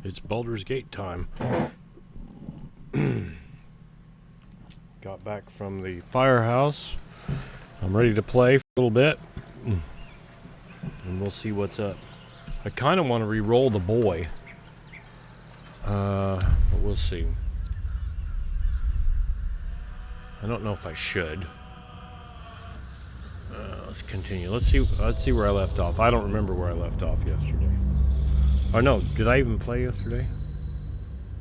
It's Baldur's Gate time. Got back from the firehouse. I'm ready to play for a little bit. And we'll see what's up. I kind of want to re-roll the boy. But we'll see. I don't know if I should. Let's continue. Let's see where I left off. I don't remember where I left off yesterday. Or no, did I even play yesterday?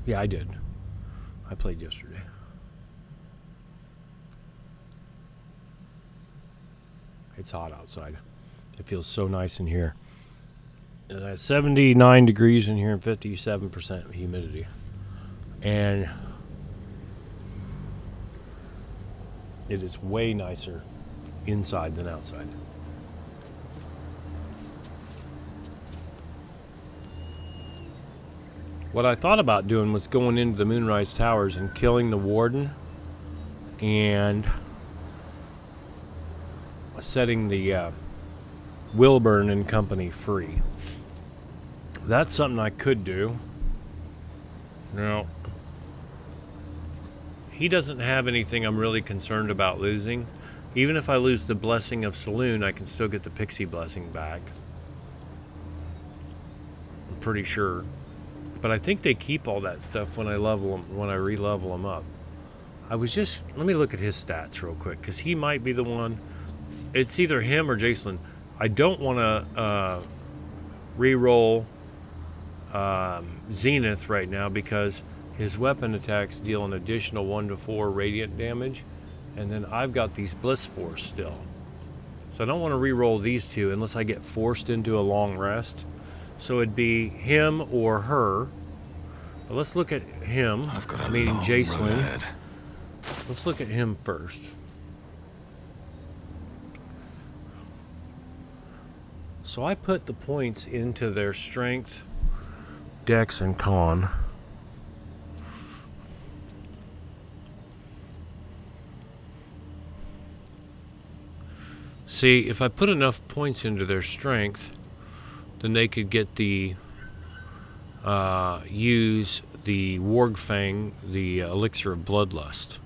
Yeah, I did. I played yesterday. It's hot outside. It feels so nice in here. It's 79 degrees in here and 57% humidity. And it is way nicer inside than outside. What I thought about doing was going into the Moonrise Towers and killing the warden and setting the Wilburn and company free. That's something I could do. Now, he doesn't have anything I'm really concerned about losing. Even if I lose the Blessing of Saloon, I can still get the Pixie Blessing back. I'm pretty sure. But I think they keep all that stuff when I re-level them up. Let me look at his stats real quick, because he might be the one. It's either him or Jacelyn. I don't want to re-roll Zenith right now, because his weapon attacks deal an additional 1 to 4 radiant damage, and then I've got these Bliss Spores still. So I don't want to re-roll these two unless I get forced into a long rest. So it'd be him or her. But let's look at him. Meaning Jacelyn. Let's look at him first. So I put the points into their strength, dex, and con. See, if I put enough points into their strength, then they could get use the Wargfang, the Elixir of Bloodlust.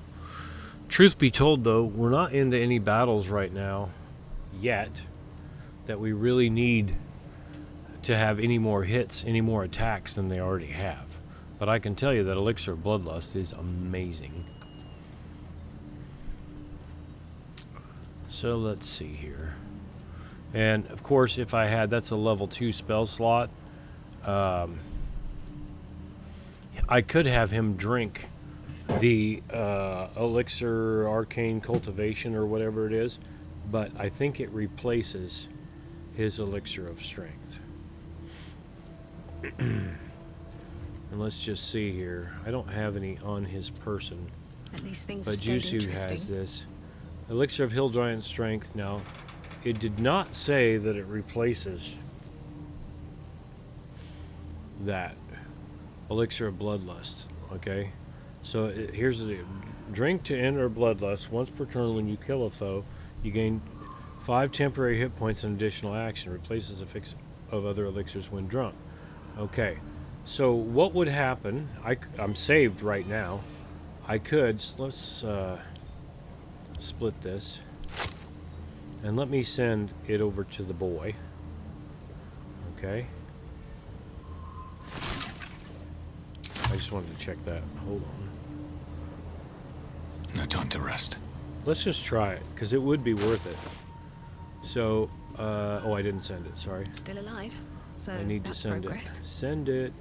Truth be told, though, we're not into any battles right now yet that we really need to have any more hits, any more attacks than they already have. But I can tell you that Elixir of Bloodlust is amazing. So let's see here. And of course, if I had, that's a level 2 spell slot. I could have him drink the Elixir Arcane Cultivation or whatever it is, but I think it replaces his Elixir of Strength. And let's just see here. I don't have any on his person. At least things but have stayed Jusu interesting. has this. Elixir of Hill Giant Strength. Now, it did not say that it replaces that Elixir of Bloodlust. Okay? So here's the deal. Drink to enter Bloodlust. Once per turn when you kill a foe, you gain 5 temporary hit points and additional action. Replaces a fix of other elixirs when drunk. Okay. So what would happen? I'm saved right now. I could. Let's split this. And let me send it over to the boy. Okay. I just wanted to check that. Hold on. No time to rest. Let's just try it, because it would be worth it. So, oh, I didn't send it. Sorry. Still alive. So I need to send progress. it. Send it.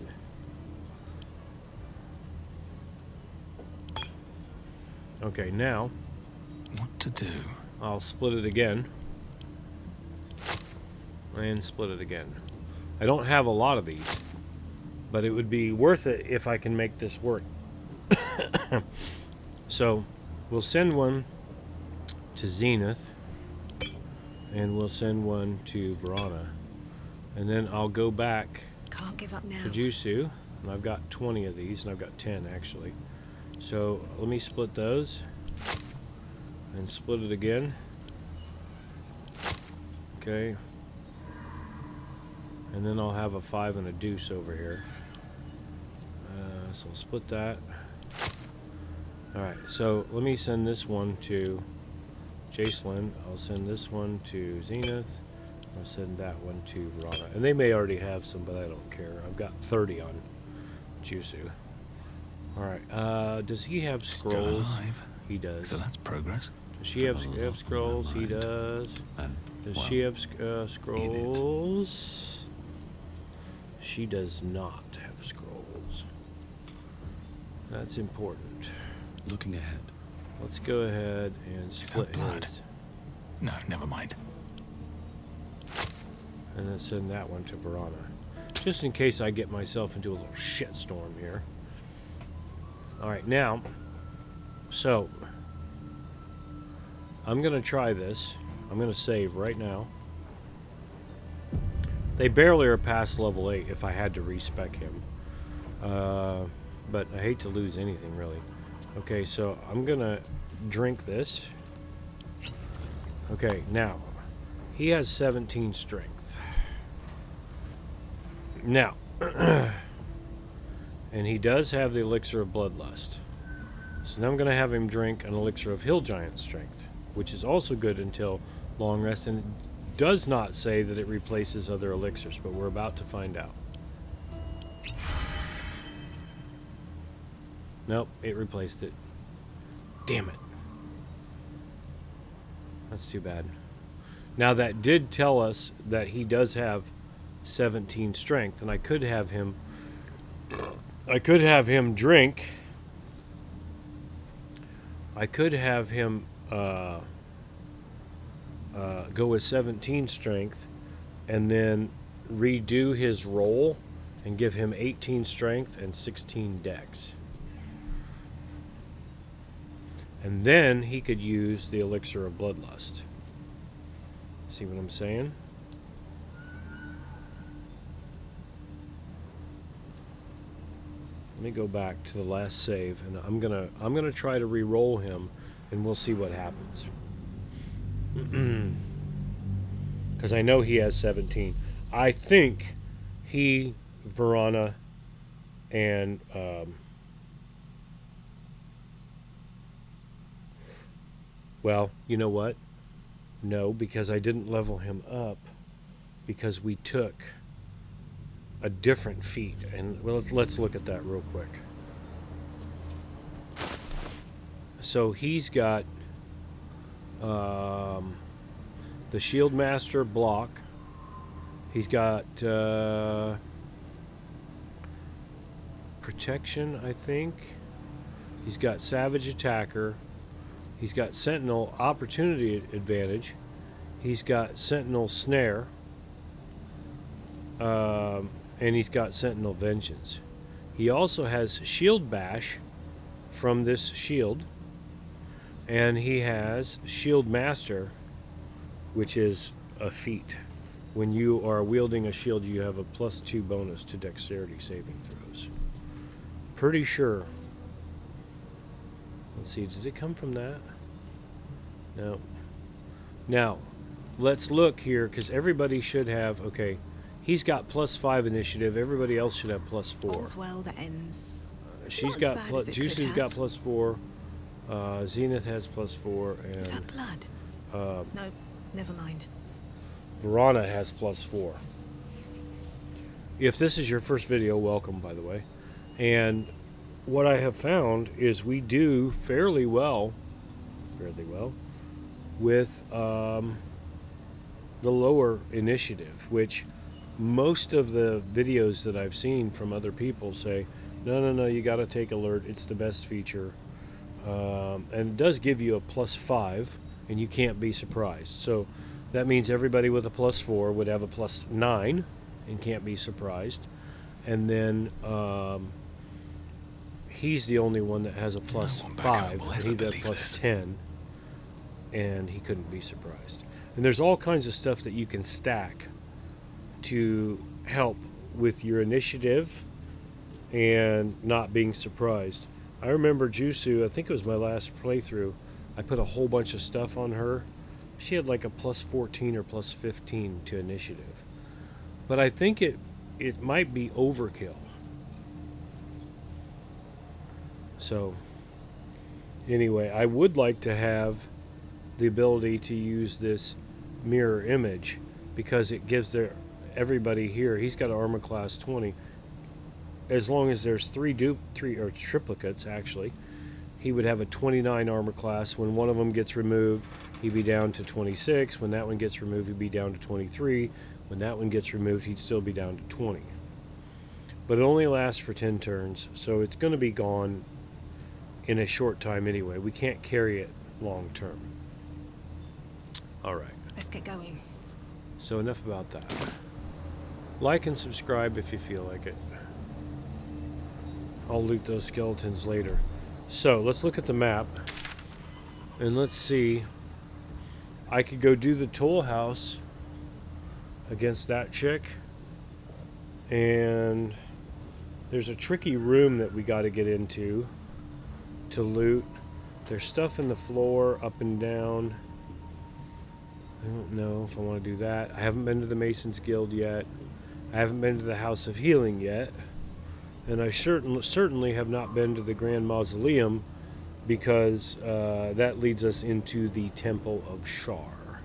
Okay, now What to do? I'll split it again. And split it again. I don't have a lot of these, but it would be worth it if I can make this work. So we'll send one to Zenith, and we'll send one to Verana, and then I'll go back Can't give up now. to Jusu, and I've got 20 of these, and I've got 10 actually. So let me split those and split it again. Okay. And then I'll have a 5 and a deuce over here. So we'll split that. Alright, so let me send this one to Jacelyn. I'll send this one to Zenith. I'll send that one to Verona. And they may already have some, but I don't care. I've got 30 on Jusu. Alright, does he have scrolls? Still alive. He does. So that's progress. Does she have scrolls? He does. And, Does well, she have scrolls? She does not have scrolls. That's important. looking ahead. Let's go ahead and split blood? his. No, never mind. And then send that one to Verona. Just in case I get myself into a little shitstorm here. Alright, now, so, I'm going to try this. I'm going to save right now. They barely are past level 8 if I had to respec him. But I hate to lose anything, really. Okay, so I'm going to drink this. Okay, now, he has 17 strength. Now, and he does have the elixir of bloodlust. So now I'm going to have him drink an elixir of hill giant strength, which is also good until long rest, and it does not say that it replaces other elixirs, but we're about to find out. Nope, it replaced it. Damn it. That's too bad. Now that did tell us that he does have 17 strength, and I could have him drink. I could have him go with 17 strength and then redo his roll and give him 18 strength and 16 dex. And then he could use the elixir of bloodlust. See what I'm saying? Let me go back to the last save, and I'm gonna try to re-roll him, and we'll see what happens. Because I know he has 17. I think he, Verona, and well, you know what? No, because I didn't level him up because we took a different feat, and well, let's look at that real quick. So he's got the Shield Master block. He's got protection, I think. He's got Savage Attacker. He's got Sentinel Opportunity Advantage. He's got Sentinel Snare. And he's got Sentinel Vengeance. He also has Shield Bash from this shield. And he has Shield Master, which is a feat. When you are wielding a shield, you have a +2 bonus to dexterity saving throws. Pretty sure. Let's see, does it come from that? No. Now, let's look here, because everybody should have, okay, he's got +5 initiative. Everybody else should have +4. All's well that ends. She's Not got as bad as it could Juicy's have. got +4. Zenith has +4, Is that and blood? No, never mind. Verona has +4. If this is your first video, welcome, by the way. And what I have found is we do fairly well with the lower initiative, which most of the videos that I've seen from other people say, no, you got to take alert. It's the best feature. And it does give you a +5, and you can't be surprised. So that means everybody with a +4 would have a +9 and can't be surprised. And then he's the only one that has a +5, and he'd have +10, and he couldn't be surprised. And there's all kinds of stuff that you can stack to help with your initiative and not being surprised. I remember Jusu, I think it was my last playthrough, I put a whole bunch of stuff on her. She had like a +14 or +15 to initiative. But I think it might be overkill. So, anyway, I would like to have the ability to use this mirror image because it gives everybody here. He's got an armor class 20. As long as there's three or triplicates actually, he would have a 29 armor class. When one of them gets removed, he'd be down to 26. When that one gets removed, he'd be down to 23. When that one gets removed, he'd still be down to 20. But it only lasts for 10 turns, so it's going to be gone in a short time anyway. We can't carry it long term. All right. Let's get going. So enough about that. Like and subscribe if you feel like it. I'll loot those skeletons later. So let's look at the map. And let's see. I could go do the Tollhouse against that chick. And there's a tricky room that we got to get into to loot. There's stuff in the floor, up and down. I don't know if I want to do that. I haven't been to the Masons Guild yet. I haven't been to the House of Healing yet. And I certainly have not been to the Grand Mausoleum because that leads us into the Temple of Shar.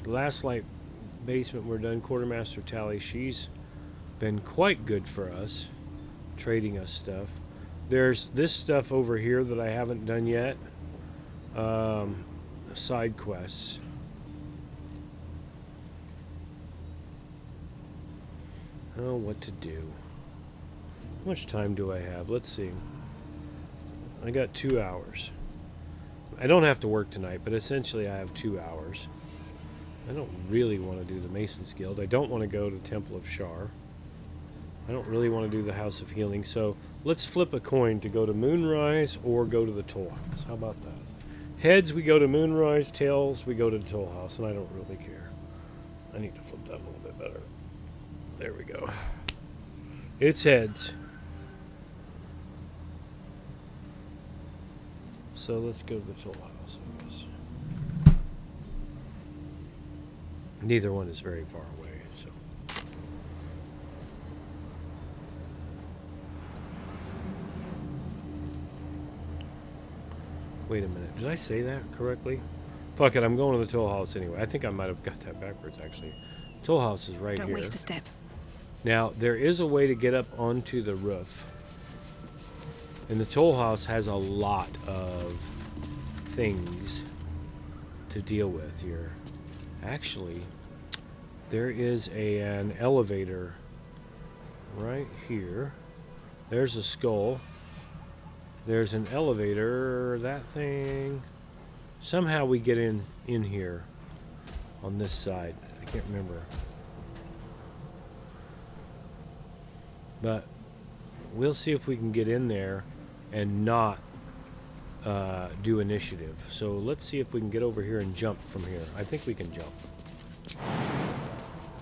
Last light basement we're done. Quartermaster Tally, she's been quite good for us, trading us stuff. There's this stuff over here that I haven't done yet. Side quests. Oh, what to do? How much time do I have? Let's see. I got 2 hours. I don't have to work tonight, but essentially I have 2 hours. I don't really want to do the Masons Guild. I don't want to go to Temple of Shar. I don't really want to do the House of Healing. So let's flip a coin to go to Moonrise or go to the Tollhouse. How about that? Heads, we go to Moonrise. Tails, we go to the Tollhouse, and I don't really care. I need to flip that a little bit better. There we go. It's heads. So let's go to the Tollhouse, I guess. Neither one is very far away, so. Wait a minute. Did I say that correctly? Fuck it, I'm going to the Tollhouse anyway. I think I might have got that backwards, actually. Tollhouse is right Don't here. waste a step. Now, there is a way to get up onto the roof. And the Tollhouse has a lot of things to deal with here. Actually, there is an elevator right here. There's a skull. There's an elevator. That thing. Somehow we get in here on this side. I can't remember. But we'll see if we can get in there and not do initiative. So let's see if we can get over here and jump from here. I think we can jump.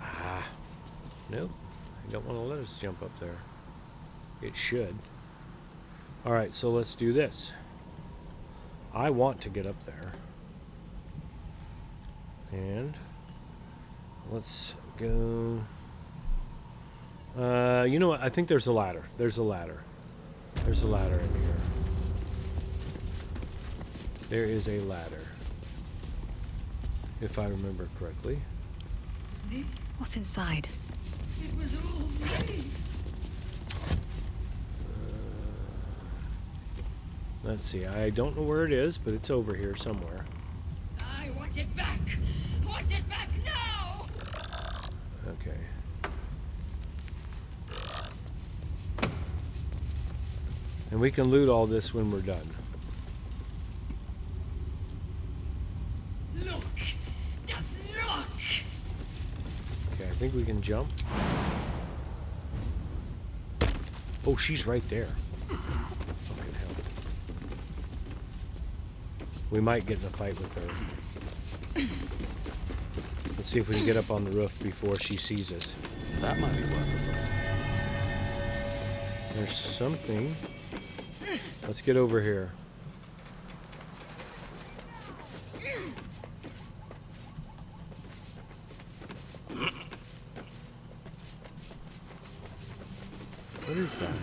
Ah, nope. I don't want to let us jump up there. It should. Alright, so let's do this. I want to get up there. And let's go. You know what? I think there's a ladder. There's a ladder. There's a ladder in here. There is a ladder. If I remember correctly. What's inside? It was all me. Let's see. I don't know where it is, but it's over here somewhere. I want it back. Want it back now. Okay. And we can loot all this when we're done. Look. Just look. Okay, I think we can jump. Oh, she's right there. Fucking hell. We might get in a fight with her. Let's see if we can get up on the roof before she sees us. That might be worth it. There's something. Let's get over here. What is that?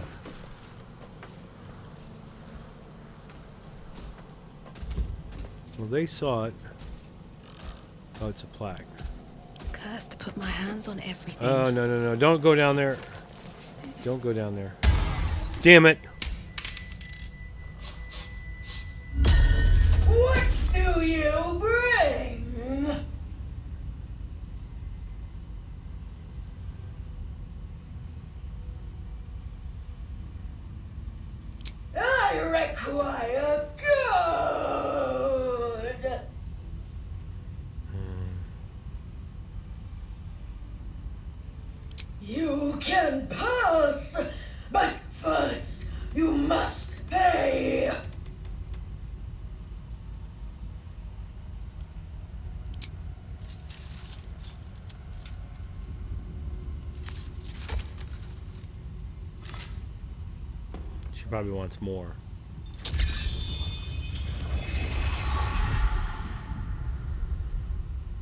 Well, they saw it. Oh, it's a plaque. Cursed to put my hands on everything. Oh, no, no, no. Don't go down there. Don't go down there. Damn it. What do you bring? I require good. You can pass, but first you must pay. She probably wants more.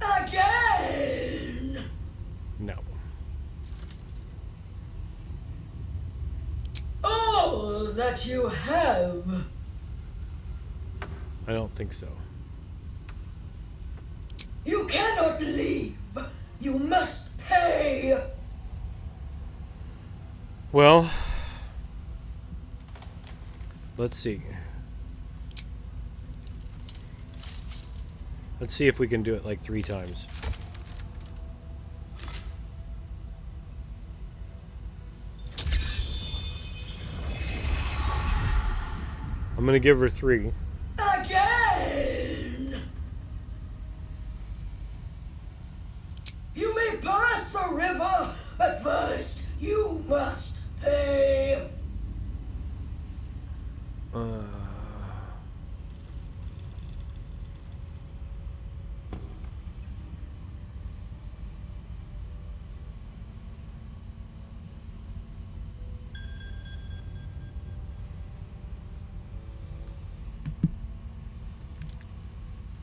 Again. No. All that you have. I don't think so. You cannot leave. You must pay. Well, let's see. Let's see if we can do it like 3 times. I'm gonna give her 3. Again. You may pass the river, but first you must pay.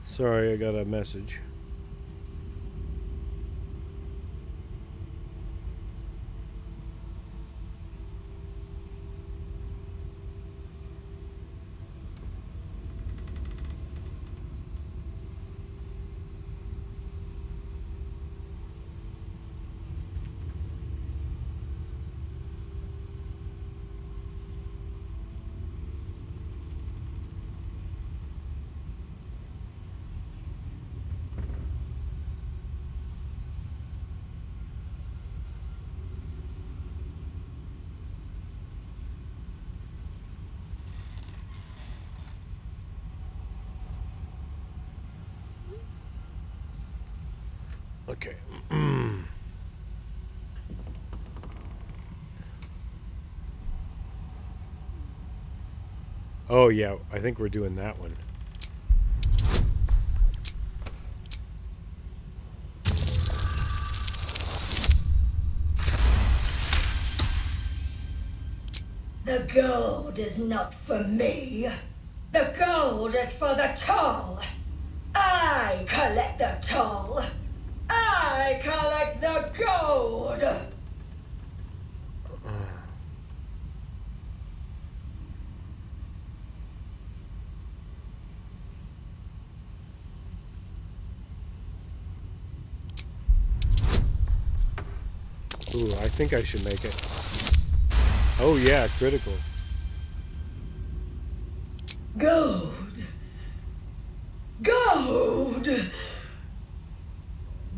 Sorry, I got a message. Okay. Oh, yeah. I think we're doing that one. The gold is not for me. The gold is for the toll. I collect the toll. I collect the gold. Ooh, I think I should make it. Oh, yeah, critical. Gold. Gold.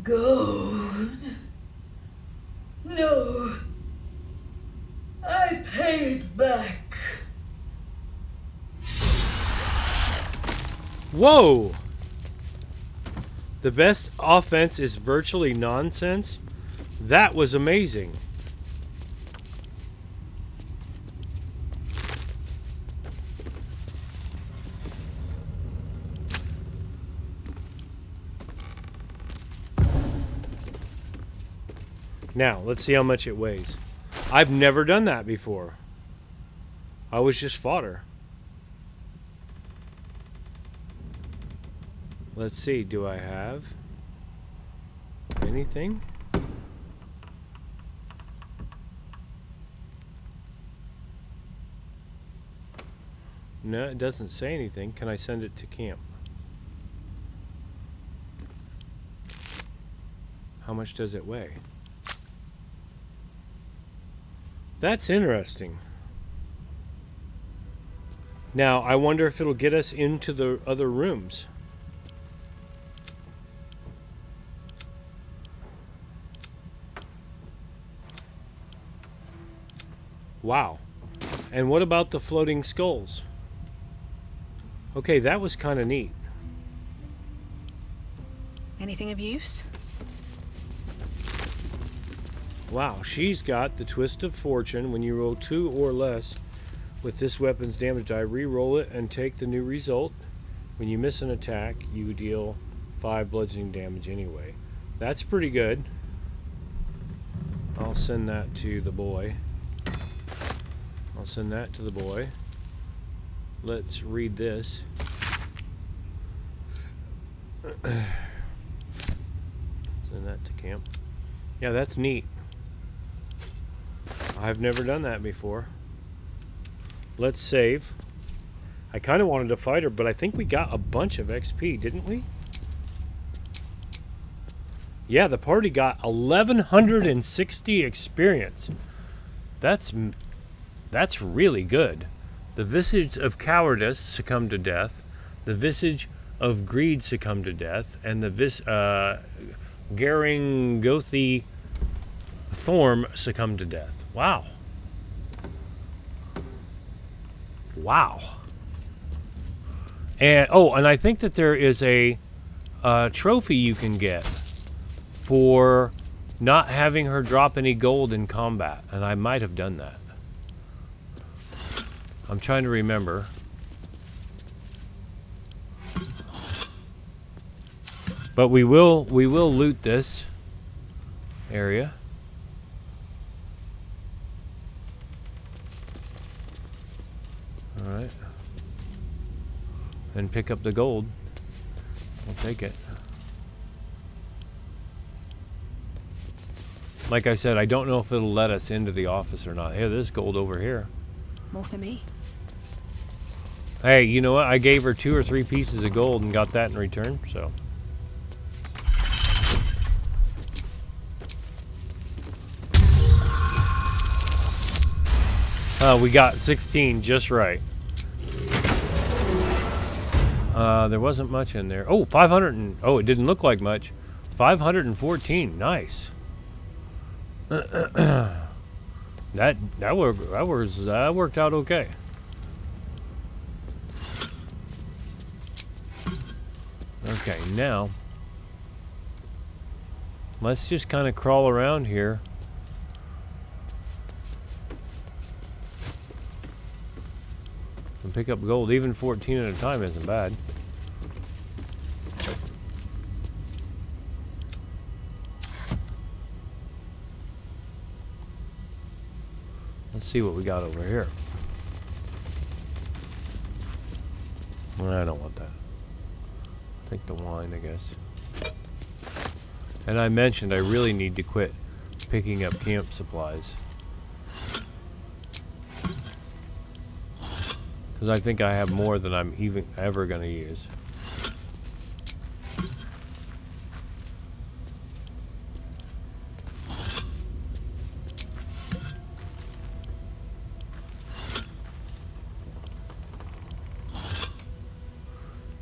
Gold. No. I paid back. Whoa! The best offense is virtually nonsense? That was amazing. Now, let's see how much it weighs. I've never done that before. I was just fodder. Let's see, do I have anything? No, it doesn't say anything. Can I send it to camp? How much does it weigh? That's interesting. Now, I wonder if it'll get us into the other rooms. Wow. And what about the floating skulls? Okay, that was kind of neat. Anything of use? Wow, she's got the Twist of Fortune. When you roll 2 or less with this weapon's damage die, re-roll it and take the new result. When you miss an attack, you deal 5 bludgeoning damage anyway. That's pretty good. I'll send that to the boy. I'll send that to the boy. Let's read this. Send that to camp. Yeah, that's neat. I've never done that before. Let's save. I kind of wanted to fight her, but I think we got a bunch of XP, didn't we? Yeah, the party got 1,160 experience. That's really good. The visage of cowardice succumbed to death. The visage of greed succumbed to death. And the Garingothi Thorm succumbed to death. Wow. Wow. And and I think that there is a trophy you can get for not having her drop any gold in combat, and I might have done that. I'm trying to remember. But we will loot this area. All right. And pick up the gold. I'll take it. Like I said, I don't know if it'll let us into the office or not. Hey, there's gold over here. More for me. Hey, you know what? I gave her 2 or 3 pieces of gold and got that in return, so. We got 16 just right. There wasn't much in there. Oh, 500 and... Oh, it didn't look like much. 514. Nice. That worked out okay. Okay, now let's just kind of crawl around here. And pick up gold. Even 14 at a time isn't bad. Let's see what we got over here. I don't want that. Take the wine, I guess. And I mentioned I really need to quit picking up camp supplies. Because I think I have more than I'm even ever going to use.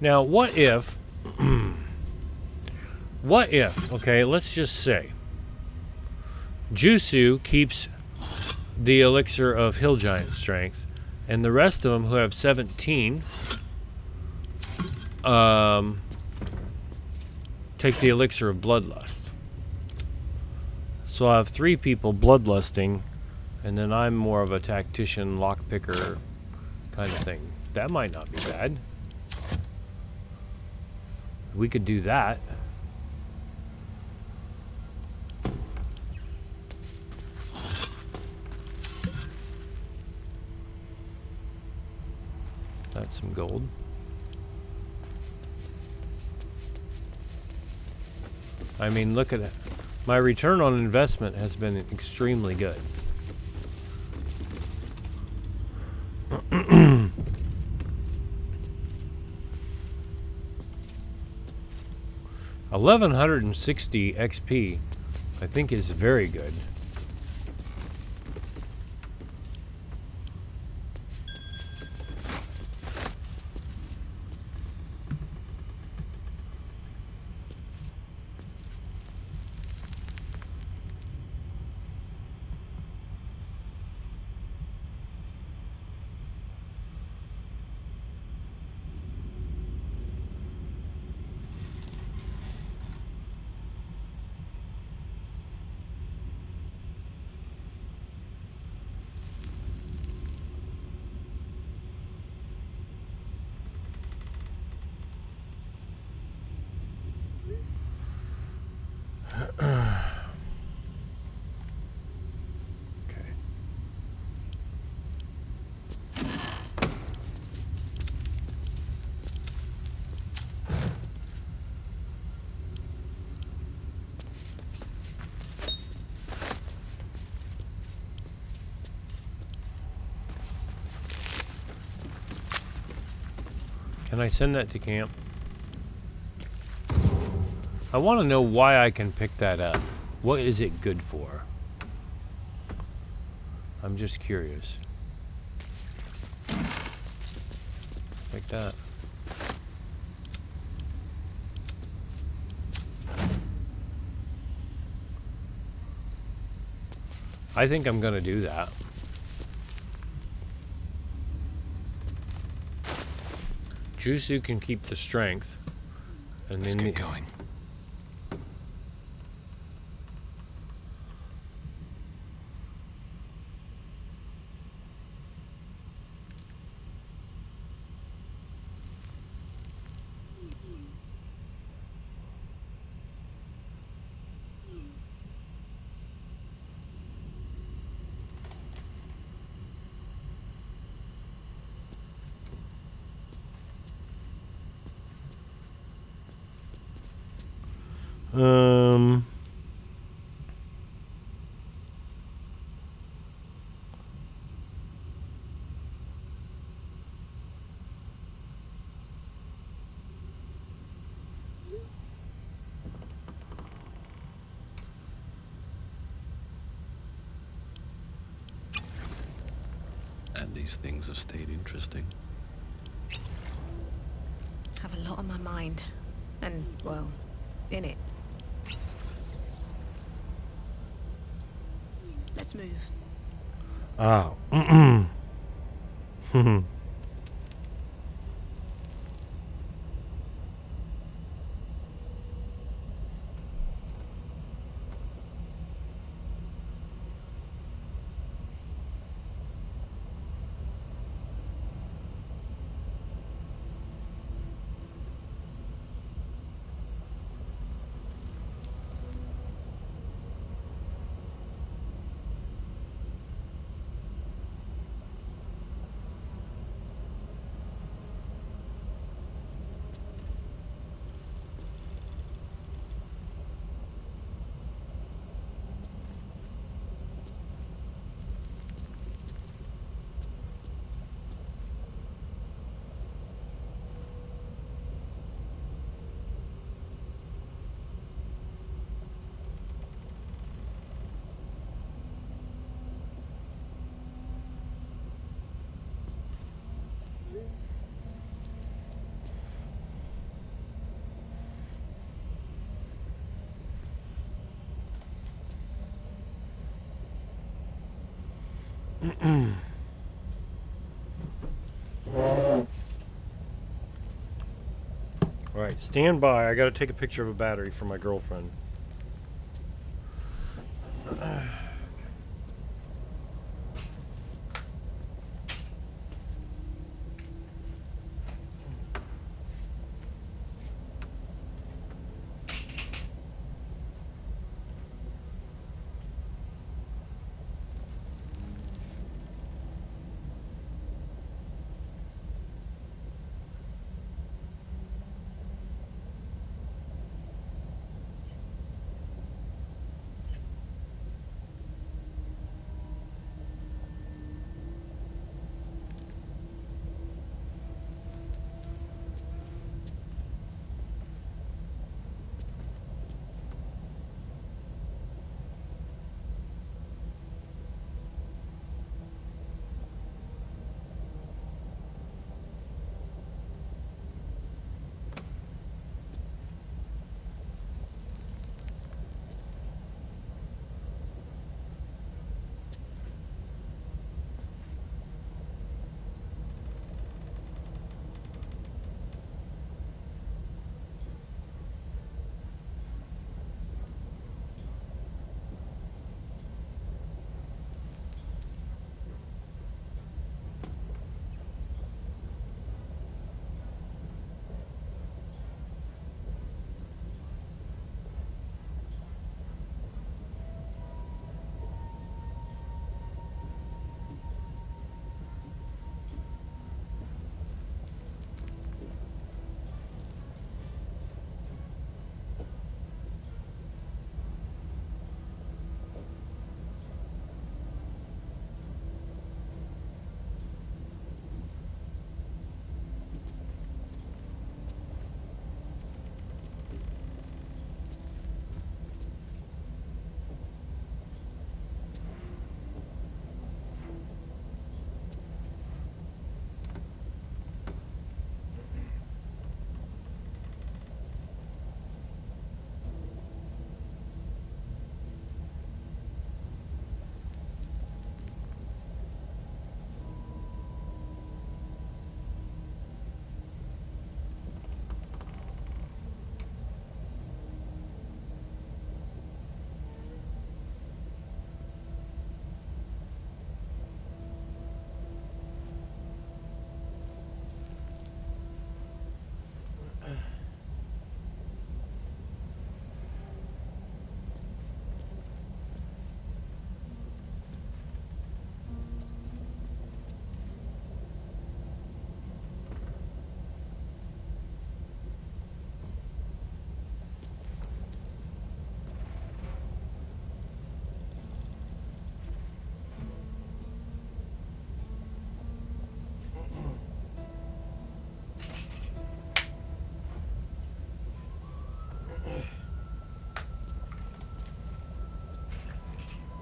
Now, what if, okay, let's just say, Jusu keeps the elixir of hill giant strength, and the rest of them who have 17 take the elixir of bloodlust. So I have 3 people bloodlusting, and then I'm more of a tactician, lockpicker kind of thing. That might not be bad. We could do that. That's some gold. I mean, look at it. My return on investment has been extremely good. 1160 XP, I think, is very good. Okay. Can I send that to camp? I want to know why I can pick that up. What is it good for? I'm just curious. Like that. I think I'm gonna do that. Jusu can keep the strength. And Let's then get going. Um, And these things have stayed interesting. Have a lot on my mind. And, well, in it. Let's move. oh. Alright, stand by. I gotta take a picture of a battery for my girlfriend.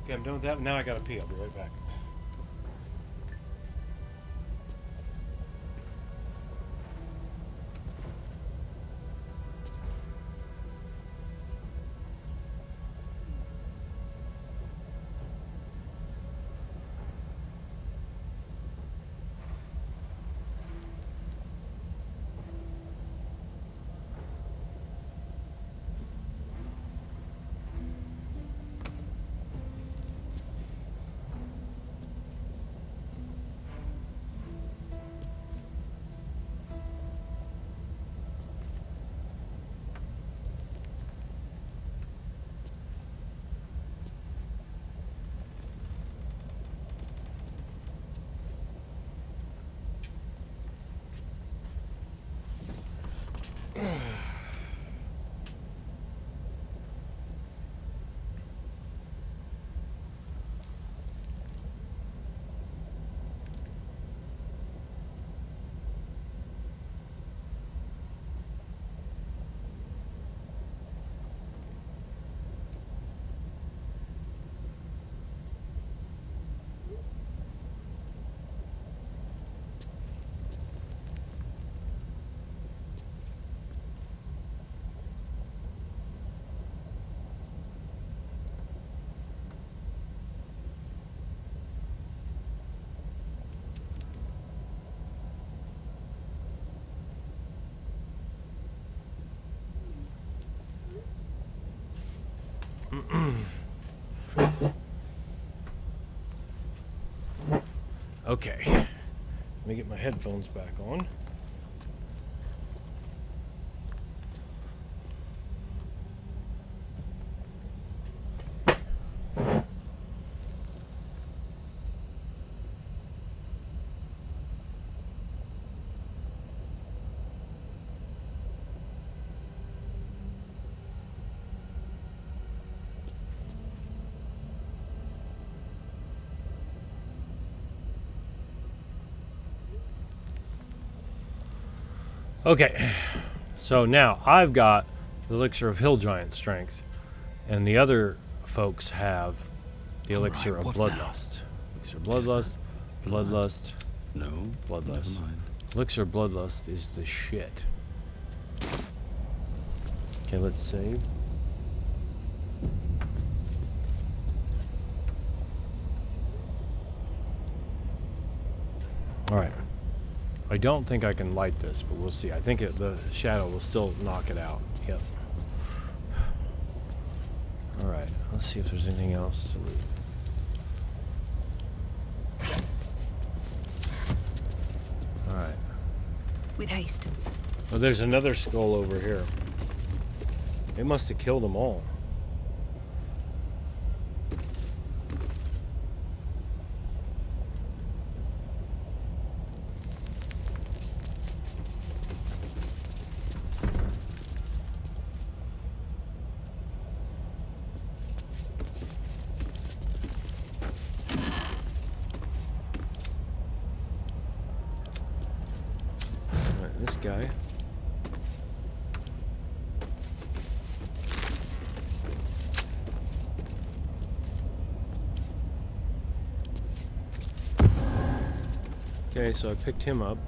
Okay, I'm done with that. Now I gotta pee. I'll be right back. Okay, let me get my headphones back on. Okay, so now I've got the elixir of hill giant strength, and the other folks have the elixir Right, of what bloodlust. Elixir of bloodlust, bloodlust, No, bloodlust. never mind. Elixir of bloodlust is the shit. Okay, let's save. All right. I don't think I can light this, but we'll see. I think the shadow will still knock it out. Yep. All right. Let's see if there's anything else to loot. All right. With haste. Oh, there's another skull over here. It must have killed them all. This guy. Okay, so I picked him up.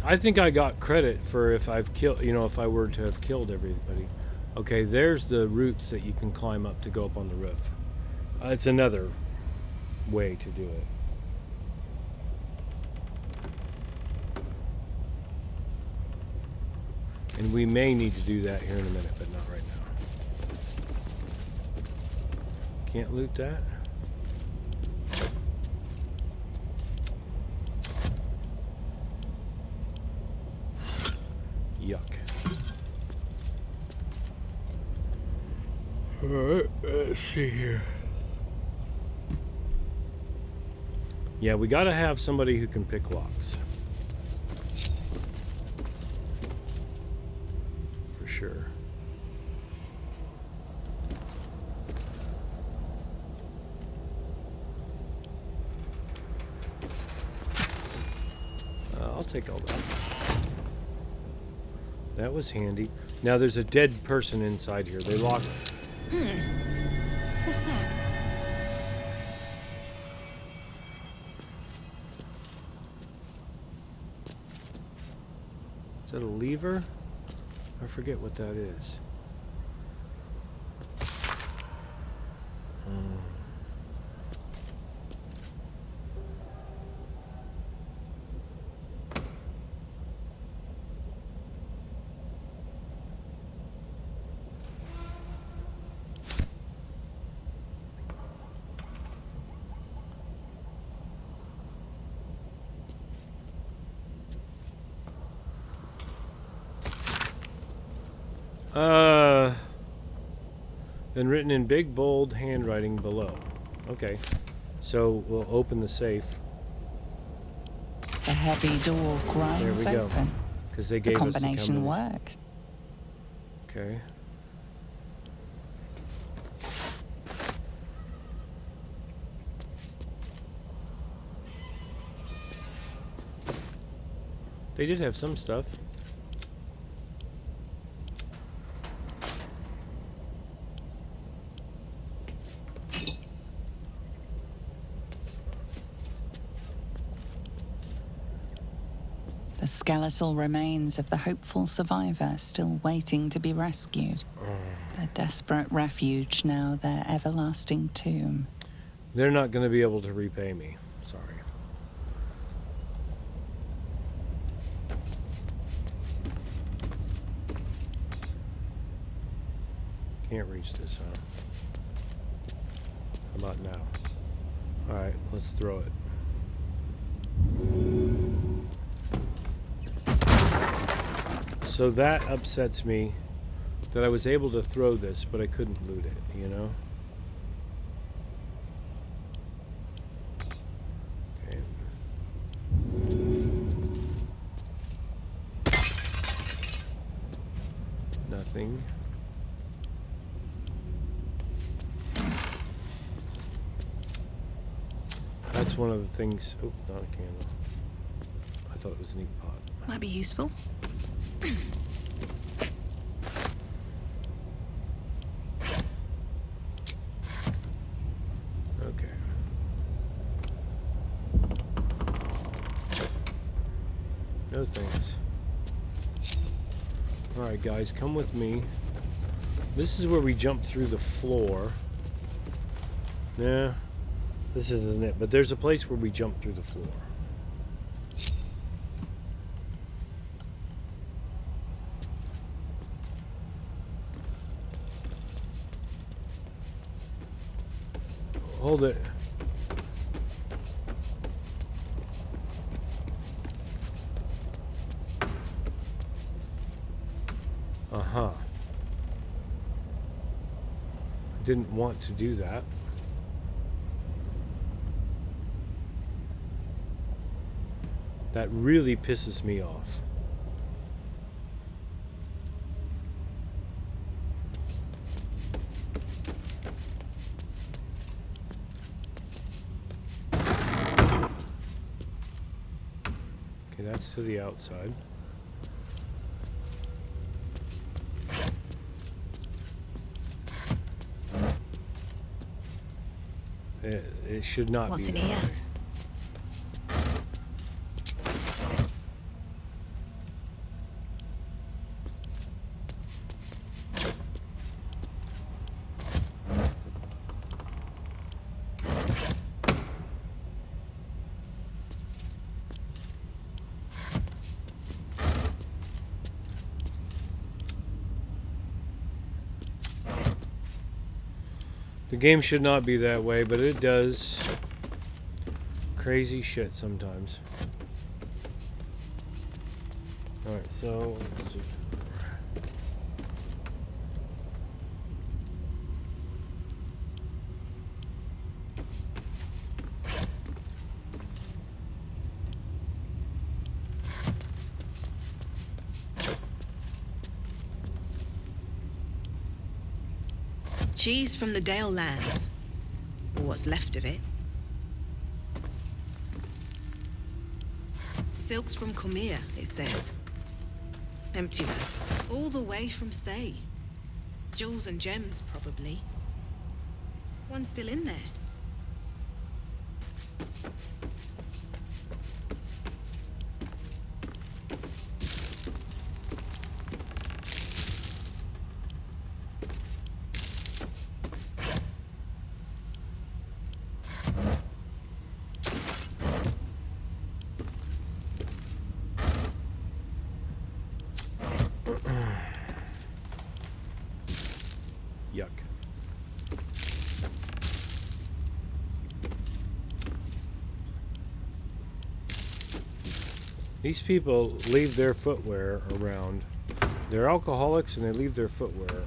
I think I got credit for if I've killed, if I were to have killed everybody. Okay, there's the roots that you can climb up to go up on the roof. It's another way to do it. And we may need to do that here in a minute, but not right now. Can't loot that. Yuck. Alright, let's see here. Yeah, we gotta have somebody who can pick locks. Sure. I'll take all that. That was handy. Now there's a dead person inside here. They locked What's that? Is that a lever? I forget what that is. Been written in big, bold handwriting below. Okay. So we'll open the safe. The heavy door grinds There we go. open. Because they The gave combination us the worked. Okay. They did have some stuff. The skeletal remains of the hopeful survivor still waiting to be rescued. Their desperate refuge now their everlasting tomb. They're not going to be able to repay me. Sorry. Can't reach this, huh? How about now? Alright, let's throw it. So that upsets me that I was able to throw this, but I couldn't loot it, you know? Okay. Nothing. That's one of the things. Oh, not a candle. I thought it was an ink pot. Might be useful. Okay. No thanks. Alright guys, come with me. This is where we jump through the floor. Nah, this isn't it, but there's a place where we jump through the floor. Hold it. Uh-huh. I didn't want to do that. That really pisses me off. Okay, that's to the outside. It should not What's be in that here? way. The game should not be that way, but it does crazy shit sometimes. Alright, so let's see. Cheese from the Dale lands. Or what's left of it. Silks from Comir, it says. Empty though. All the way from Thay. Jewels and gems, probably. One's still in there. Yuck. These people leave their footwear around. They're alcoholics and they leave their footwear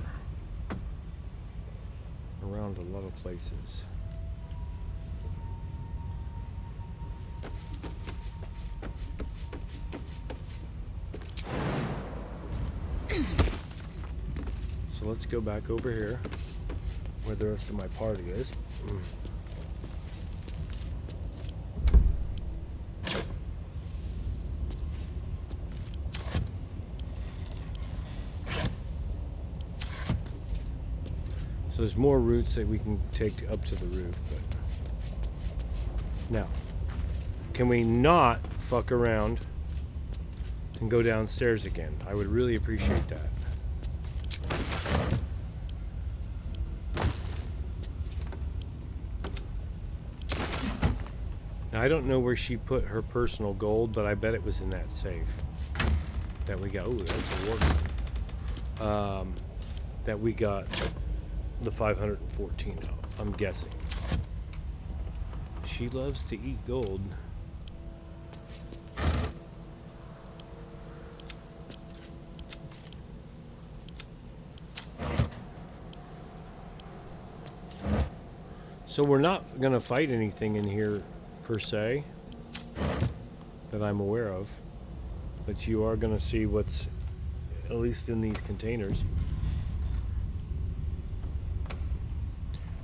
around a lot of places. So let's go back over here where the rest of my party is. So there's more routes that we can take up to the roof, but now, can we not fuck around and go downstairs again? I would really appreciate that. Now, I don't know where she put her personal gold, but I bet it was in that safe that we got. Ooh, that's a war gun. That we got the 514 out, I'm guessing. She loves to eat gold. So we're not going to fight anything in here per se that I'm aware of, but you are going to see what's at least in these containers.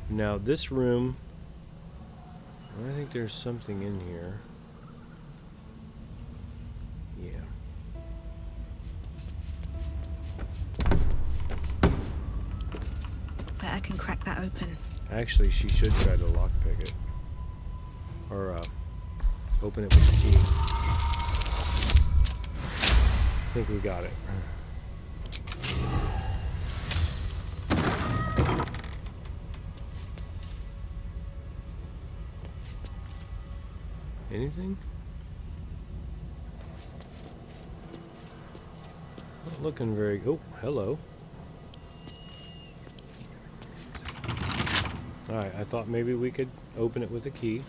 Now this room, I think there's something in here. Yeah. Bet I can crack that open. Actually, she should try to lockpick it. Or open it with the key. I think we got it. Anything? Not looking very... Oh, hello. Alright, I thought maybe we could open it with a key.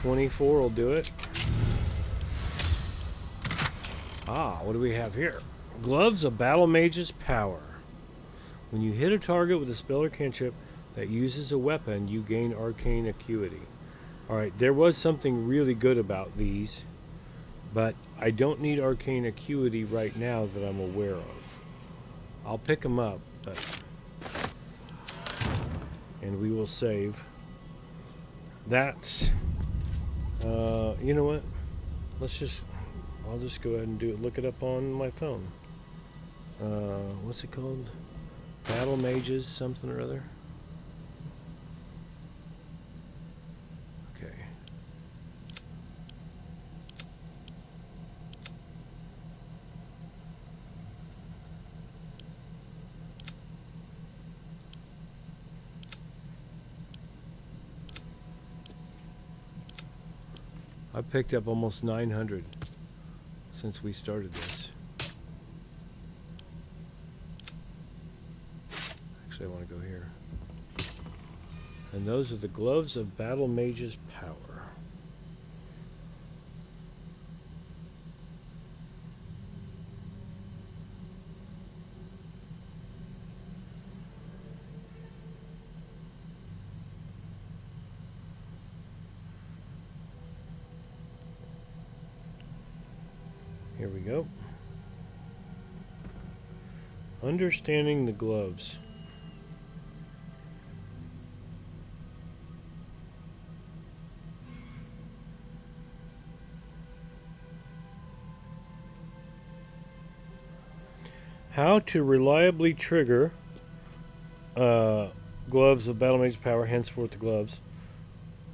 $24 will do it. Ah, what do we have here? Gloves of Battle Mage's Power. When you hit a target with a spell or cantrip that uses a weapon, you gain arcane acuity. Alright, there was something really good about these, but I don't need arcane acuity right now that I'm aware of. I'll pick them up, but... and we will save. That's... you know what? I'll just go ahead and do it. Look it up on my phone. What's it called? Battle Mages, something or other. Okay. I picked up almost 900 since we started this. Actually, I want to go here. And those are the Gloves of Battle Mage's Power. Here we go. Understanding the gloves. How to reliably trigger gloves of Battlemaid's power, henceforth the gloves.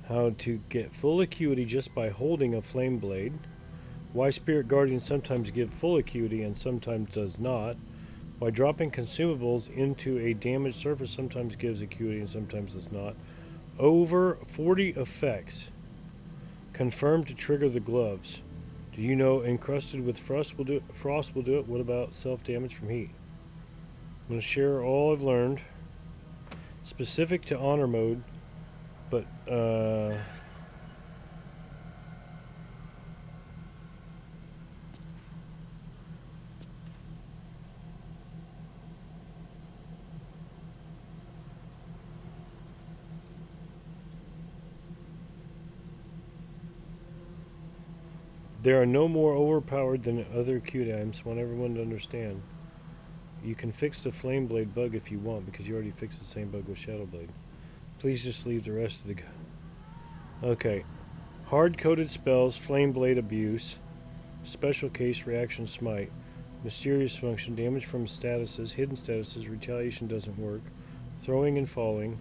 How to get full acuity just by holding a flame blade. Why Spirit Guardians sometimes give full acuity and sometimes does not. Why dropping consumables into a damaged surface sometimes gives acuity and sometimes does not. Over 40 effects confirmed to trigger the gloves. Do you know encrusted with frost will do it? Frost will do it. What about self-damage from heat? I'm going to share all I've learned. Specific to honor mode, but there are no more overpowered than other acute items. Want everyone to understand. You can fix the flame blade bug if you want, because you already fixed the same bug with Shadow Blade. Please just leave the rest of the... Okay. Hard-coded spells, flame blade abuse, special case reaction smite, mysterious function, damage from statuses, hidden statuses, retaliation doesn't work, throwing and falling,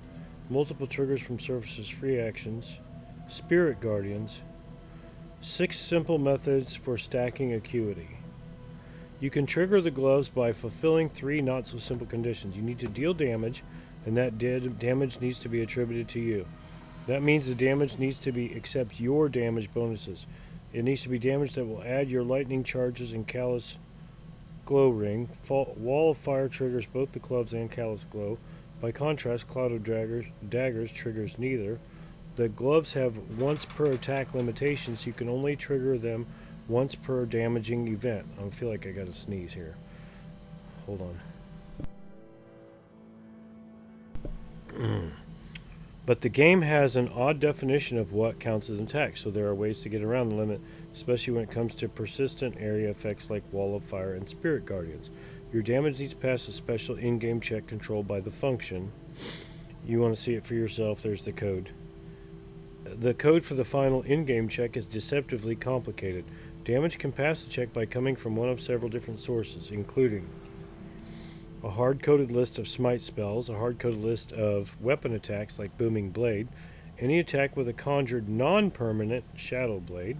multiple triggers from surfaces, free actions, spirit guardians, 6 simple methods for stacking acuity. You can trigger the gloves by fulfilling 3 not-so-simple conditions. You need to deal damage, and that damage needs to be attributed to you. That means the damage needs to be accept your damage bonuses. It needs to be damage that will add your lightning charges and callous glow ring. Wall of fire triggers both the gloves and callous glow. By contrast, cloud of daggers triggers neither. The gloves have once per attack limitations. You can only trigger them once per damaging event. I feel like I gotta sneeze here. Hold on. But the game has an odd definition of what counts as an attack, so there are ways to get around the limit, especially when it comes to persistent area effects like Wall of Fire and Spirit Guardians. Your damage needs to pass a special in-game check controlled by the function. You want to see it for yourself, there's the code. The code for the final in-game check is deceptively complicated. Damage can pass the check by coming from one of several different sources, including a hard-coded list of smite spells, a hard-coded list of weapon attacks like Booming Blade, any attack with a conjured non-permanent Shadow Blade,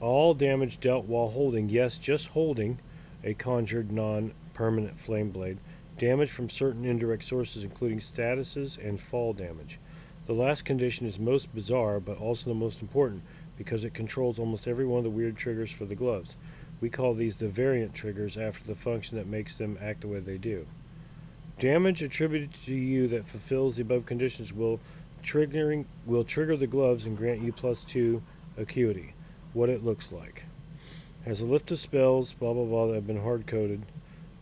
all damage dealt while holding, yes, just holding, a conjured non-permanent Flame Blade, damage from certain indirect sources including statuses and fall damage. The last condition is most bizarre, but also the most important, because it controls almost every one of the weird triggers for the gloves. We call these the variant triggers after the function that makes them act the way they do. Damage attributed to you that fulfills the above conditions will trigger the gloves and grant you +2 acuity. What it looks like. Has a list of spells, blah blah blah, that have been hard-coded.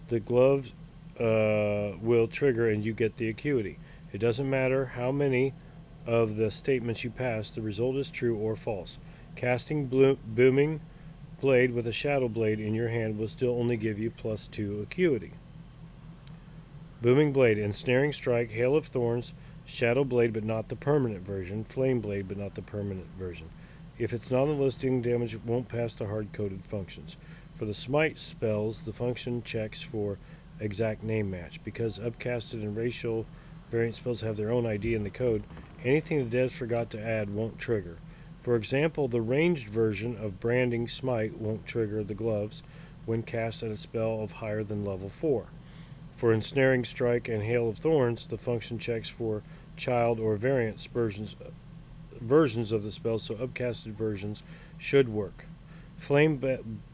The gloves will trigger and you get the acuity. It doesn't matter how many of the statements you pass, the result is true or false. Casting Booming Blade with a Shadow Blade in your hand will still only give you +2 acuity. Booming Blade, Ensnaring Strike, Hail of Thorns, Shadow Blade but not the permanent version, Flame Blade but not the permanent version. If it's not on the listing, damage won't pass the hard-coded functions. For the smite spells, the function checks for exact name match. Because upcasted and racial variant spells have their own ID in the code, anything the devs forgot to add won't trigger. For example, the ranged version of Branding Smite won't trigger the gloves when cast at a spell of higher than level 4. For Ensnaring Strike and Hail of Thorns, the function checks for child or variant versions of the spell, so upcasted versions should work. Flame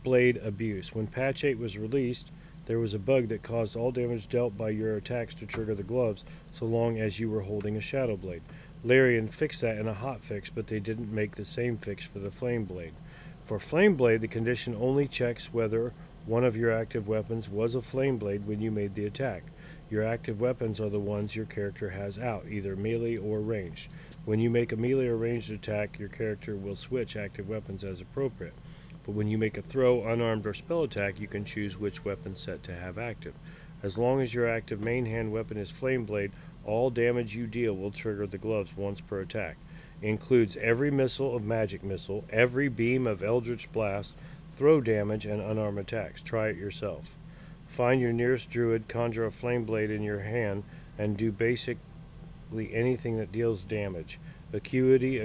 Blade Abuse. When Patch 8 was released, there was a bug that caused all damage dealt by your attacks to trigger the gloves, so long as you were holding a Shadow Blade. Larian fixed that in a hotfix, but they didn't make the same fix for the Flame Blade. For Flame Blade, the condition only checks whether one of your active weapons was a Flame Blade when you made the attack. Your active weapons are the ones your character has out, either melee or ranged. When you make a melee or ranged attack, your character will switch active weapons as appropriate. But when you make a throw, unarmed, or spell attack, you can choose which weapon set to have active. As long as your active main hand weapon is Flame Blade, all damage you deal will trigger the gloves once per attack. It includes every missile of Magic Missile, every beam of Eldritch Blast, throw damage, and unarmed attacks. Try it yourself. Find your nearest druid, conjure a flame blade in your hand, and do basically anything that deals damage. Acuity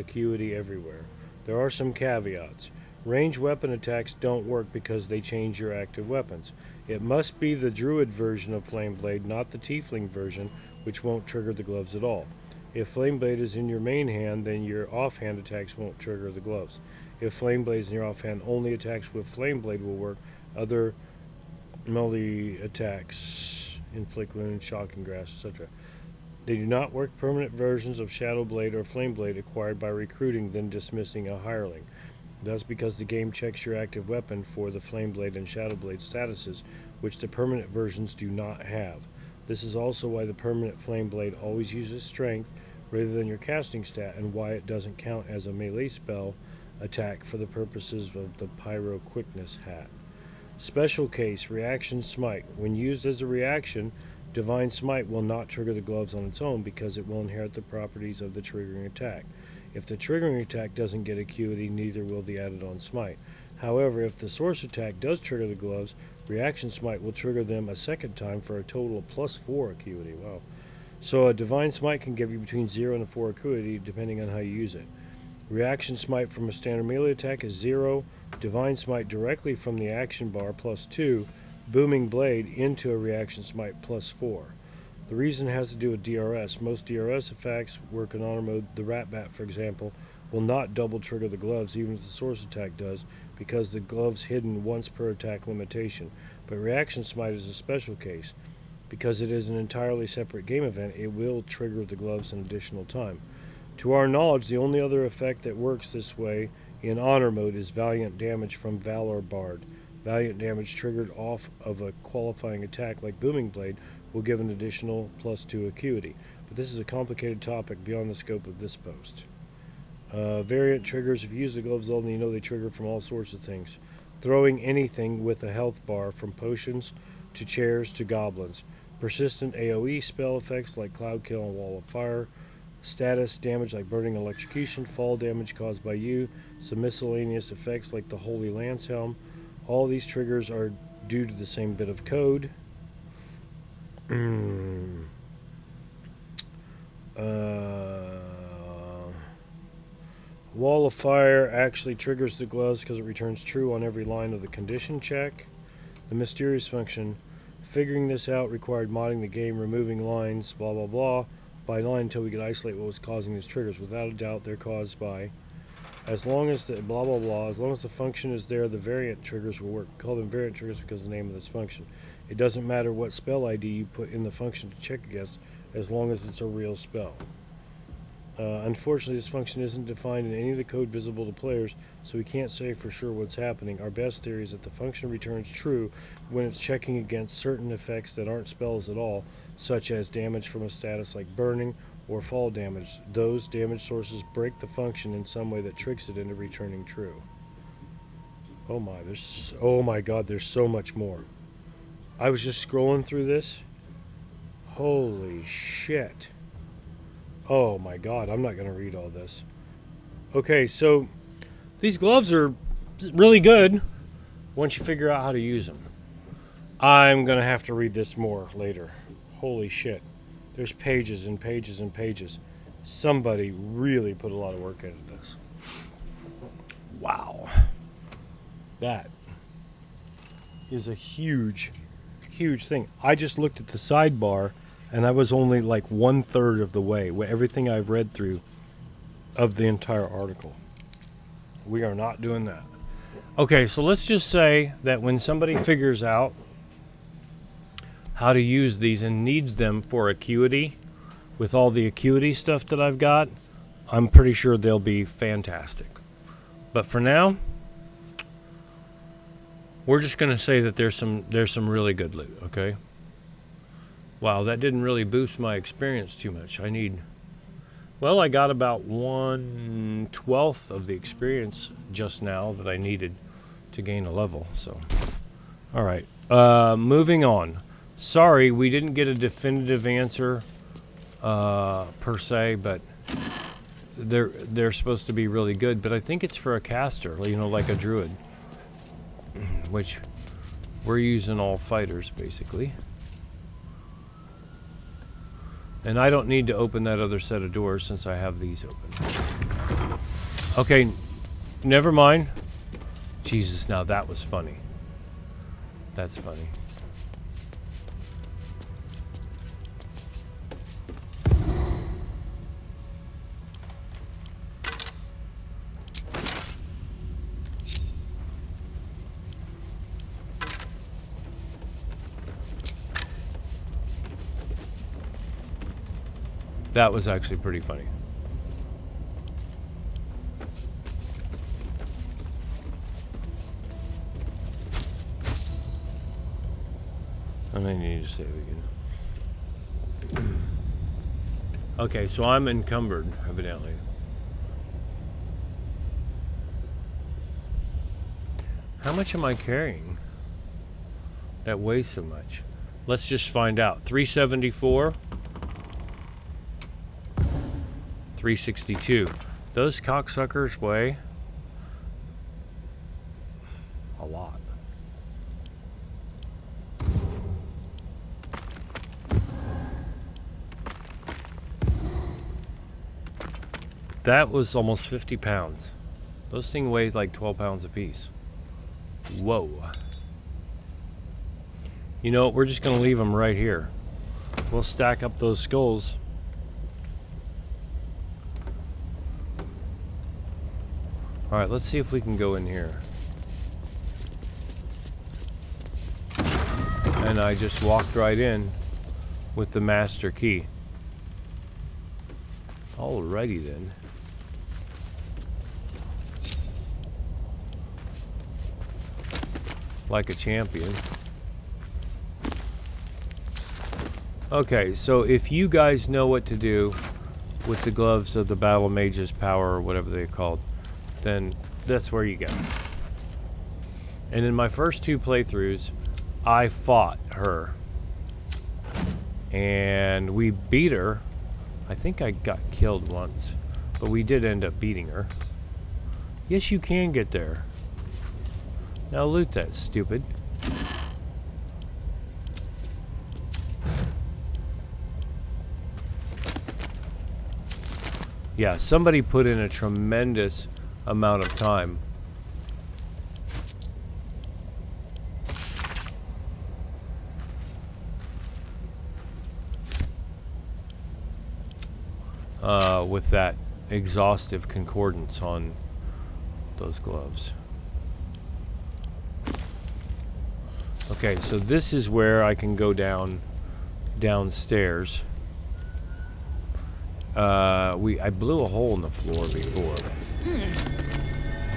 everywhere. There are some caveats. Range weapon attacks don't work because they change your active weapons. It must be the druid version of flame blade, not the tiefling version, which won't trigger the gloves at all. If flame blade is in your main hand, then your offhand attacks won't trigger the gloves. If flame blade is in your offhand, only attacks with flame blade will work. Other melee attacks inflict wounds, shocking grasp, etc. They do not work. Permanent versions of Shadow Blade or Flame Blade acquired by recruiting, then dismissing a hireling. That's because the game checks your active weapon for the Flame Blade and Shadow Blade statuses, which the permanent versions do not have. This is also why the permanent Flame Blade always uses strength rather than your casting stat, and why it doesn't count as a melee spell attack for the purposes of the Pyro Quickness hat. Special case, Reaction Smite. When used as a reaction, Divine Smite will not trigger the gloves on its own because it will inherit the properties of the triggering attack. If the triggering attack doesn't get acuity, neither will the added on smite. However, if the source attack does trigger the gloves, Reaction Smite will trigger them a second time for a total of +4 acuity. Wow. So a Divine Smite can give you between 0 and 4 acuity depending on how you use it. Reaction Smite from a standard melee attack is 0. Divine Smite directly from the action bar +2. Booming Blade into a Reaction Smite +4. The reason has to do with DRS. Most DRS effects work in honor mode. The Rat Bat, for example, will not double trigger the gloves even if the source attack does, because the gloves hidden once per attack limitation. But Reaction Smite is a special case. Because it is an entirely separate game event, it will trigger the gloves an additional time. To our knowledge, the only other effect that works this way in honor mode is Valiant Damage from Valor Bard. Valiant Damage triggered off of a qualifying attack like Booming Blade will give an additional +2 acuity. But this is a complicated topic beyond the scope of this post. Variant triggers. If you use the gloves all, then you know they trigger from all sorts of things. Throwing anything with a health bar, from potions to chairs to goblins. Persistent AoE spell effects like Cloud Kill and Wall of Fire. Status damage like Burning Electrocution. Fall damage caused by you. Some miscellaneous effects like the Holy Lance Helm. All these triggers are due to the same bit of code. Wall of Fire actually triggers the gloves because it returns true on every line of the condition check. The mysterious function. Figuring this out required modding the game, removing lines, blah blah blah, by line until we could isolate what was causing these triggers. Without a doubt, they're caused by, as long as the blah blah blah, as long as the function is there, the variant triggers will work. We call them variant triggers because of the name of this function. It doesn't matter what spell ID you put in the function to check against, as long as it's a real spell. Unfortunately, this function isn't defined in any of the code visible to players, so we can't say for sure what's happening. Our best theory is that the function returns true when it's checking against certain effects that aren't spells at all, such as damage from a status like burning or fall damage. Those damage sources break the function in some way that tricks it into returning true. Oh my god, there's so much more. I was just scrolling through this. Holy shit. Oh my god, I'm not going to read all this. Okay, so these gloves are really good once you figure out how to use them. I'm going to have to read this more later. Holy shit. There's pages and pages and pages. Somebody really put a lot of work into this. Wow. That is a huge, huge thing. I just looked at the sidebar, and I was only like 1/3 of the way with everything I've read through of the entire article. We are not doing that. Okay, so let's just say that when somebody figures out how to use these and needs them for acuity, with all the acuity stuff that I've got, I'm pretty sure they'll be fantastic. But for now, we're just going to say that there's some really good loot, okay? Wow, that didn't really boost my experience too much. I got about 1/12 of the experience just now that I needed to gain a level, so. All right, moving on. Sorry, we didn't get a definitive answer per se, but they're supposed to be really good. But I think it's for a caster, like a druid, which we're using all fighters, basically. And I don't need to open that other set of doors since I have these open. Okay, never mind. Jesus, now that was funny. That's funny. That was actually pretty funny. And I need to save again. Okay, so I'm encumbered, evidently. How much am I carrying that weighs so much? Let's just find out. 374. 362. Those cocksuckers weigh a lot. That was almost 50 pounds. Those things weigh like 12 pounds apiece. Whoa. You know what? We're just going to leave them right here. We'll stack up those skulls. Alright, let's see if we can go in here. And I just walked right in with the master key. Alrighty then. Like a champion. Okay, so if you guys know what to do with the gloves of the Battle Mage's Power, or whatever they're called, then that's where you go. And in my first 2 playthroughs, I fought her. And we beat her. I think I got killed once, but we did end up beating her. Yes, you can get there. Now loot that, stupid. Yeah, somebody put in a tremendous amount of time. With that exhaustive concordance on those gloves. Okay, so this is where I can go downstairs. I blew a hole in the floor before.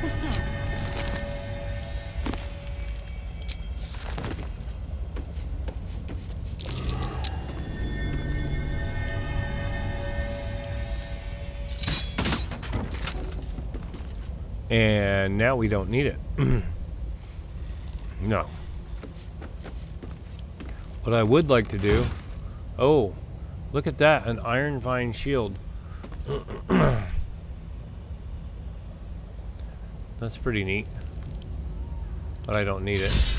What's that? And now we don't need it. No. What I would like to do... Oh, look at that. An iron vine shield. That's pretty neat. But I don't need it.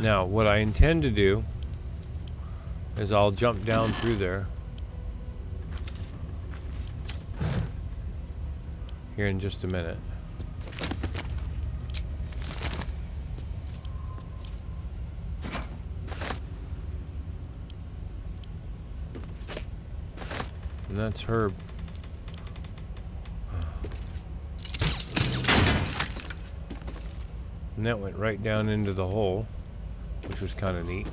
Now, what I intend to do is I'll jump down through there here in just a minute. And that's her. And that went right down into the hole, which was kind of neat.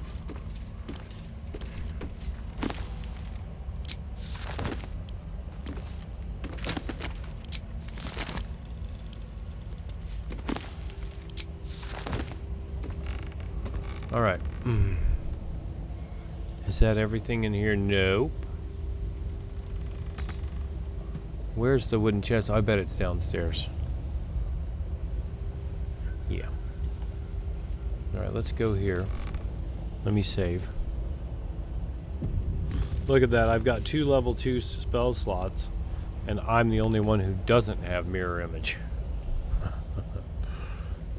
All right. Is that everything in here? Nope. Where's the wooden chest? I bet it's downstairs. Yeah. Alright, Alright, let's go here. Let me save. Look at that, I've got 2 level 2 spell slots, and I'm the only one who doesn't have mirror image.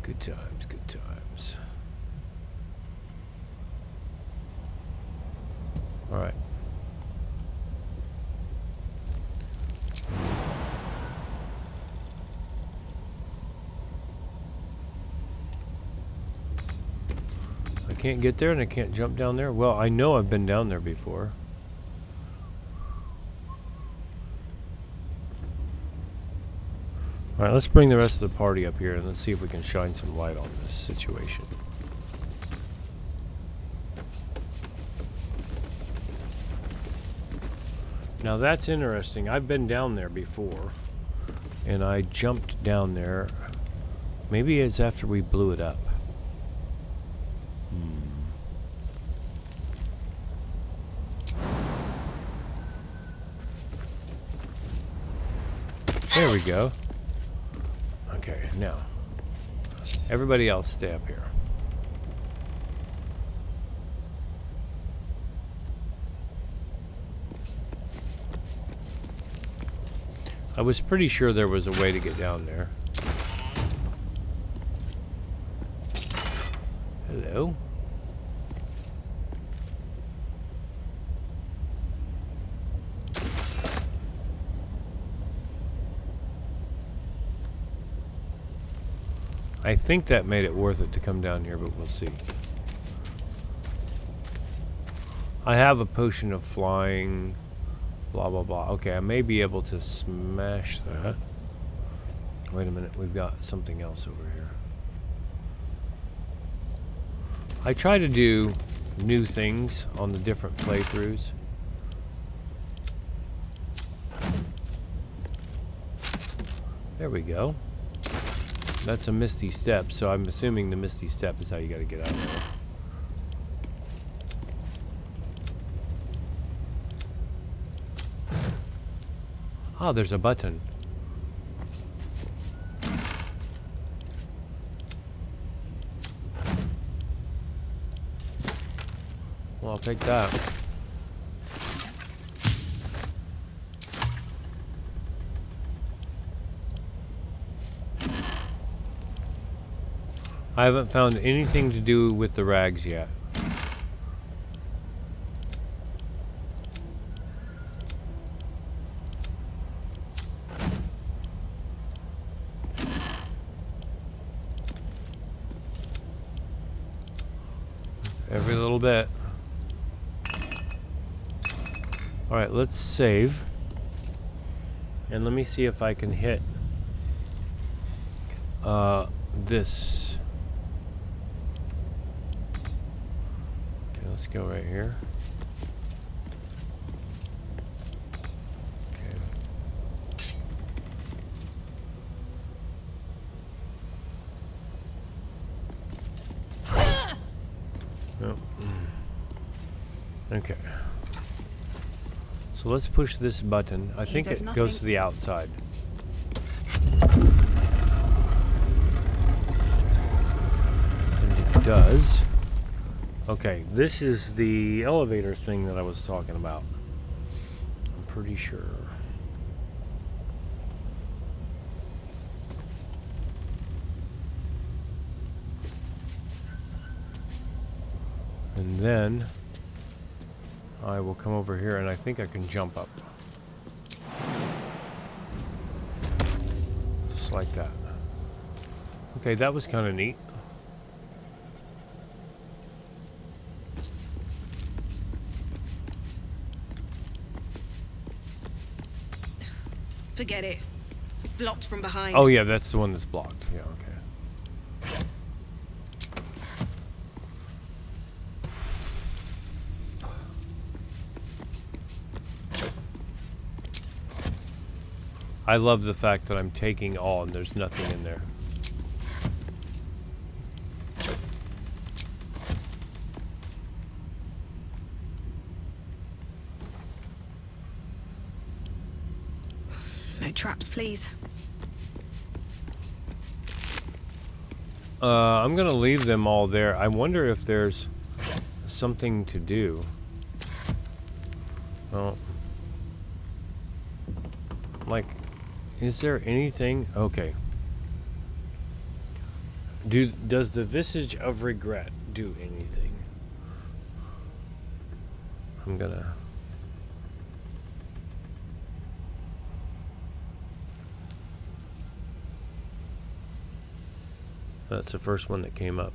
Good times, good times. Alright. I can't get there and I can't jump down there. Well, I know I've been down there before. Alright, let's bring the rest of the party up here and let's see if we can shine some light on this situation. Now that's interesting. I've been down there before and I jumped down there. Maybe it's after we blew it up. There we go. Okay, now everybody else stay up here. I was pretty sure there was a way to get down there. Hello? I think that made it worth it to come down here, but we'll see. I have a potion of flying, blah, blah, blah. Okay, I may be able to smash that. Wait a minute, we've got something else over here. I try to do new things on the different playthroughs. There we go. That's a misty step, so I'm assuming the misty step is how you gotta get out of there. Ah, there's a button. Well, I'll take that. I haven't found anything to do with the rags yet. Every little bit. Alright, let's save. And let me see if I can hit this. Okay, let's go right here. Okay. Oh. Okay. So let's push this button. I think it goes to the outside. And it does. Okay, this is the elevator thing that I was talking about. I'm pretty sure. And then I will come over here and I think I can jump up. Just like that. Okay, that was kind of neat. Forget it. It's blocked from behind. Oh yeah, that's the one that's blocked. Yeah, okay. I love the fact that I'm taking all and there's nothing in there. No traps, please. I'm gonna leave them all there. I wonder if there's something to do. Oh. Like, is there anything? Okay. Does the visage of regret do anything? I'm gonna... That's the first one that came up.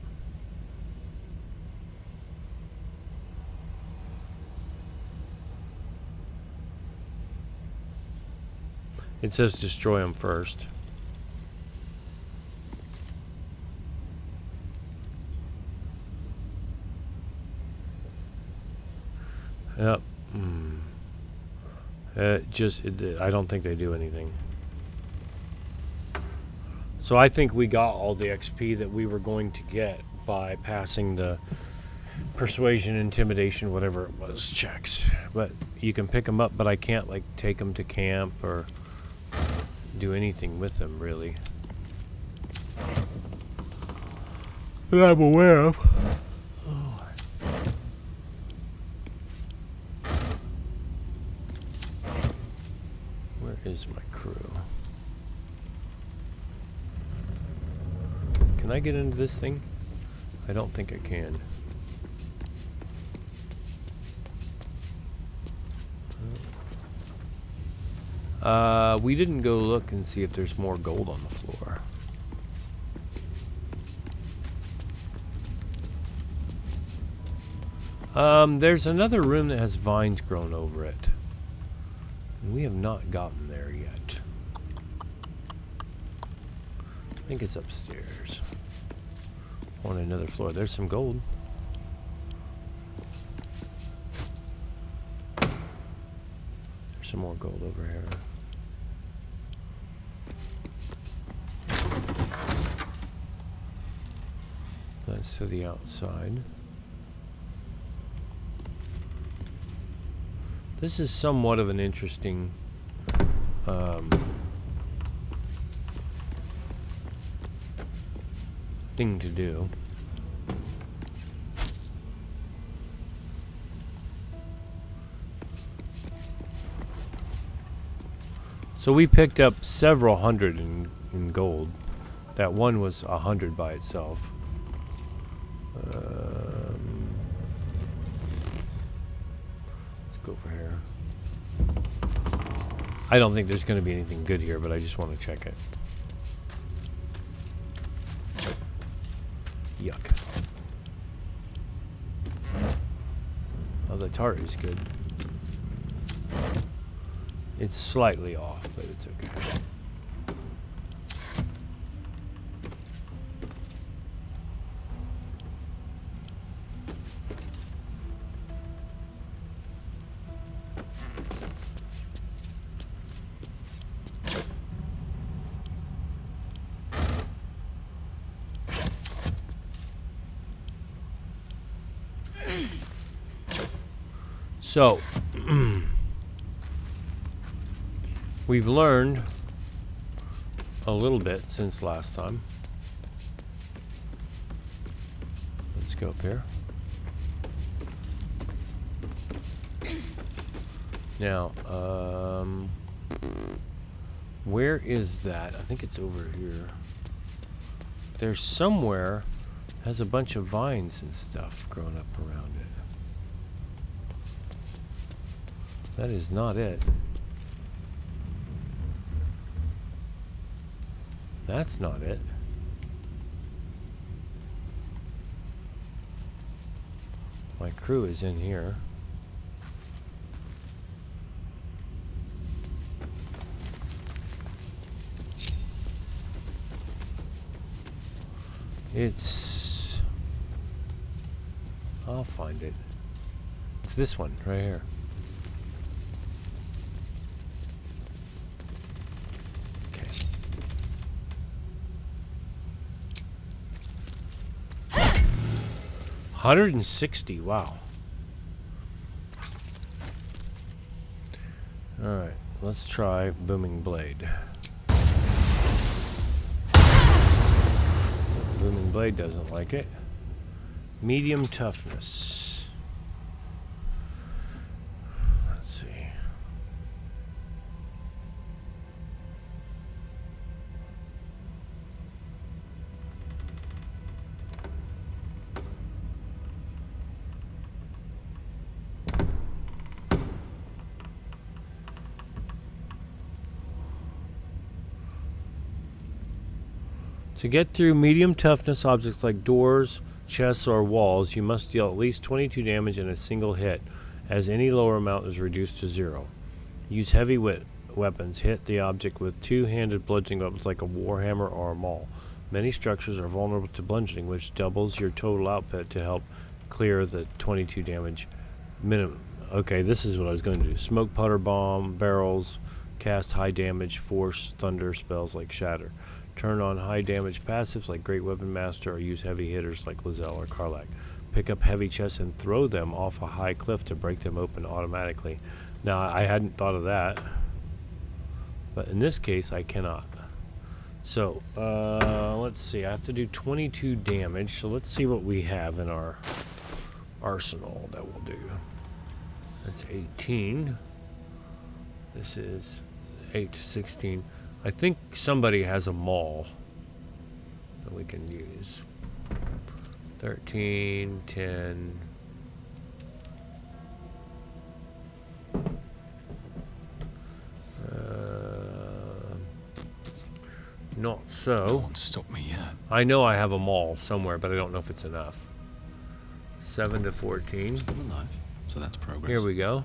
It says destroy them first. Yep. I don't think they do anything. So I think we got all the XP that we were going to get by passing the persuasion, intimidation, whatever it was, checks. But you can pick them up, but I can't like take them to camp or do anything with them really that I'm aware of. Where is my crew? Can I get into this thing? I don't think I can. We didn't go look and see if there's more gold on the floor. There's another room that has vines grown over it. And we have not gotten there yet. I think it's upstairs. On another floor. There's some gold. There's some more gold over here. That's to the outside. This is somewhat of an interesting thing to do. So we picked up several hundred in gold. That one was 100 by itself. Let's go over here. I don't think there's going to be anything good here, but I just want to check it. Yuck. Oh, the tart is good. It's slightly off, but it's okay. So, we've learned a little bit since last time. Let's go up here. Now, where is that? I think it's over here. There's somewhere has a bunch of vines and stuff growing up around it. That is not it. That's not it. My crew is in here. It's... I'll find it. It's this one right here. Okay. 160, wow. Alright, let's try Booming Blade. Booming Blade doesn't like it. Medium toughness. Let's see. To get through medium toughness objects like doors, chests, or walls, you must deal at least 22 damage in a single hit, as any lower amount is reduced to 0. Use heavy weapons. Hit the object with two-handed bludgeoning weapons like a warhammer or a maul. Many structures are vulnerable to bludgeoning, which doubles your total output to help clear the 22 damage minimum. Okay, this is what I was going to do. Smoke putter bomb, barrels, cast high damage, force, thunder spells like shatter. Turn on high damage passives like Great Weapon Master, or use heavy hitters like Lizelle or Karlak. Pick up heavy chests and throw them off a high cliff to break them open automatically. Now, I hadn't thought of that, but in this case, I cannot. So, let's see. I have to do 22 damage, so let's see what we have in our arsenal that we'll do. That's 18. This is 8 to 16. I think somebody has a maul that we can use. 13, 10. Not so. No one stopped me yet. I know I have a maul somewhere, but I don't know if it's enough. 7 to 14. Still alive, so that's progress. Here we go.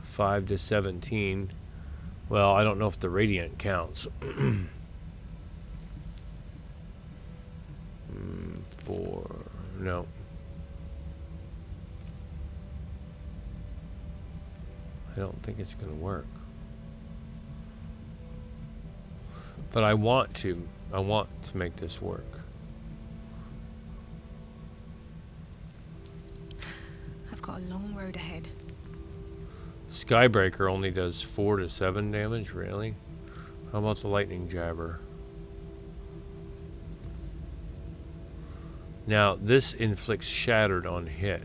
5 to 17. Well, I don't know if the radiant counts. 4. No. I don't think it's going to work. But I want to make this work. I've got a long road ahead. Skybreaker only does 4 to 7 damage, really? How about the lightning jabber? Now, this inflicts shattered on hit.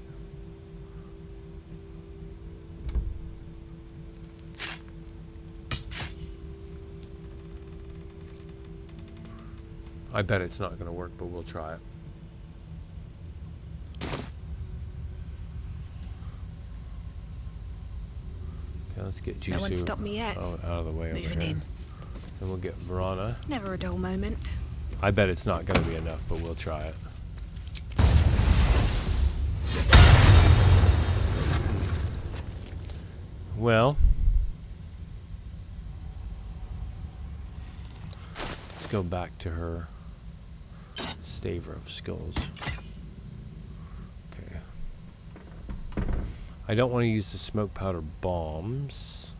I bet it's not going to work, but we'll try it. Okay, let's get Jusu No one stopped me yet. out of the way over Moving here. in. Then we'll get Verana. Never a dull moment. I bet it's not going to be enough, but we'll try it. Well, let's go back to her staver of skulls. Okay. I don't want to use the smoke powder bombs.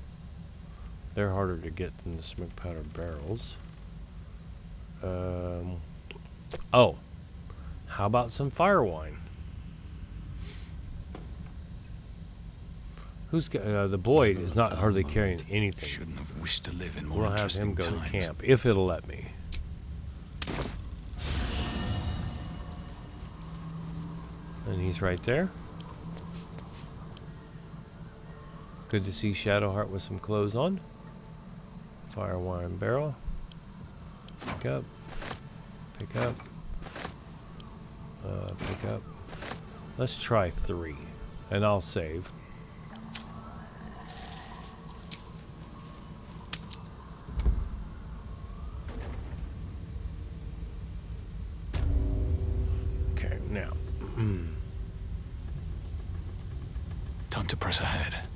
They're harder to get than the smoke powder barrels. Oh, how about some fire wine? Who's the boy is not hardly carrying anything. Shouldn't have wished to live in more We'll have interesting him go times. to camp if it'll let me. And he's right there. Good to see Shadowheart with some clothes on. Fire wine barrel. Pick up. Pick up. Pick up. Let's try 3. And I'll save. Okay, now. Time to press ahead.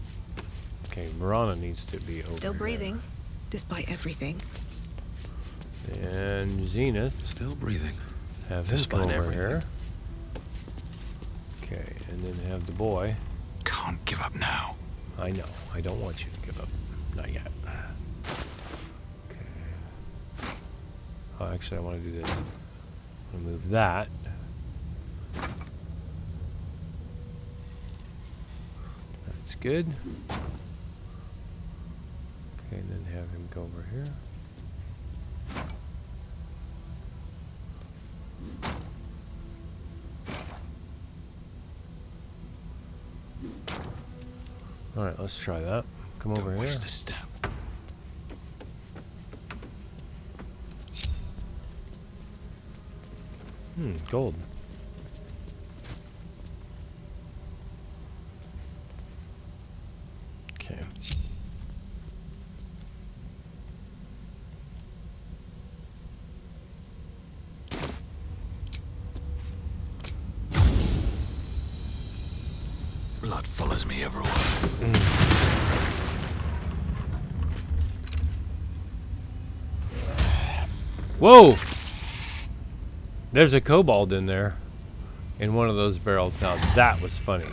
Okay, Marana needs to be over Still here. breathing, despite everything. And Zenith. Still breathing. Have him Despite come over everything. here. Okay, and then have the boy. Can't give up now. I know. I don't want you to give up. Not yet. Okay. Oh, actually, I want to do this. I'm going to move that. That's good. Okay, and then have him go over here. All right, let's try that. Come over Don't here. waste a step. Gold. Okay. Blood follows me everywhere. Whoa! There's a kobold in there. In one of those barrels. Now that was funny.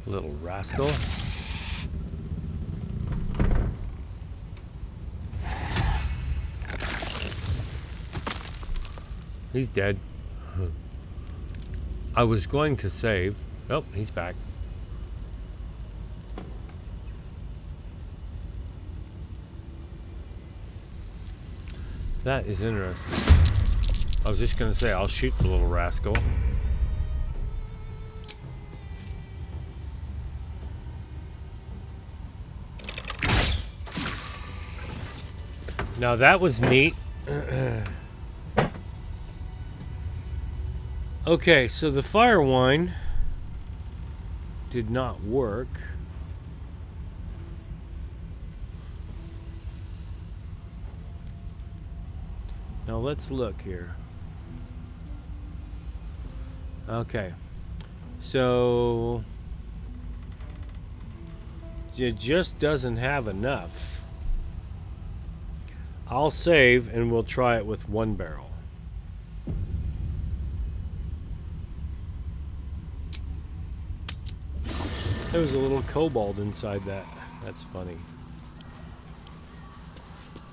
Little rascal. He's dead. I was going to save. Oh, he's back. That is interesting. I was just going to say, I'll shoot the little rascal. Now that was neat. Okay, so the fire wine did not work. Now let's look here. Okay, so it just doesn't have enough. I'll save and we'll try it with one barrel. There was a little kobold inside that. That's funny.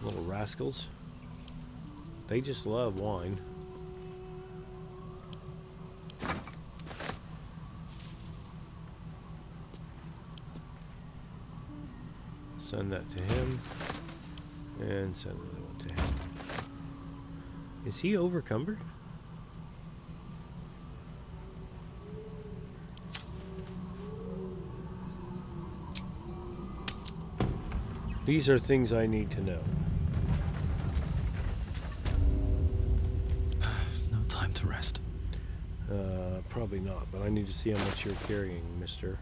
Little rascals. They just love wine. Send that to him. And send another one to him. Is he overcumbered? These are things I need to know. No time to rest. Probably not, but I need to see how much you're carrying, mister.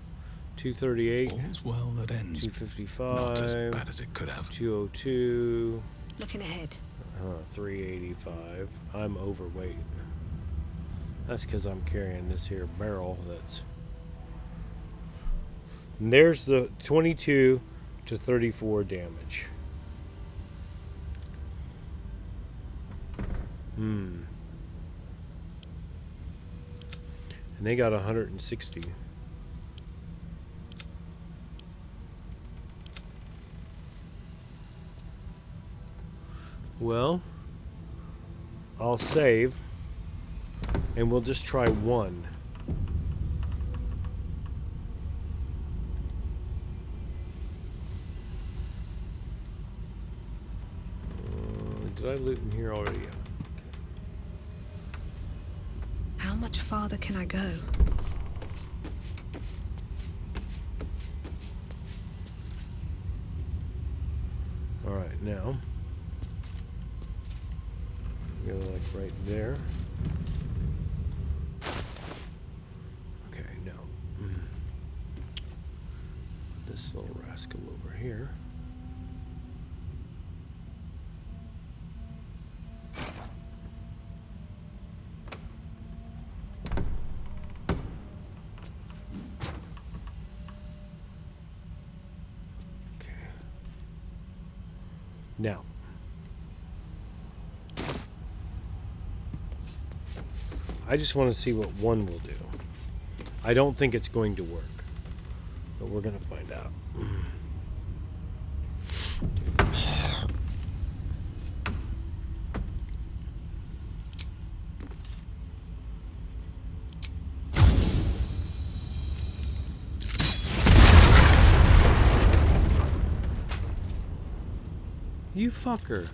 238, All's well that ends. 255, Not as bad as it could have. 202, Looking ahead. 385. I'm overweight. That's because I'm carrying this here barrel that's... And there's the 22 to 34 damage. And they got 160. Well, I'll save, and we'll just try one. Did I loot in here already? Yeah. How much farther can I go? All right, now go like right there. Okay, now this little rascal over here. Okay. Now, I just want to see what one will do. I don't think it's going to work, but we're going to find out. You fucker.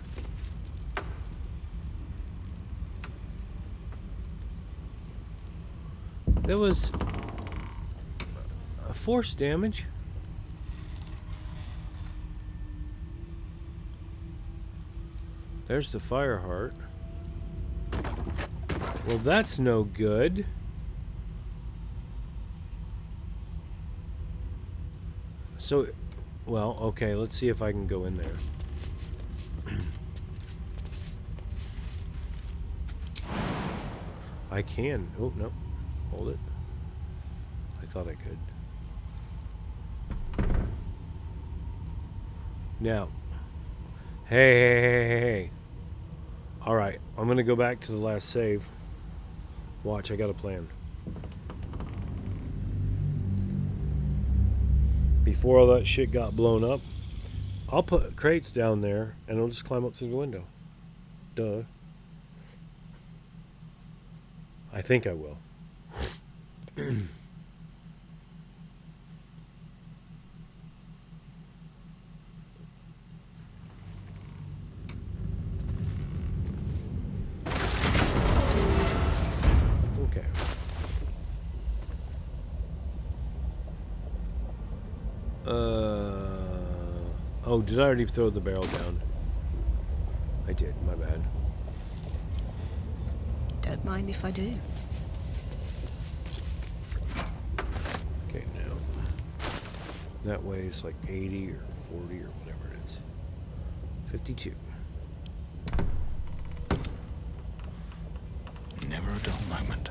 That was a force damage. There's the fire heart. Well, that's no good. So, well, okay, let's see if I can go in there. I can. Oh, no. Hold it. I thought I could. Now. Hey. Alright, I'm going to go back to the last save. Watch, I got a plan. Before all that shit got blown up, I'll put crates down there and I'll just climb up through the window. Duh. I think I will. Okay. Oh, did I already throw the barrel down? I did, my bad. Don't mind if I do. Okay, now. That weighs like 80 or 40 or whatever it is. 52. Never a dull moment.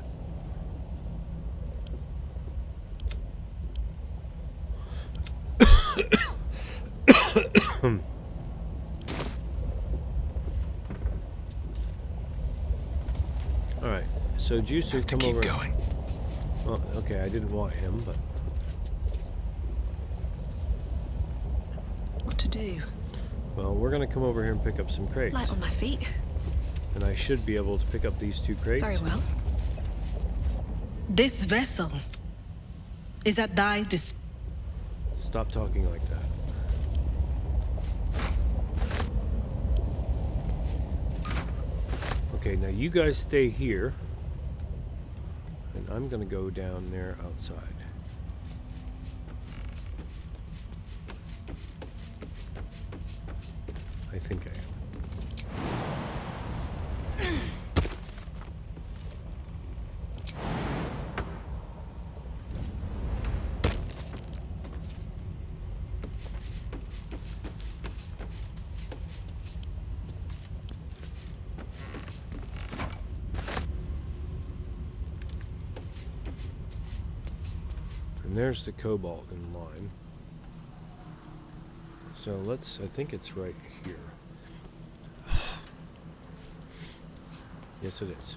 Alright, so Juicer, Have to come keep over. going. Well, okay, I didn't want him, but What to do? well, we're gonna come over here and pick up some crates. Light on my feet. And I should be able to pick up these 2 crates. Very well. This vessel is at thy Stop talking like that. Okay, now you guys stay here. And I'm gonna go down there outside. I think I am. And there's the cobalt in line. So let's, I think it's right here. Yes, it is.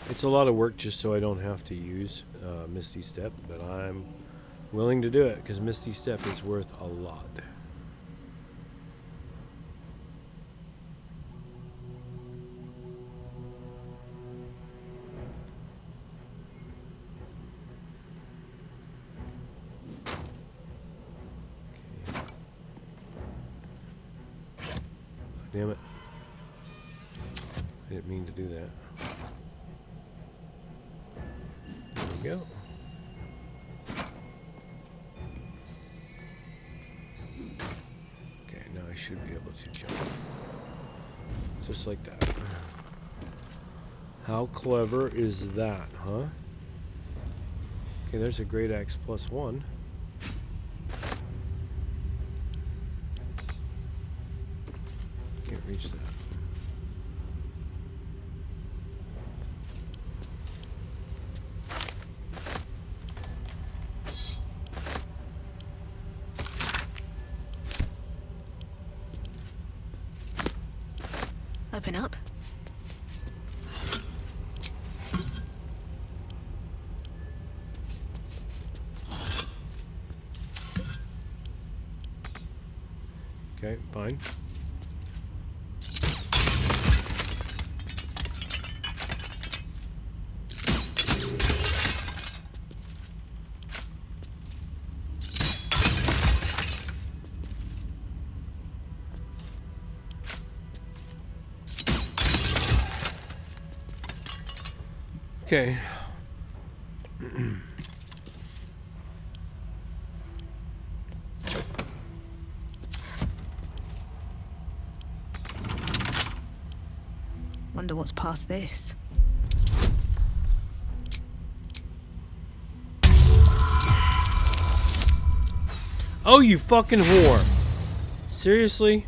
It's a lot of work just so I don't have to use Misty Step, but I'm willing to do it because Misty Step is worth a lot. Damn it. I didn't mean to do that. There we go. Okay, now I should be able to jump. Just like that. How clever is that, huh? Okay, there's a Great Axe +1. Can't reach that. Open up. Okay, fine. Okay. Wonder what's past this. Oh, you fucking whore. Seriously?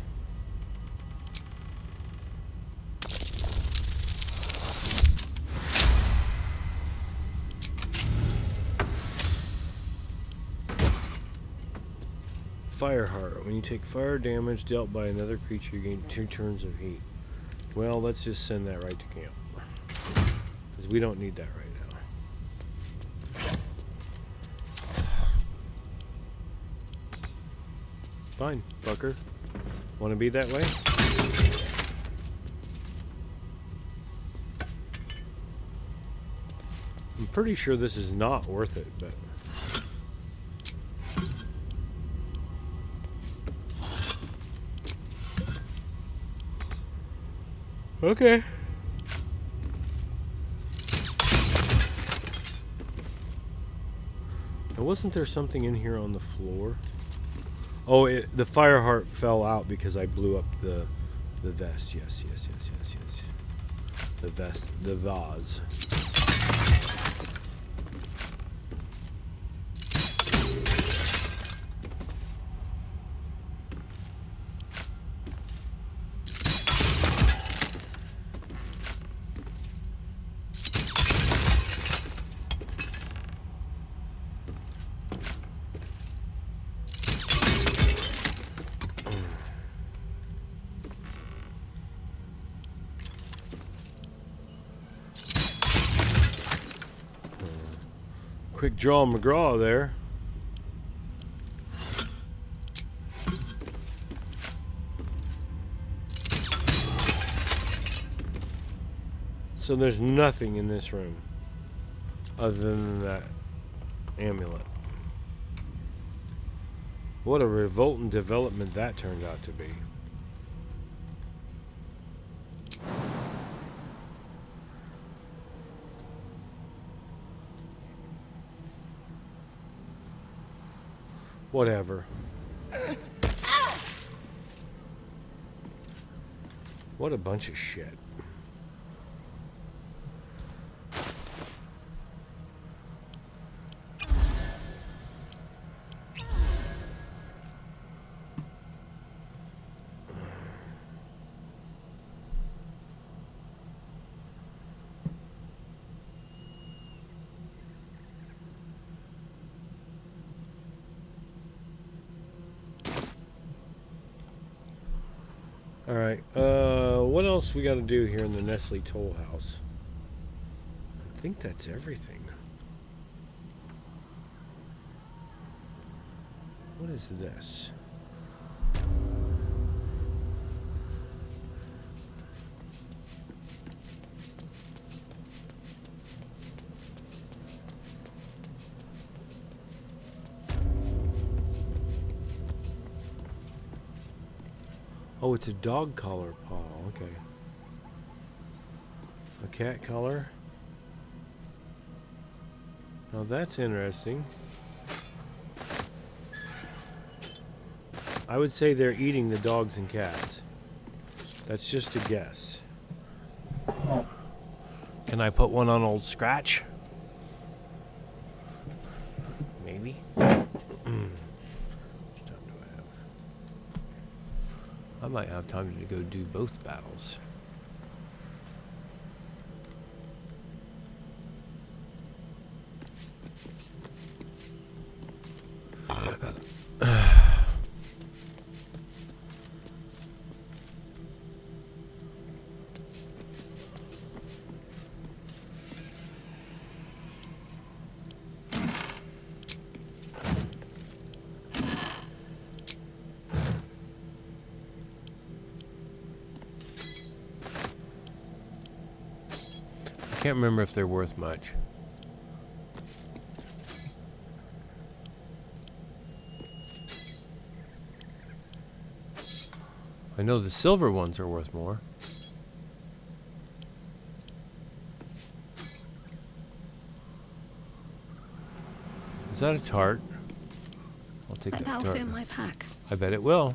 Fire heart. When you take fire damage dealt by another creature, you gain 2 turns of heat. Well, let's just send that right to camp. Because we don't need that right now. Fine, fucker. Want to be that way? I'm pretty sure this is not worth it, but... Okay. Now, wasn't there something in here on the floor? Oh, the fire heart fell out because I blew up the vest. Yes. The vest, the vase. Quick draw McGraw there. So there's nothing in this room other than that amulet. What a revolting development that turned out to be. Whatever. What a bunch of shit. Alright, what else we gotta do here in the Nestle Tollhouse? I think that's everything. What is this? Oh, it's a dog collar paw. Okay. A cat collar. Now that's interesting. I would say they're eating the dogs and cats. That's just a guess. Can I put one on Old Scratch? Maybe. I might have time to go do both battles. I can't remember if they're worth much. I know the silver ones are worth more. Is that a tart? I'll take that That'll tart. fit in my pack. I bet it will.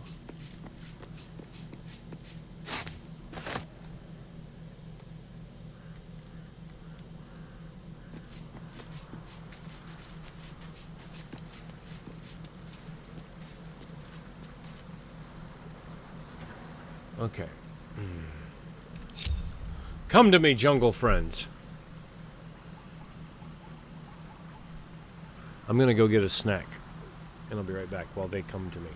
Okay. Come to me, jungle friends. I'm gonna go get a snack, and I'll be right back while they come to me.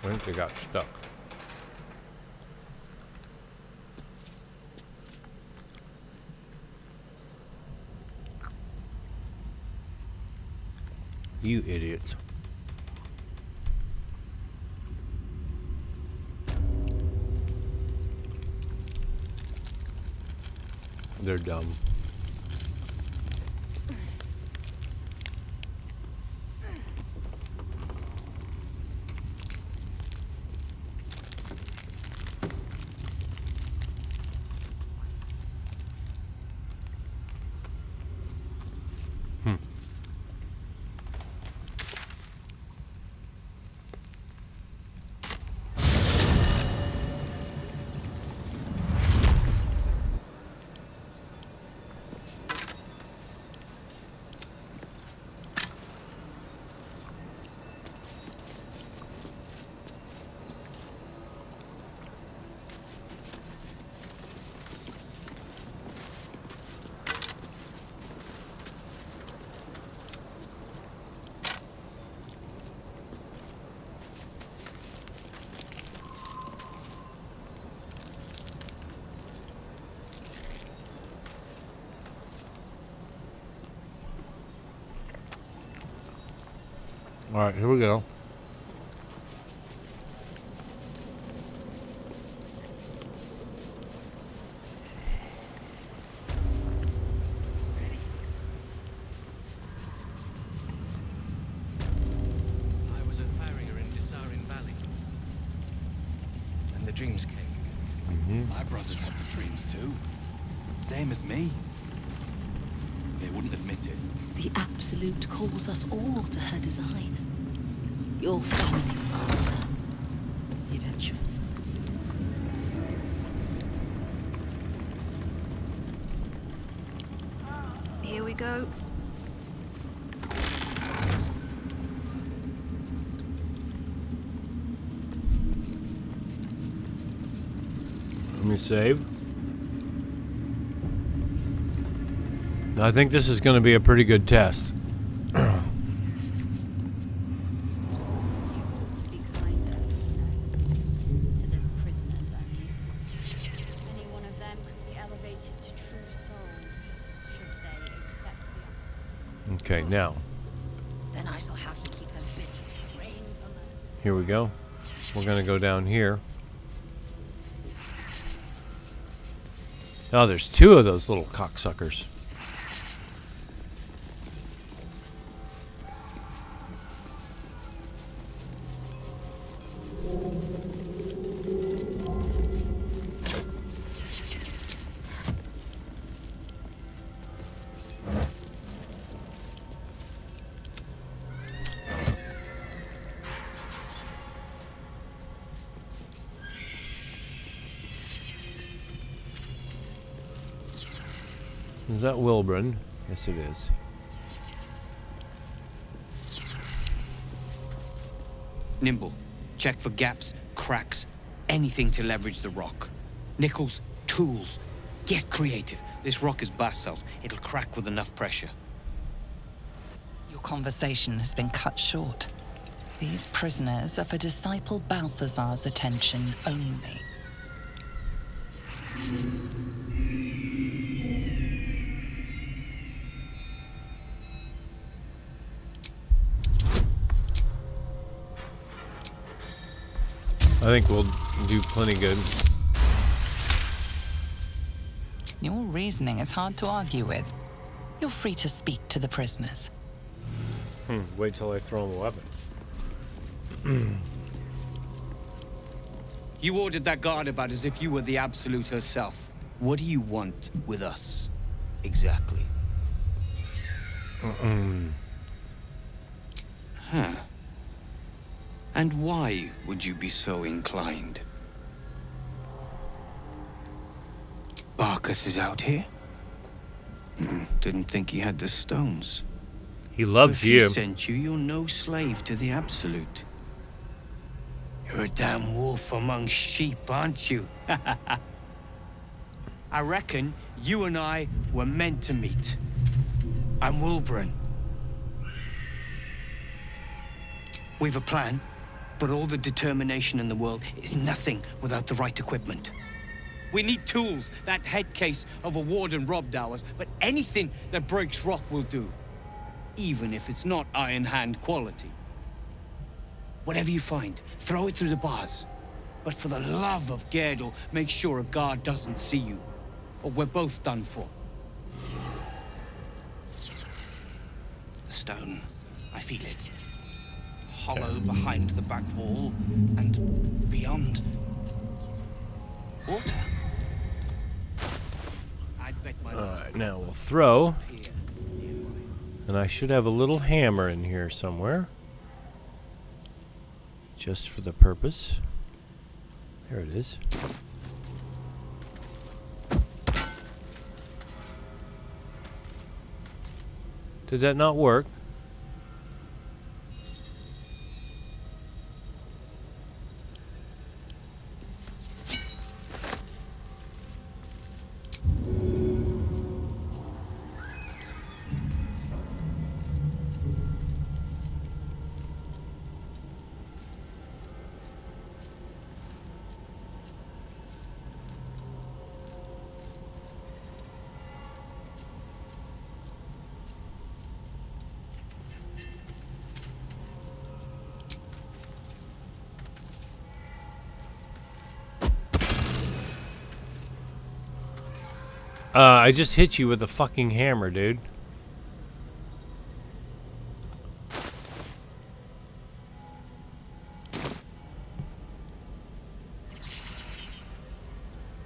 I think they got stuck. You idiots. They're dumb. All right, here we go. I was a farrier in Dissarin Valley. And the dreams came. My brothers had the dreams too. Same as me. They wouldn't admit it. The Absolute calls us all to her design. Your family will answer. Eventually. Here we go. Let me save. I think this is going to be a pretty good test. To be kinder, to the prisoners, I mean. Any one of them could be elevated to true soul, should they accept the Okay, now, Then I shall have to keep them busy praying for me. here we go. We're going to go down here. Oh, there's two of those little cocksuckers. Is that Wilburn? Yes, it is. Nimble. Check for gaps, cracks, anything to leverage the rock. Nickels, tools. Get creative. This rock is basalt. It'll crack with enough pressure. conversation has been cut short. These prisoners are for Disciple Balthazar's attention only. I think we'll do plenty good. Your reasoning is hard to argue with. You're free to speak to the prisoners. Wait till I throw him a weapon. You ordered that guard about as if you were the Absolute herself. What do you want with us, exactly? Huh. And why would you be so inclined? Barkus is out here? Didn't think he had the stones. He loves If you. he sent you, you're no slave to the Absolute. You're a damn wolf among sheep, aren't you? I reckon you and I were meant to meet. I'm Wilburn. We've a plan, but all the determination in the world is nothing without the right equipment. We need tools. That head case of a warden robbed ours, but anything that breaks rock will do. Even if it's not Iron Hand quality. Whatever you find, throw it through the bars. But for the love of Gerdel, make sure a guard doesn't see you, or we're both done for. The stone, I feel it. Hollow behind the back wall, and beyond. Water. Alright, now we'll throw. And I should have a little hammer in here somewhere. Just for the purpose. There it is. Did that not work? I just hit you with a fucking hammer, dude.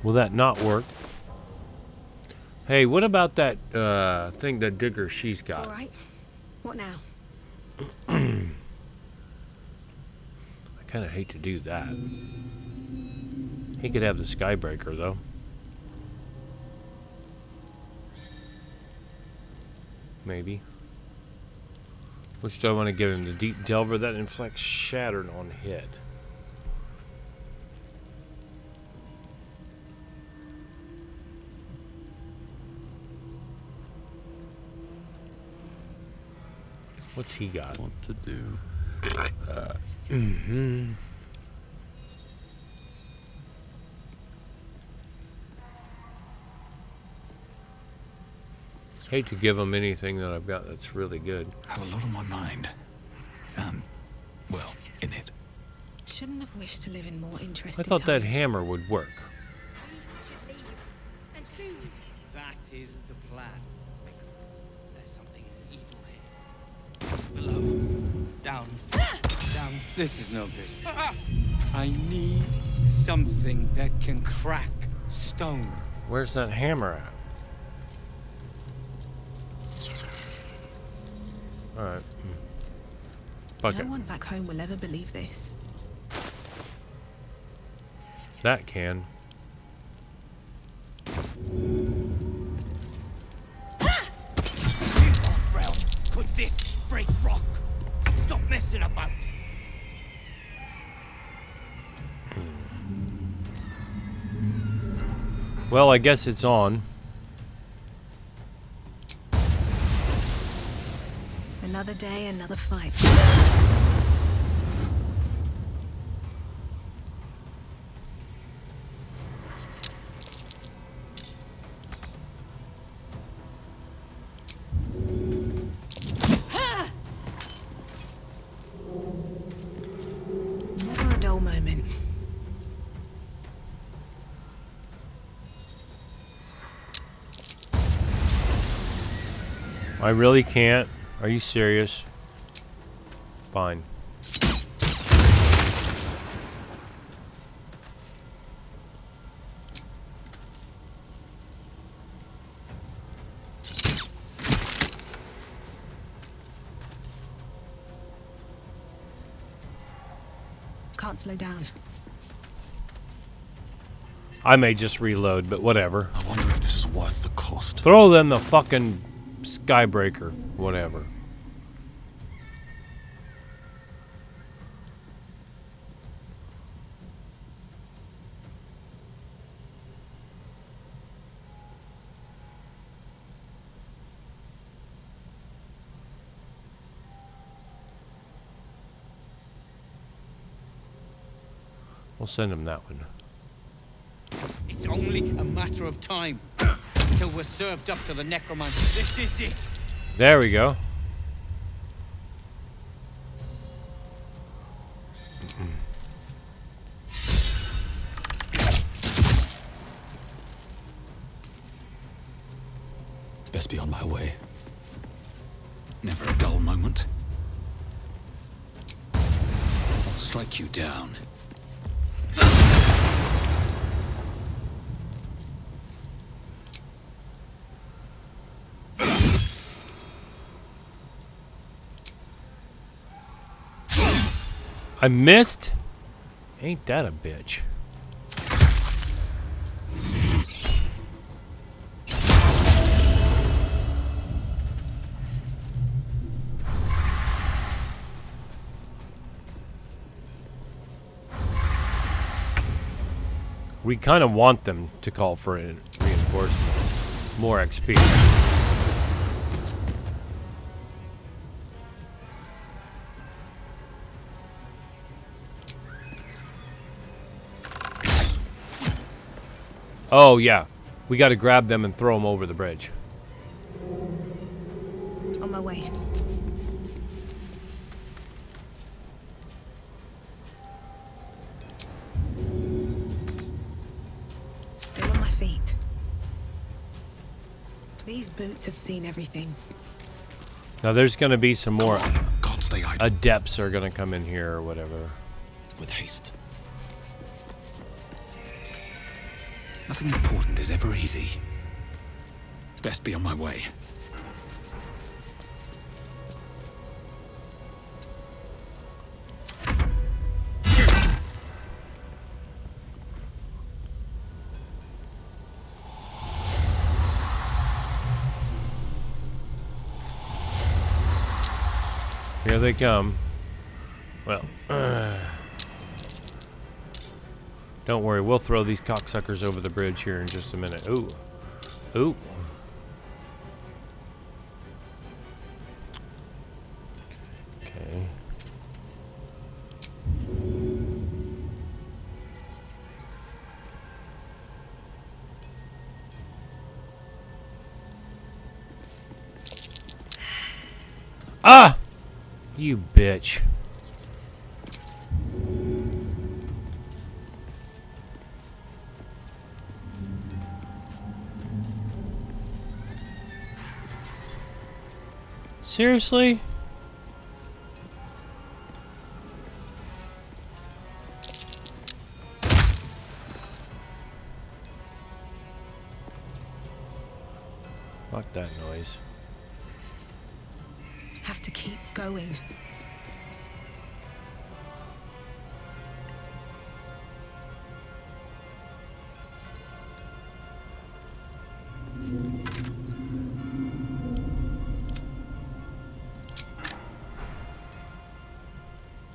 Will that not work? Hey, what about that thing, that digger she's got? All right. What now? I kind of hate to do that. He could have the Skybreaker, though. Maybe. Which do I want to give him? The Deep Delver that inflicts shattered on hit. What's he got? What to do? Hate to give him anything that I've got that's really good. Have a lot on my mind. Well, in it. Shouldn't have wished to live in more interesting I thought that times. hammer would work. That is the plan. There's something evil here. Below. Down. Down. This is no good. I need something that can crack stone. Where's that hammer at? Alright. Fuck No it. one back home will ever believe this. That can. Realm, could this break rock? Stop messing about. Well, I guess it's on. Another day, another fight. Never a dull moment. I really can't. Are you serious? Fine. Can't slow down. I may just reload, but whatever. I wonder if this is worth the cost. Throw them the fucking skybreaker. Whatever. We'll send him that one. It's only a matter of time till we're served up to the necromancer. This is it. There we go. Best be on my way. Never a dull moment. I'll strike you down. I missed? Ain't that a bitch? We kind of want them to call for reinforcement. More XP. Oh, yeah. We got to grab them and throw them over the bridge. On my way. Still on my feet. These boots have seen everything. Now, there's going to be some more Can't stay idle. adepts are going to come in here or whatever. With haste. Nothing important is ever easy. Best be on my way. Here they come. Well, don't worry, we'll throw these cocksuckers over the bridge here in just a minute. Ooh. Ooh. Okay. Ah! You bitch. Seriously? Fuck that noise. Have to keep going.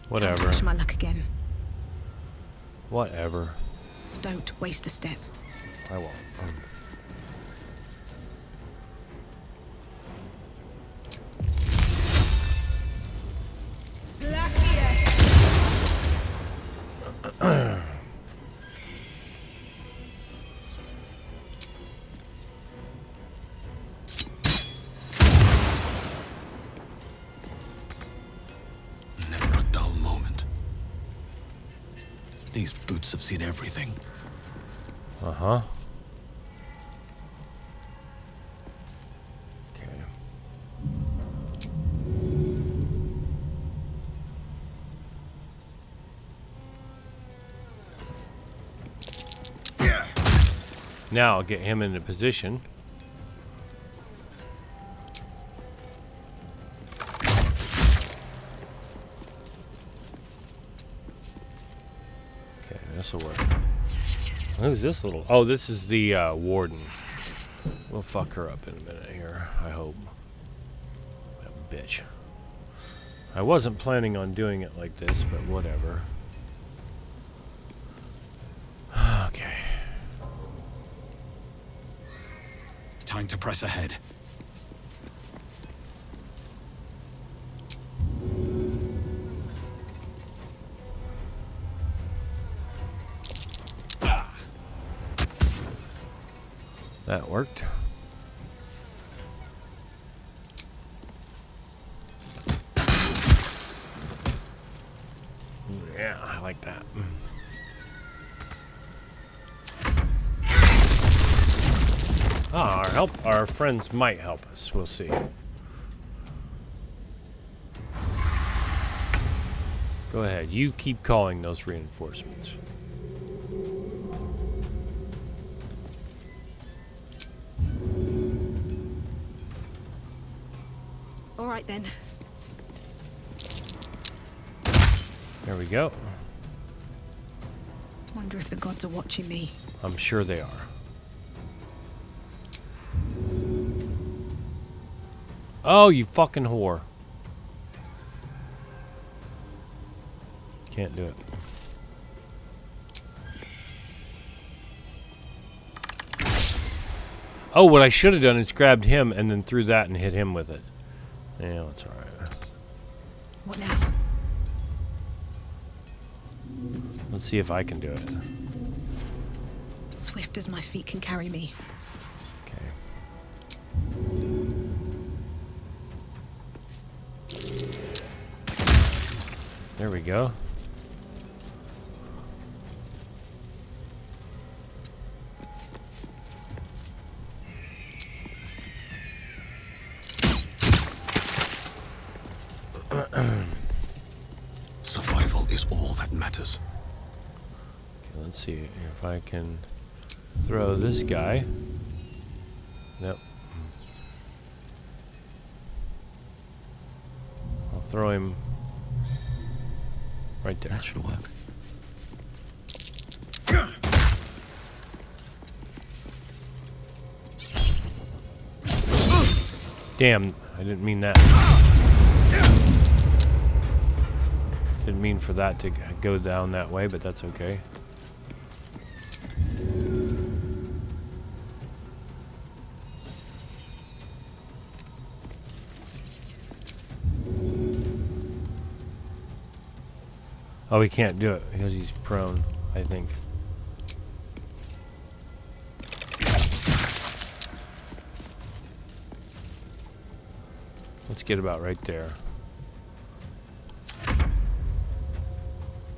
Whatever. Push my luck again. Whatever. Don't waste a step. I won't. These boots have seen everything. Uh-huh. Okay. Now I'll get him into position. Okay, this'll work. Who's this little? Oh, this is the warden. We'll fuck her up in a minute here, I hope. That bitch. I wasn't planning on doing it like this, but whatever. Okay. Time to press ahead. That worked. Yeah, I like that. Our friends might help us. We'll see. Go ahead. You keep calling those reinforcements. All right then. There we go. Wonder if the gods are watching me. I'm sure they are. Oh, you fucking whore. Can't do it. Oh, what I should have done is grabbed him and then threw that and hit him with it. Yeah, that's alright. What now? Let's see if I can do it. Swift as my feet can carry me. Okay. There we go. Survival is all that matters. Okay, let's see if I can throw this guy. Nope. I'll throw him right there. That should work. Damn, I didn't mean that. Didn't mean for that to go down that way, but that's okay. Oh, he can't do it because he's prone, I think. Let's get about right there.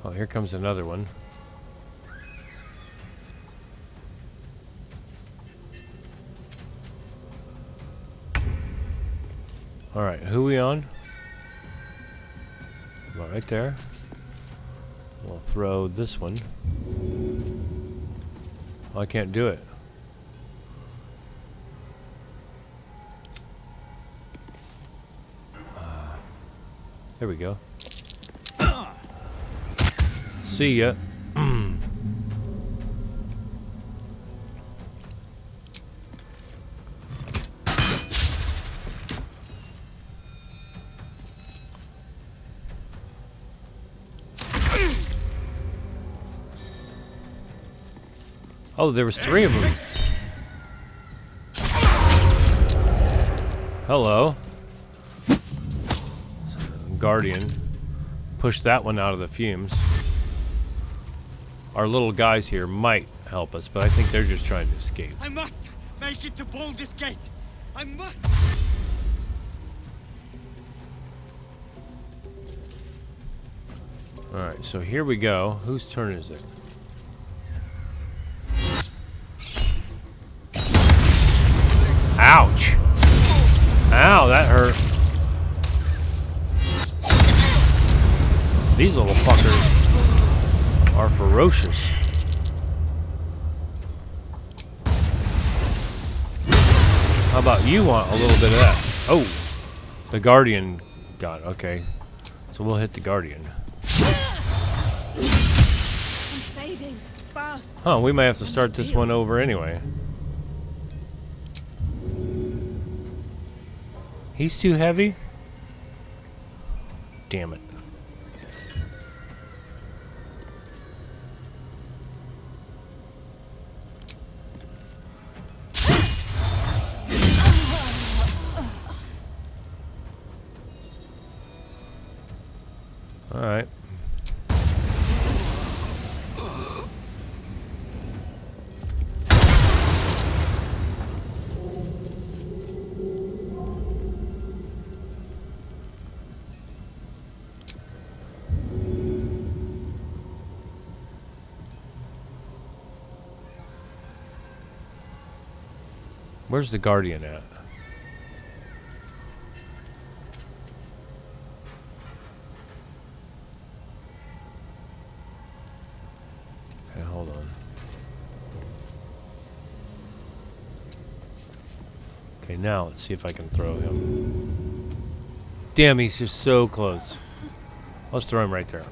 Oh, here comes another one. Alright, who we on? About right there. We'll throw this one. Oh, I can't do it. There we go. See ya. Oh, there was 3 of them. Hello. Guardian. Push that one out of the fumes. Our little guys here might help us, but I think they're just trying to escape. I must make it to Baldur's Gate. I must. Alright, so here we go. Whose turn is it? Ouch! Ow, that hurt. These little fuckers are ferocious. How about you want a little bit of that? Oh! The Guardian got it. Okay. So we'll hit the Guardian. Fading fast. Huh, we may have to start this one over anyway. He's too heavy? Damn it. Alright. Where's the Guardian at? Okay, hold on. Okay, now let's see if I can throw him. Damn, he's just so close. Let's throw him right there.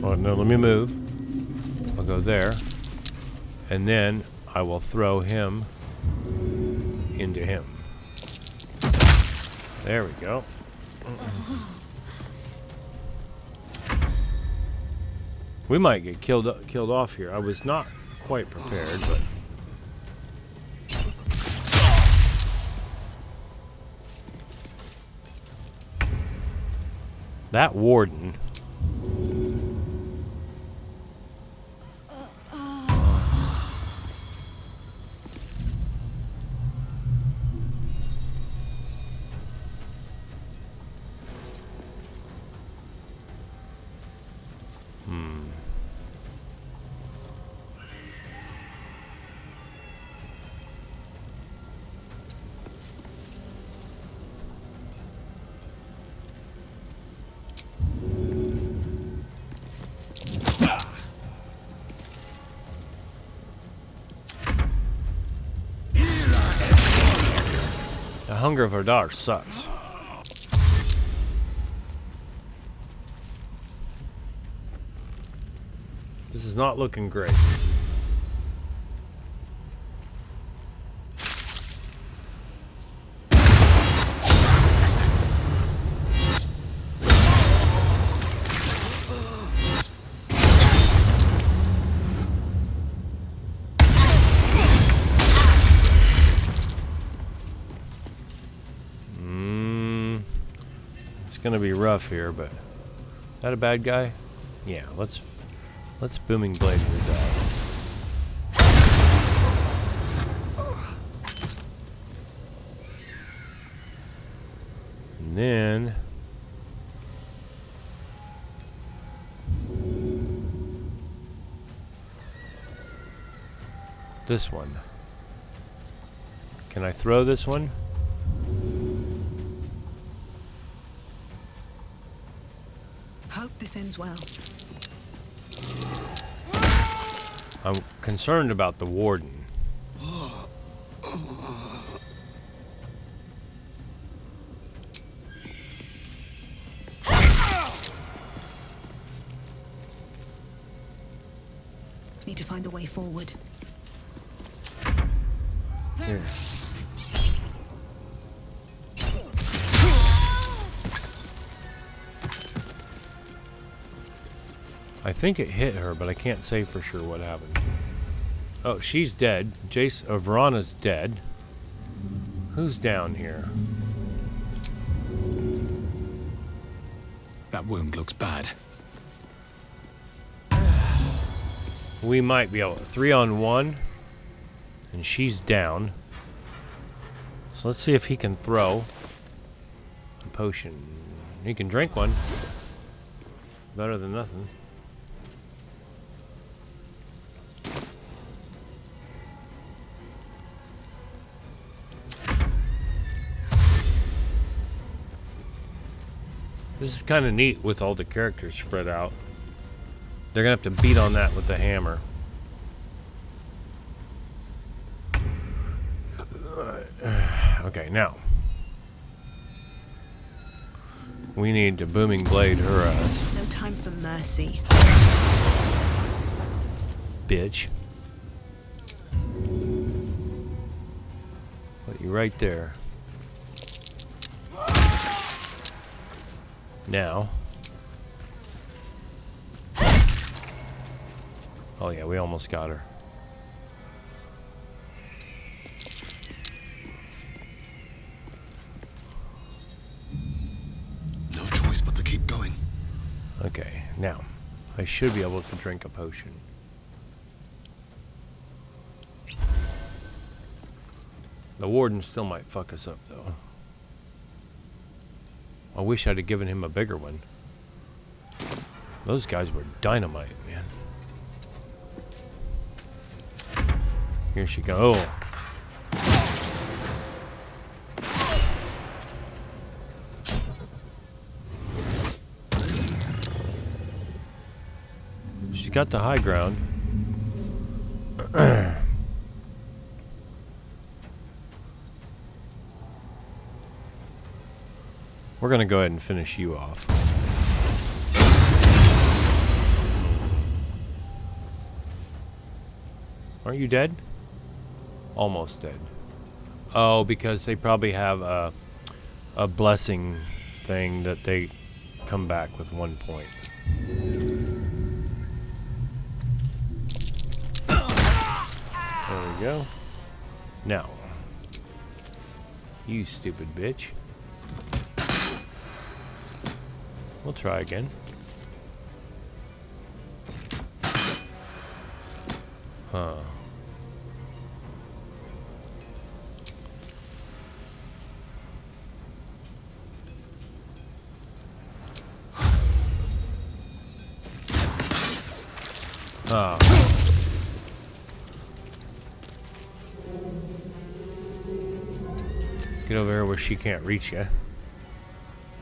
Oh, no, let me move. I'll go there. And then I will throw him into him. There we go. We might get killed off here. I was not quite prepared, but that warden. The hunger of our daughter sucks. This is not looking great. Gonna be rough here, but is that a bad guy? Yeah, let's booming blade his ass. And then this one. Can I throw this one? Hope this ends well. I'm concerned about the warden. Need to find a way forward. Here. I think it hit her, but I can't say for sure what happened. Oh, she's dead. Verana's dead. Who's down here? That wound looks bad. We might be able to 3-on-1, and she's down. So let's see if he can throw a potion. He can drink one. Better than nothing. This is kind of neat with all the characters spread out. They're gonna have to beat on that with the hammer. Okay, now we need to booming blade her ass. No time for mercy. Bitch. Put you right there. Now. Oh yeah, we almost got her. No choice but to keep going. Okay, now I should be able to drink a potion. The warden still might fuck us up though. I wish I'd have given him a bigger one. Those guys were dynamite, man. Here she goes. She's got the high ground. We're gonna go ahead and finish you off. Aren't you dead? Almost dead. Oh, because they probably have a blessing thing that they come back with 1 point. There we go. Now, you stupid bitch. We'll try again. Huh. Ah. Get over here where she can't reach you.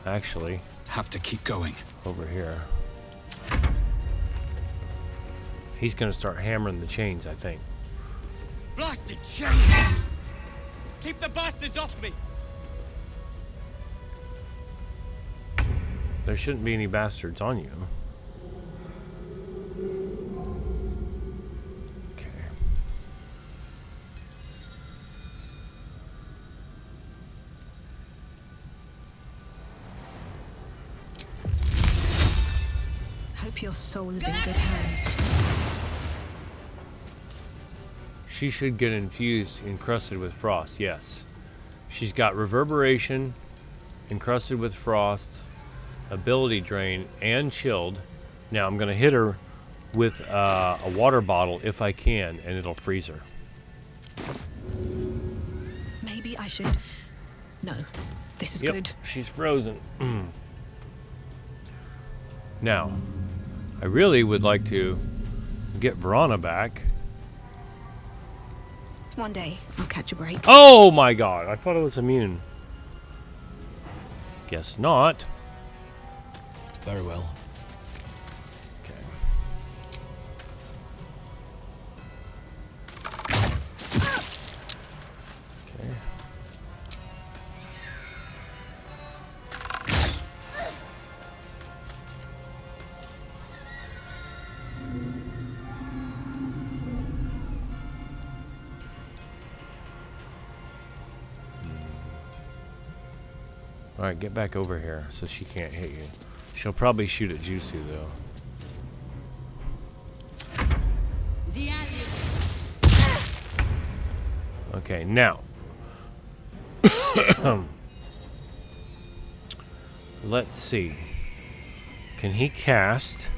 Actually, Have to keep going. over here. He's gonna start hammering the chains, I think. Blasted chains! Keep the bastards off me! There shouldn't be any bastards on you. Okay. Hope your soul is in good hands. She should get infused, encrusted with frost, yes. She's got reverberation, encrusted with frost, ability drain, and chilled. Now I'm gonna hit her with a water bottle if I can, and it'll freeze her. Maybe I should... No, this is good. She's frozen. Now, I really would like to get Verana back. One day, I'll catch a break. Oh my god, I thought it was immune. Guess not. Very well. Okay. Okay. Alright, get back over here so she can't hit you. She'll probably shoot at Jusu though. Okay, now. Let's see. Can he cast?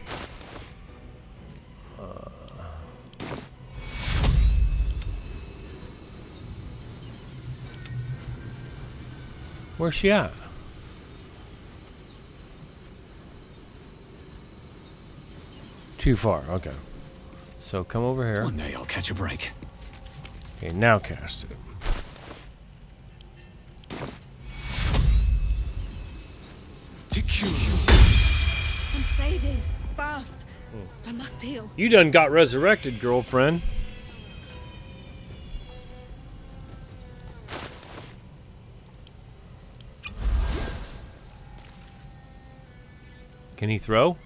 Where's she at? Too far. Okay. So come over here. One day I'll catch a break. Okay, now cast it. I'm fading. Fast. I must heal. You done got resurrected, girlfriend. Can he throw?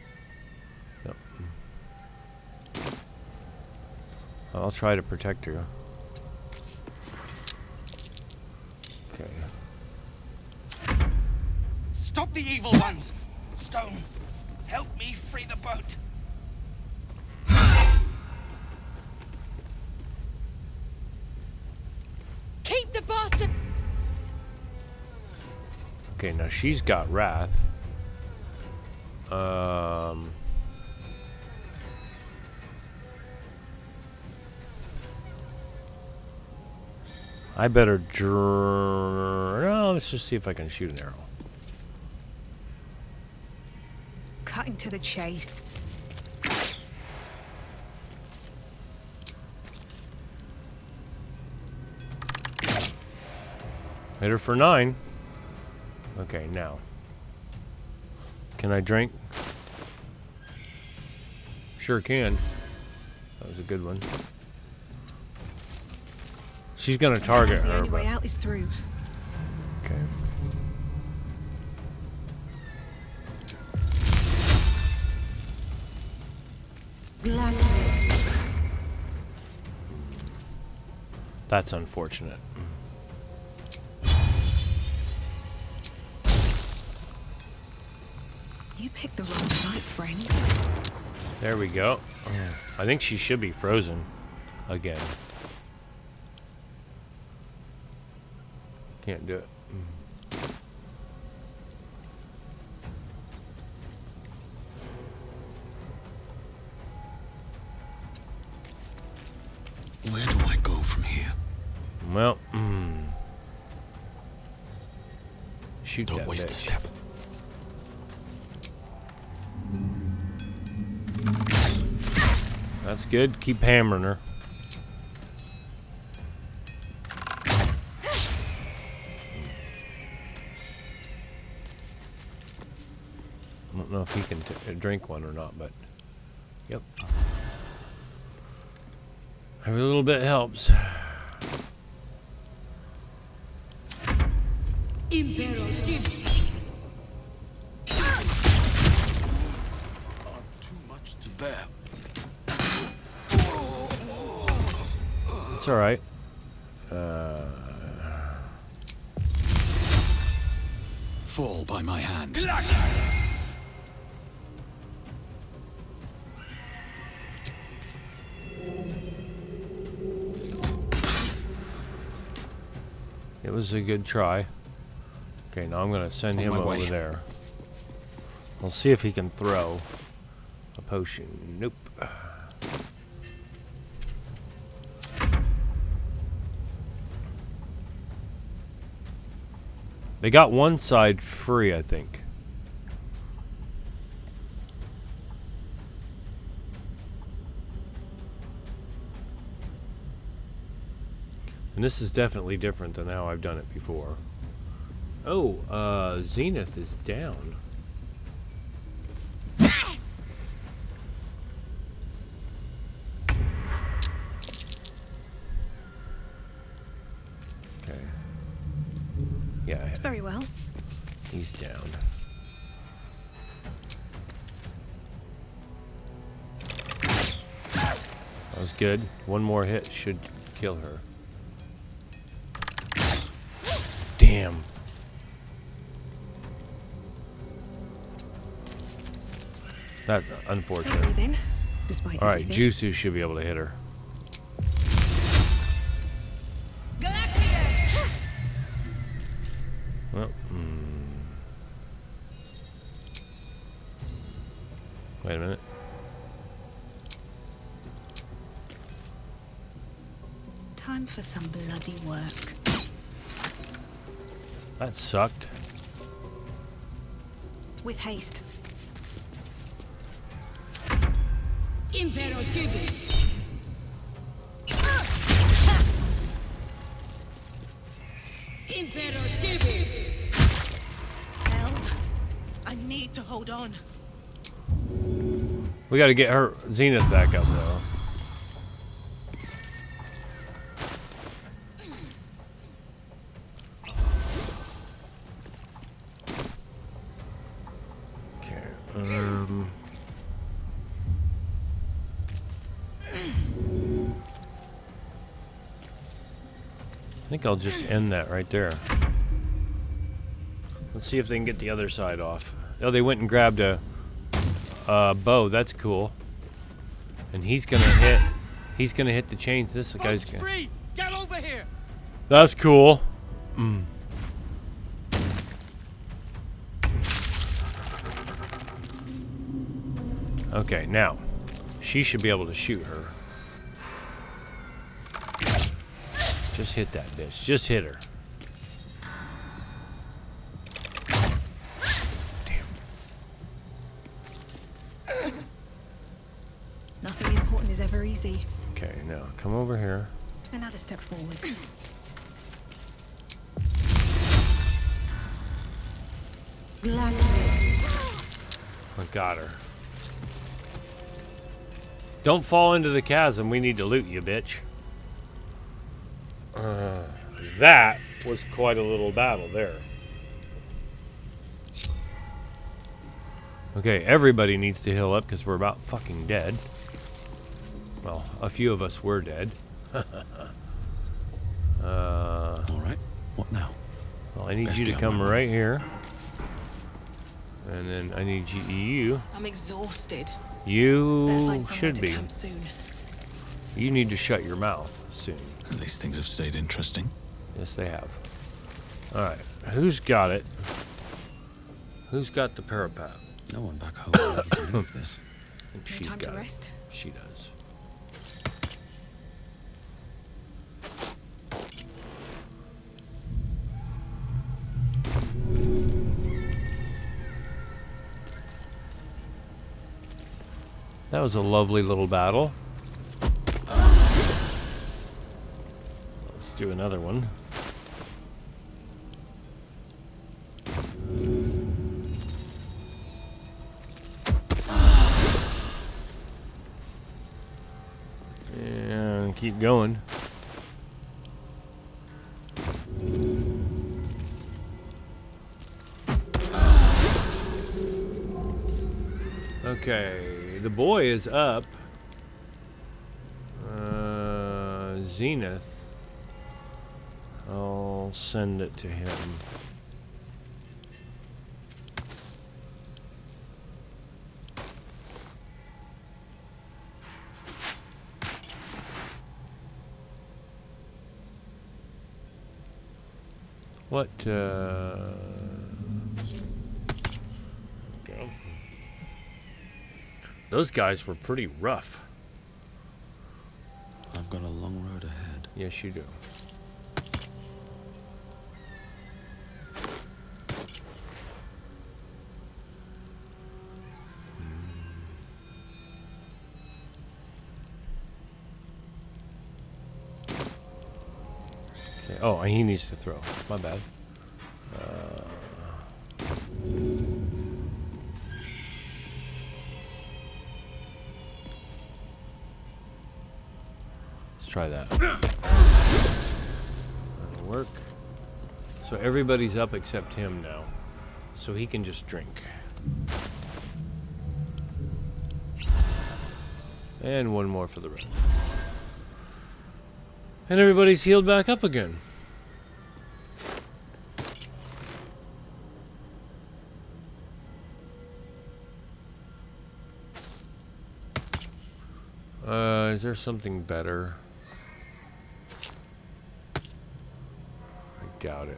No. I'll try to protect her. Okay. Stop the evil ones! Stone, help me free the boat. Keep the bastard! Okay, now she's got wrath. I better no, let's just see if I can shoot an arrow. Cutting to the chase. Hit her for 9. Okay, now. Can I drink? Sure can. That was a good one. She's gonna target The her, only but way out is through. okay. That's unfortunate. You picked the wrong fight, friend. There we go. I think she should be frozen again. Can't do it. Where do I go from here? Well, shoot Don't that waste a bitch. step. That's good. Keep hammering her. I don't know if he can drink one or not, but yep. Every little bit helps. Are too much to bear. It's all right. Fall by my hand. It was a good try. Okay, now I'm gonna send On him my over way. there. We'll see if he can throw a potion. Nope. They got one side free, I think. And this is definitely different than how I've done it before. Oh, Zenith is down. Okay. Yeah, Very well. he's down. That was good. One more hit should kill her. Damn. That's unfortunate. Stay breathing, despite Alright, everything. Jusu should be able to hit her. Well, wait a minute. Time for some bloody work. That sucked. With haste. Hells, I need to hold on. We got to get her Zenith back up though. Okay. I think I'll just end that right there. Let's see if they can get the other side off. Oh, they went and grabbed a bow. That's cool. And he's gonna hit. He's gonna hit the chains. This guy's gonna. Free! Get over here! That's cool. Okay, now she should be able to shoot her. Just hit that bitch. Just hit her. Nothing important is ever easy. Okay, now come over here. Another step forward. I got her. Don't fall into the chasm. We need to loot you, bitch. That was quite a little battle there. Okay, everybody needs to heal up because we're about fucking dead. Well, a few of us were dead. All right. What now? Well, I need Best you to get come my right here. And then I need you. I'm exhausted. Better You find somewhere should to be. camp soon. You need to shut your mouth soon. At least things have stayed interesting. Yes, they have. Alright, who's got it? Who's got the parapet? No one back home will ever believe this. I think No she's time to got it. rest. She does. That was a lovely little battle. Let's do another one. And keep going. Okay, the boy is up. Zenith. I'll send it to him. What, go. Those guys were pretty rough. I've got a long road ahead. Yes, you do. Okay. Oh, he needs to throw. My bad. Let's try that. That'll work. So everybody's up except him now. So he can just drink. And one more for the rest. And everybody's healed back up again. Is there something better? I doubt it.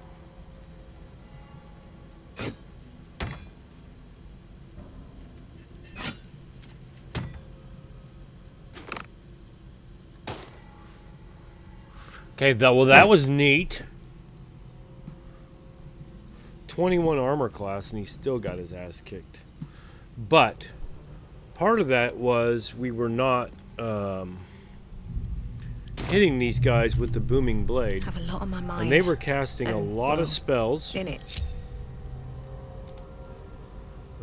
Okay, well that was neat. 21 armor class, and he still got his ass kicked. But part of that was we were not hitting these guys with the booming blade. Have a lot on my mind. And they were casting a lot of spells. In it.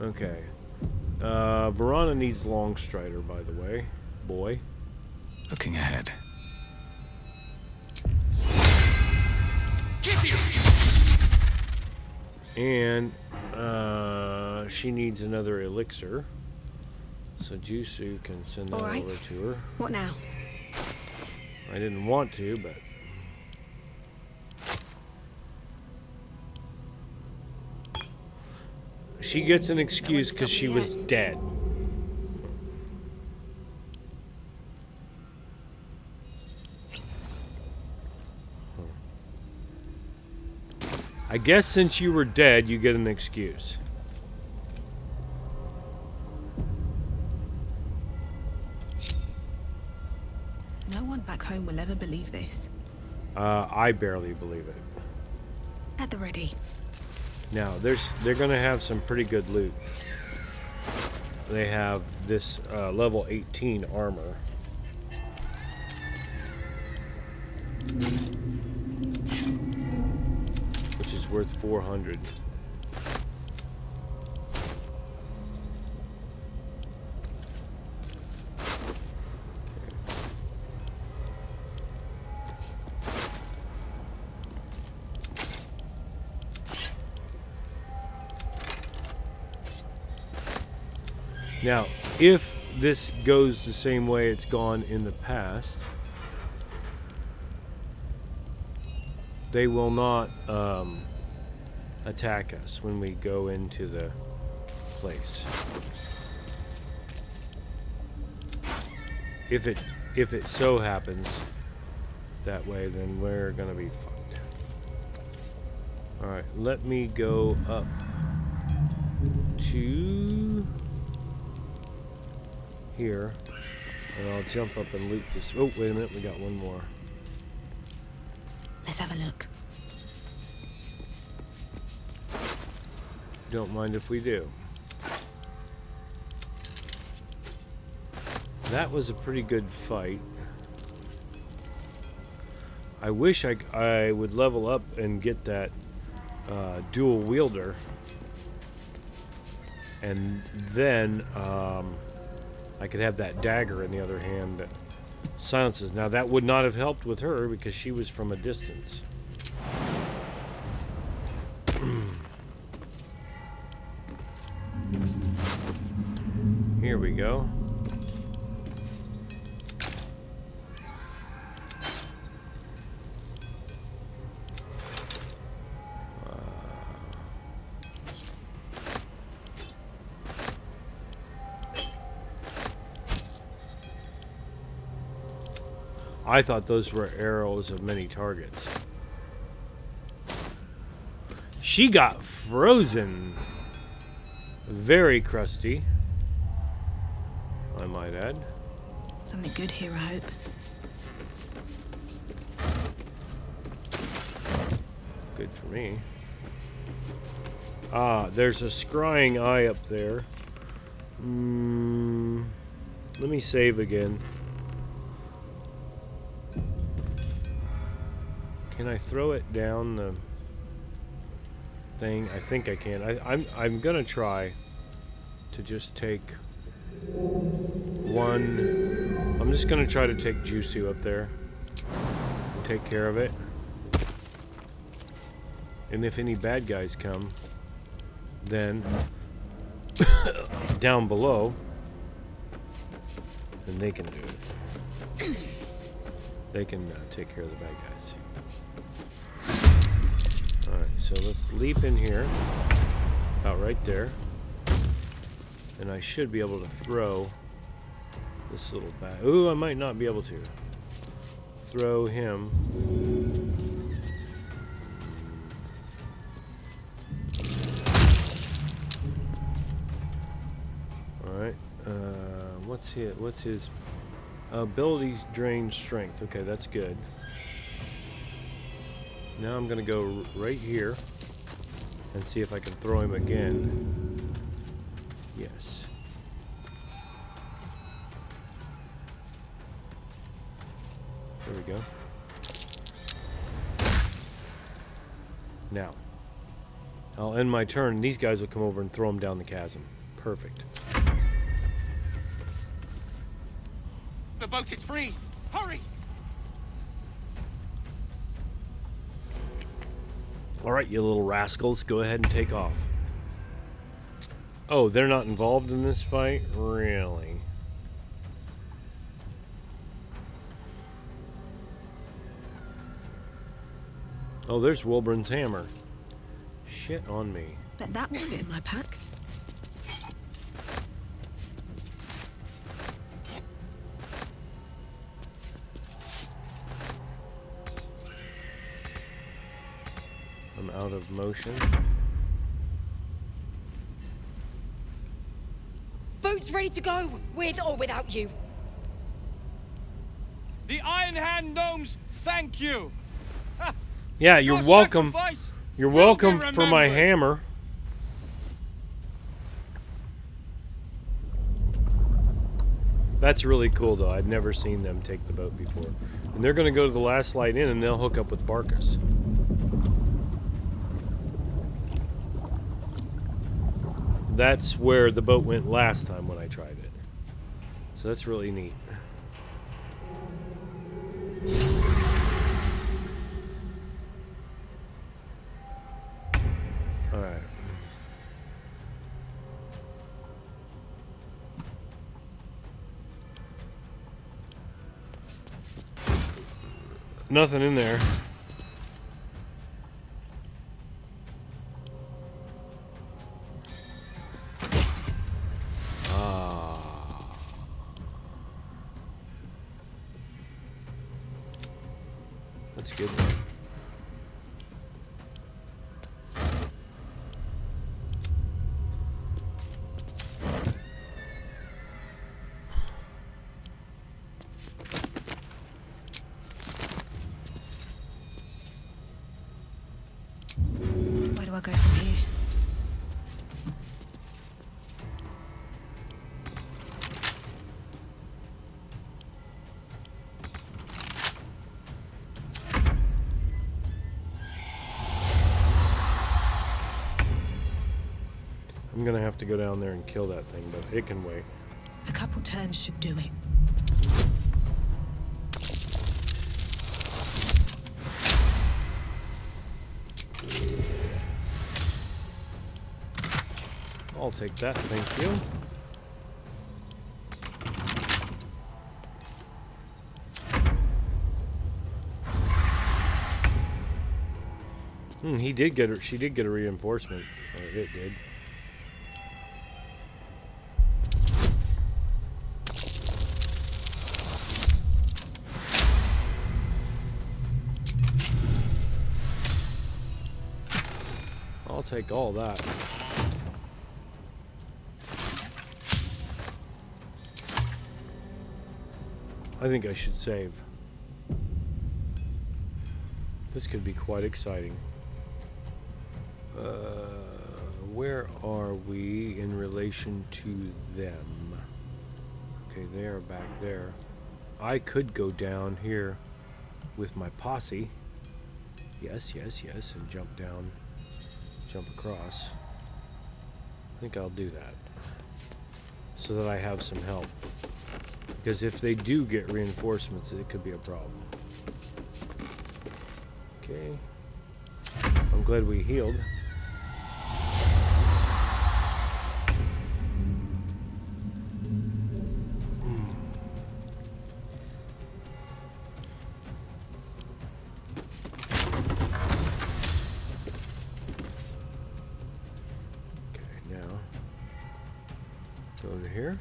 Okay. Verona needs Longstrider, by the way. Boy. Looking ahead. And she needs another elixir. So Jusu can send that over to her. What now? I didn't want to, but... She gets an excuse because she was dead. I guess since you were dead, you get an excuse. No one back home will ever believe this. I barely believe it. At the ready. Now, they're going to have some pretty good loot. They have this level 18 armor. Which is worth 400. Now, if this goes the same way it's gone in the past, they will not attack us when we go into the place. If it so happens that way, then we're gonna be fucked. All right, let me go up to here, and I'll jump up and loot this. Oh, wait a minute, we got one more. Let's have a look. Don't mind if we do. That was a pretty good fight. I wish I would level up and get that dual wielder, and then I could have that dagger in the other hand that silences. Now that would not have helped with her because she was from a distance. Here we go. I thought those were arrows of many targets. She got frozen. Very crusty, I might add. Something good here, I hope. Good for me. Ah, there's a scrying eye up there. Let me save again. Can I throw it down the thing? I think I can. I'm gonna try to just take one. I'm just gonna try to take Jusu up there and take care of it. And if any bad guys come, then down below, then they can do it. They can take care of the bad guys. Alright, so let's leap in here. About right there. And I should be able to throw this little bat. Ooh, I might not be able to. Throw him. Alright. What's his abilities drain strength. Okay, that's good. Now I'm gonna go right here. and see if I can throw him again. Yes. There we go. Now, I'll end my turn, and these guys will come over and throw him down the chasm. Perfect. The boat is free! Hurry! All right, you little rascals, go ahead and take off. Oh, they're not involved in this fight? Really? Oh, there's Wilburn's hammer. Shit on me. Bet that will fit in my pack. I'm out of motion. Boat's ready to go, with or without you. The Iron Hand Gnomes thank you. Yeah, you're Your welcome. sacrifice You're will be welcome for my remembered. hammer. That's really cool, though. I'd never seen them take the boat before. And they're going to go to the last light in, and they'll hook up with Barkus. That's where the boat went last time when I tried it. So that's really neat. Alright. Nothing in there. That's good. Where do I go from here? I'm gonna have to go down there and kill that thing, but it can wait. A couple turns should do it. I'll take that, thank you. He did get her. She did get a reinforcement. Or it did. I'll take all that. I think I should save. This could be quite exciting. Where are we in relation to them? Okay, they are back there. I could go down here with my posse. Yes, yes, yes, and jump down, jump across. I think I'll do that so that I have some help. Because if they do get reinforcements, it could be a problem. Okay. I'm glad we healed. Okay, now go to here.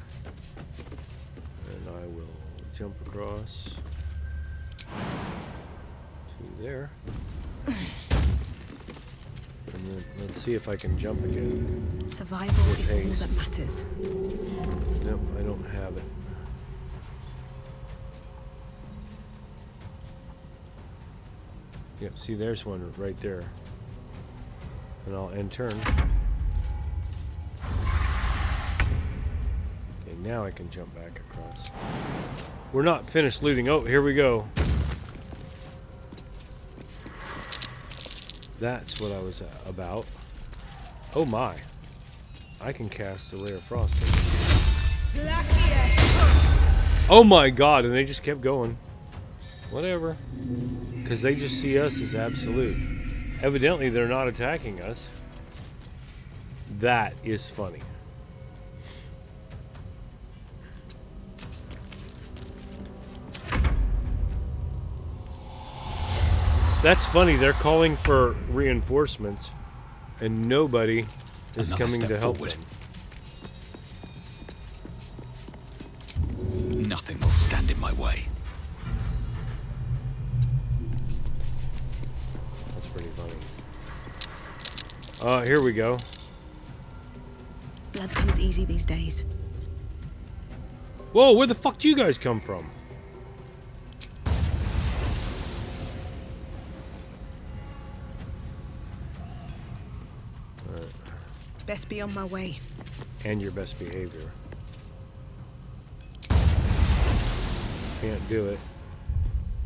And I will jump across to there. And then let's see if I can jump again. Survival With is all haste. that matters. Nope, I don't have it. Yep, see there's one right there. And I'll end turn. Okay, now I can jump back across. We're not finished looting. Oh, here we go. That's what I was about. Oh my. I can cast a Ray of Frost. Oh my god, and they just kept going. Whatever. Because they just see us as absolute. Evidently, they're not attacking us. That is funny. That's funny. They're calling for reinforcements, and nobody is Another coming step to help forward. them. Nothing will stand in my way. That's pretty funny. Here we go. Blood comes easy these days. Whoa, where the fuck do you guys come from? Best be on my way. And your best behavior. Can't do it.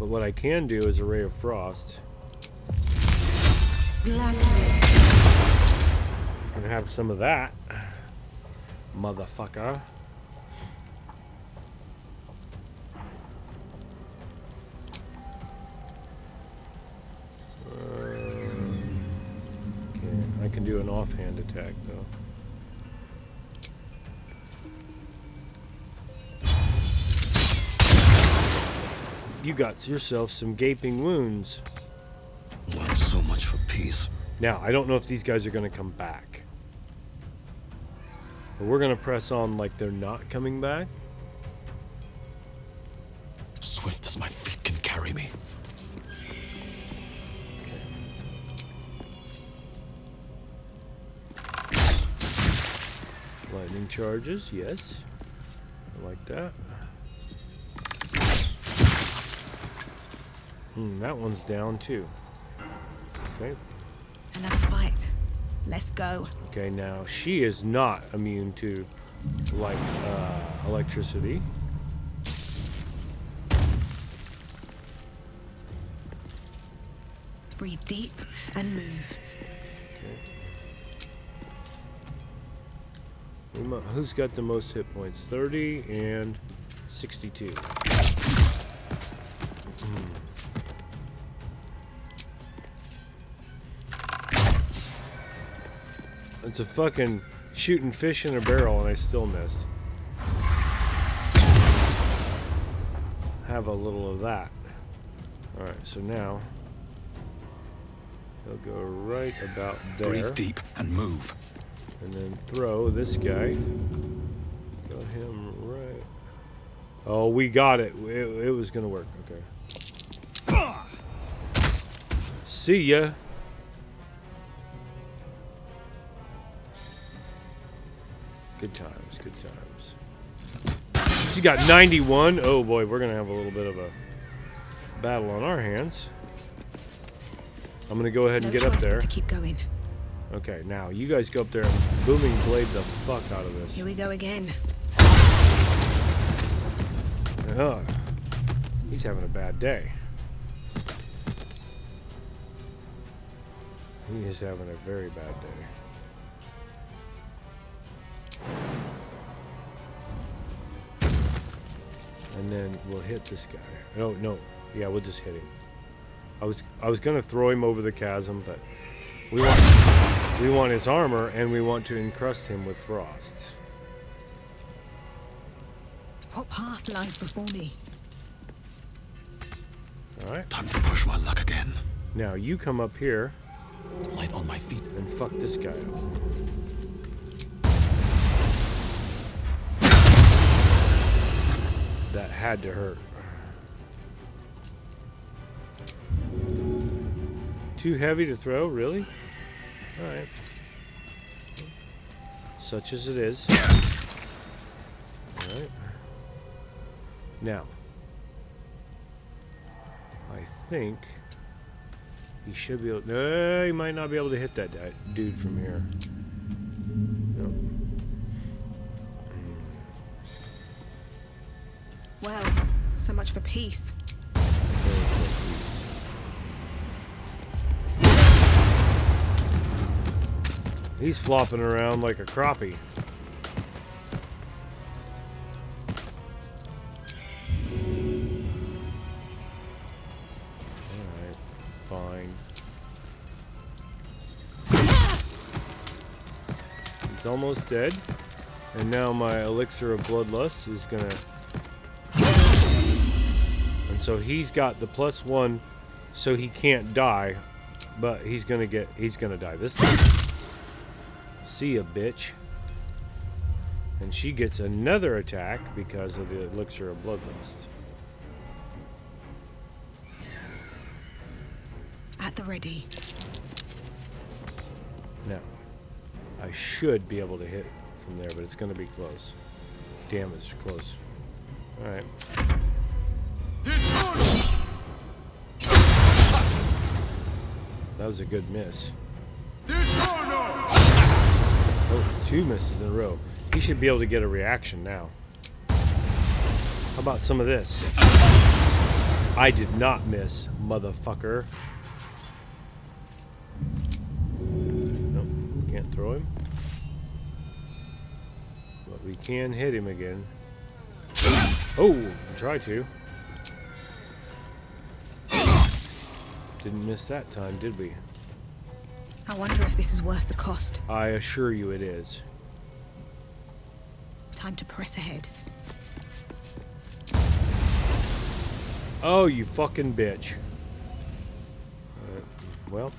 But what I can do is a Ray of Frost. And have some of that. Motherfucker. I can do an offhand attack though. You got yourself some gaping wounds. Well, so much for peace. Now, I don't know if these guys are going to come back. But we're going to press on like they're not coming back. Swift as my feet can carry me. Lightning charges, yes. I like that. That one's down too. Okay. Another fight. Let's go. Okay, now she is not immune to like electricity. Breathe deep and move. Okay. Who's got the most hit points? 30 and 62. It's a fucking shooting fish in a barrel and I still missed. Have a little of that. Alright, so now he'll go right about there. Breathe deep and move. And then throw this guy. Got him right. Oh, we got it. It was gonna work. Okay. See ya. Good times, good times. She got 91. Oh boy, we're gonna have a little bit of a battle on our hands. I'm gonna go ahead and get up there. To keep going. Okay, now you guys go up there and booming blade the fuck out of this. Here we go again. Ugh. He's having a bad day. He is having a very bad day. And then we'll hit this guy. No, no. Yeah, we'll just hit him. I was gonna throw him over the chasm, but we want his armor and we want to encrust him with frost. What path lies before me? Alright. Time to push my luck again. Now you come up here. Light on my feet. And fuck this guy up. That had to hurt. Too heavy to throw, really? Alright. Such as it is. Alright. Now, I think He should be able. No, he might not be able to hit that dude from here. Nope. Well, so much for peace. He's flopping around like a crappie. Alright, fine. He's almost dead. And now my elixir of bloodlust is gonna... And so he's got the +1, so he can't die. But he's gonna die this time. See ya, bitch. And she gets another attack because of the elixir of bloodlust. At the ready. Now, I should be able to hit from there, but it's going to be close. Damn, it's close. All right. That was a good miss. Oh, 2 misses in a row. He should be able to get a reaction now. How about some of this? I did not miss, motherfucker. Nope, can't throw him. But we can hit him again. Oh, try to. Didn't miss that time, did we? I wonder if this is worth the cost. I assure you it is. Time to press ahead. Oh, you fucking bitch. Well.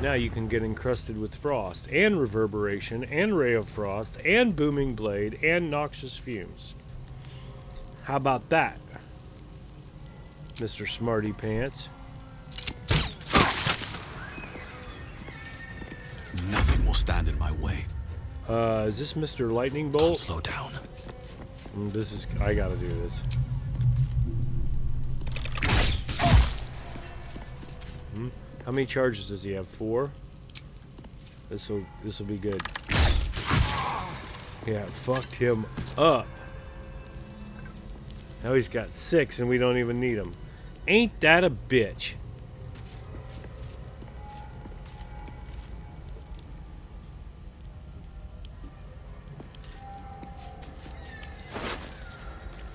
Now you can get encrusted with frost, and reverberation, and ray of frost, and booming blade, and noxious fumes. How about that, Mr. Smarty Pants? Nothing will stand in my way. Is this Mr. Lightning Bolt? Slow down. This is... I gotta do this. How many charges does he have? 4? This'll be good. Yeah, fucked him up. Now he's got 6 and we don't even need him. Ain't that a bitch?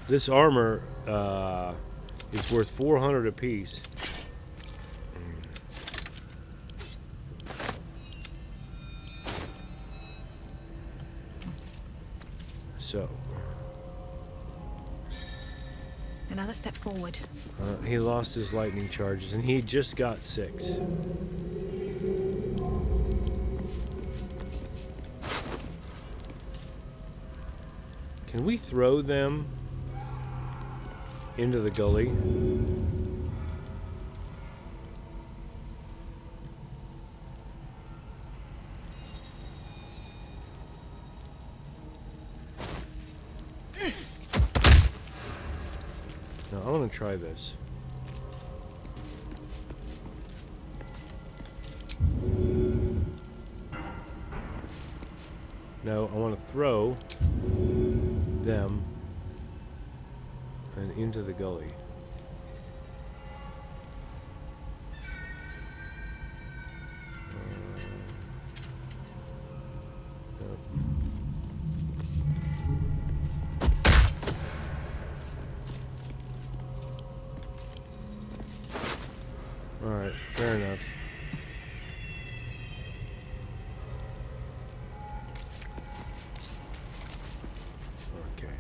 This armor is worth 400 apiece. So Another step forward. he lost his lightning charges and he just got 6. Can we throw them into the gully? No, I want to try this. No, I want to throw them and into the gully. Alright, fair enough. Okay.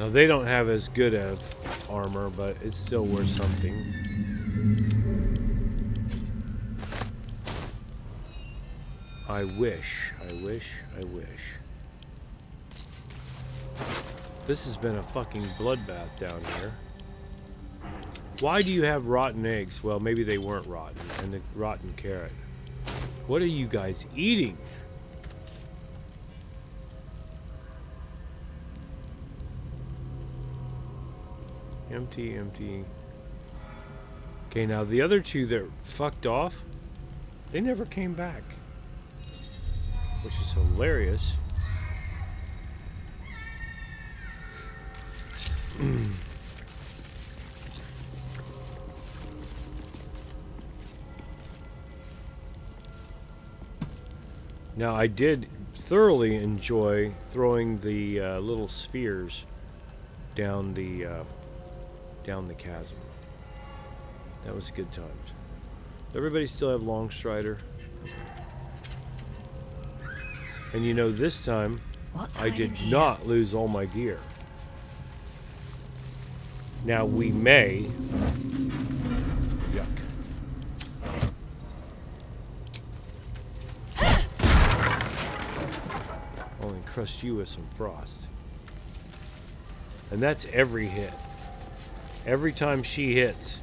Now they don't have as good of armor, but it's still worth something. I wish. This has been a fucking bloodbath down here. Why do you have rotten eggs? Well, maybe they weren't rotten. And the rotten carrot. What are you guys eating? Empty, empty. Okay, now the other two that fucked off, they never came back. Which is hilarious. Now, I did thoroughly enjoy throwing the little spheres down the chasm. That was good times. Everybody still have Long Strider? And you know, this time I did not lose all my gear. Now we may. Yuck. I'll encrust you with some frost. And that's every hit. Every time she hits,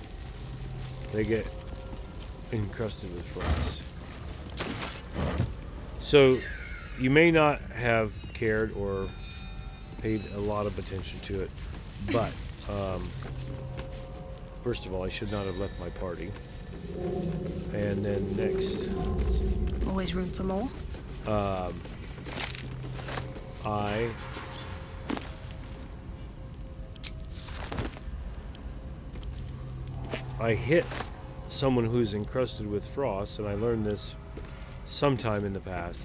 they get encrusted with frost. So you may not have cared or paid a lot of attention to it, but first of all, I should not have left my party. And then next, Always room for more? I hit someone who's encrusted with frost, and I learned this sometime in the past.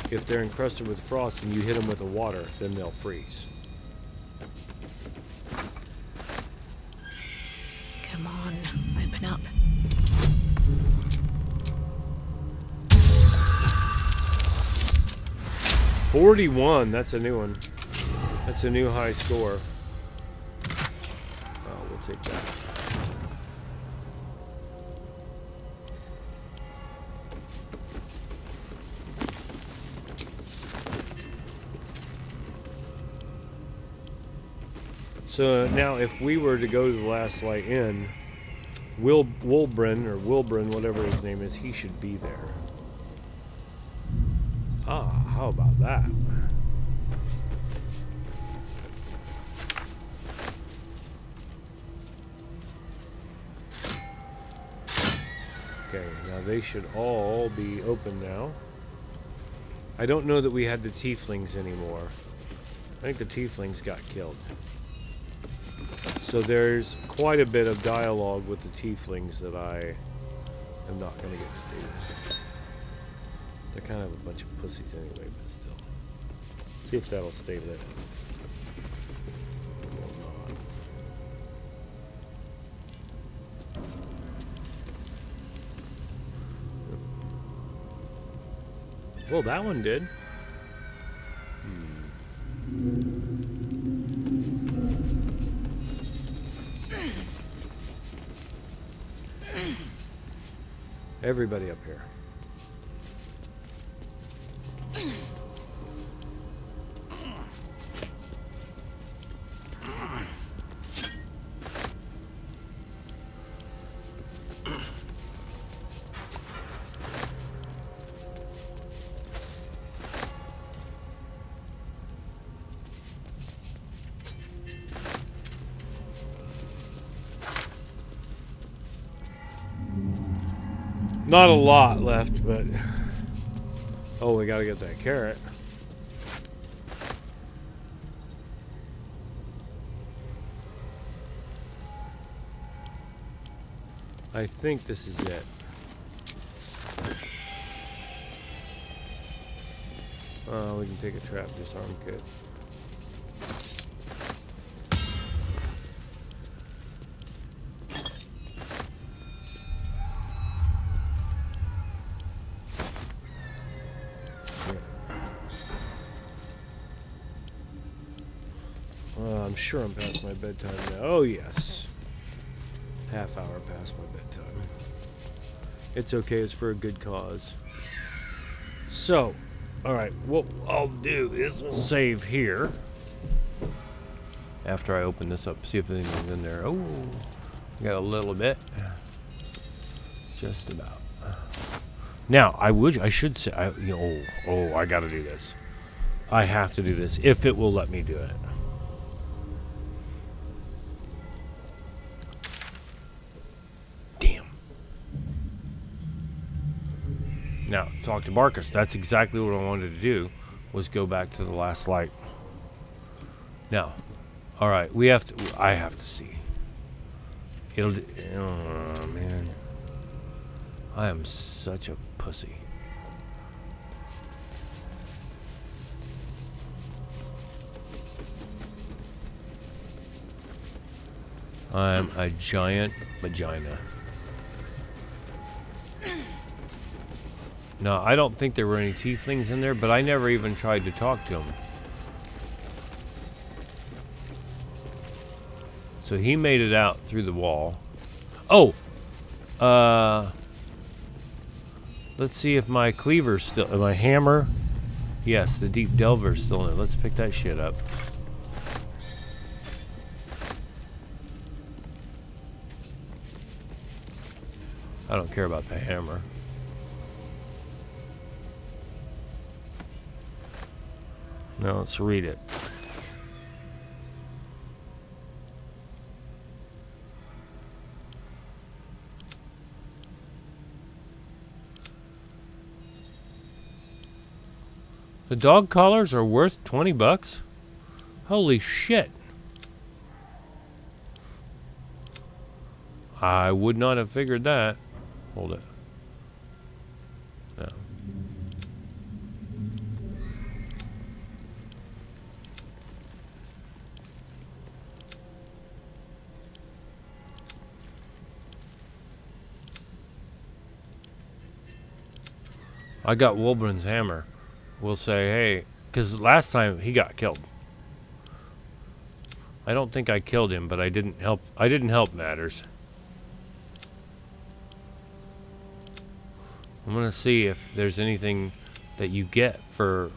If they're encrusted with frost and you hit them with the water, then they'll freeze. Come on, open up. $41, that's a new one. That's a new high score. Oh, we'll take that. So now if we were to go to the Last Light Inn, Wilbrin, whatever his name is, he should be there. Ah, how about that? Okay, now they should all be open now. I don't know that we had the tieflings anymore. I think the tieflings got killed. So there's quite a bit of dialogue with the tieflings that I am not going to get to do. They're kind of a bunch of pussies anyway, but still. See if that'll stay lit. It will not. Well, that one did. Everybody up here. Not a lot left, but oh, we gotta get that carrot. I think this is it. We can take a trap disarm kit. I'm sure I'm past my bedtime now. Oh, yes. Half hour past my bedtime. It's okay, it's for a good cause. So, alright, what I'll do is we'll save here. After I open this up, see if anything's in there. Oh, got a little bit. Just about. Now, I should say, I gotta do this. I have to do this, if it will let me do it. Now, talk to Barkus. That's exactly what I wanted to do, was go back to the last light. Now, all right, we have to. I have to see. Oh man, I am such a pussy. I'm a giant vagina. No, I don't think there were any tieflings in there, but I never even tried to talk to them. So he made it out through the wall. Oh! Let's see if my cleaver's still... my hammer? Yes, the deep delver's still in it. Let's pick that shit up. I don't care about the hammer. Now let's read it. The dog collars are worth 20 bucks? Holy shit. I would not have figured that. Hold it. No. I got Wolbrin's hammer. We'll say, hey, because last time he got killed. I don't think I killed him, but I didn't help. I didn't help matters. I'm gonna see if there's anything that you get for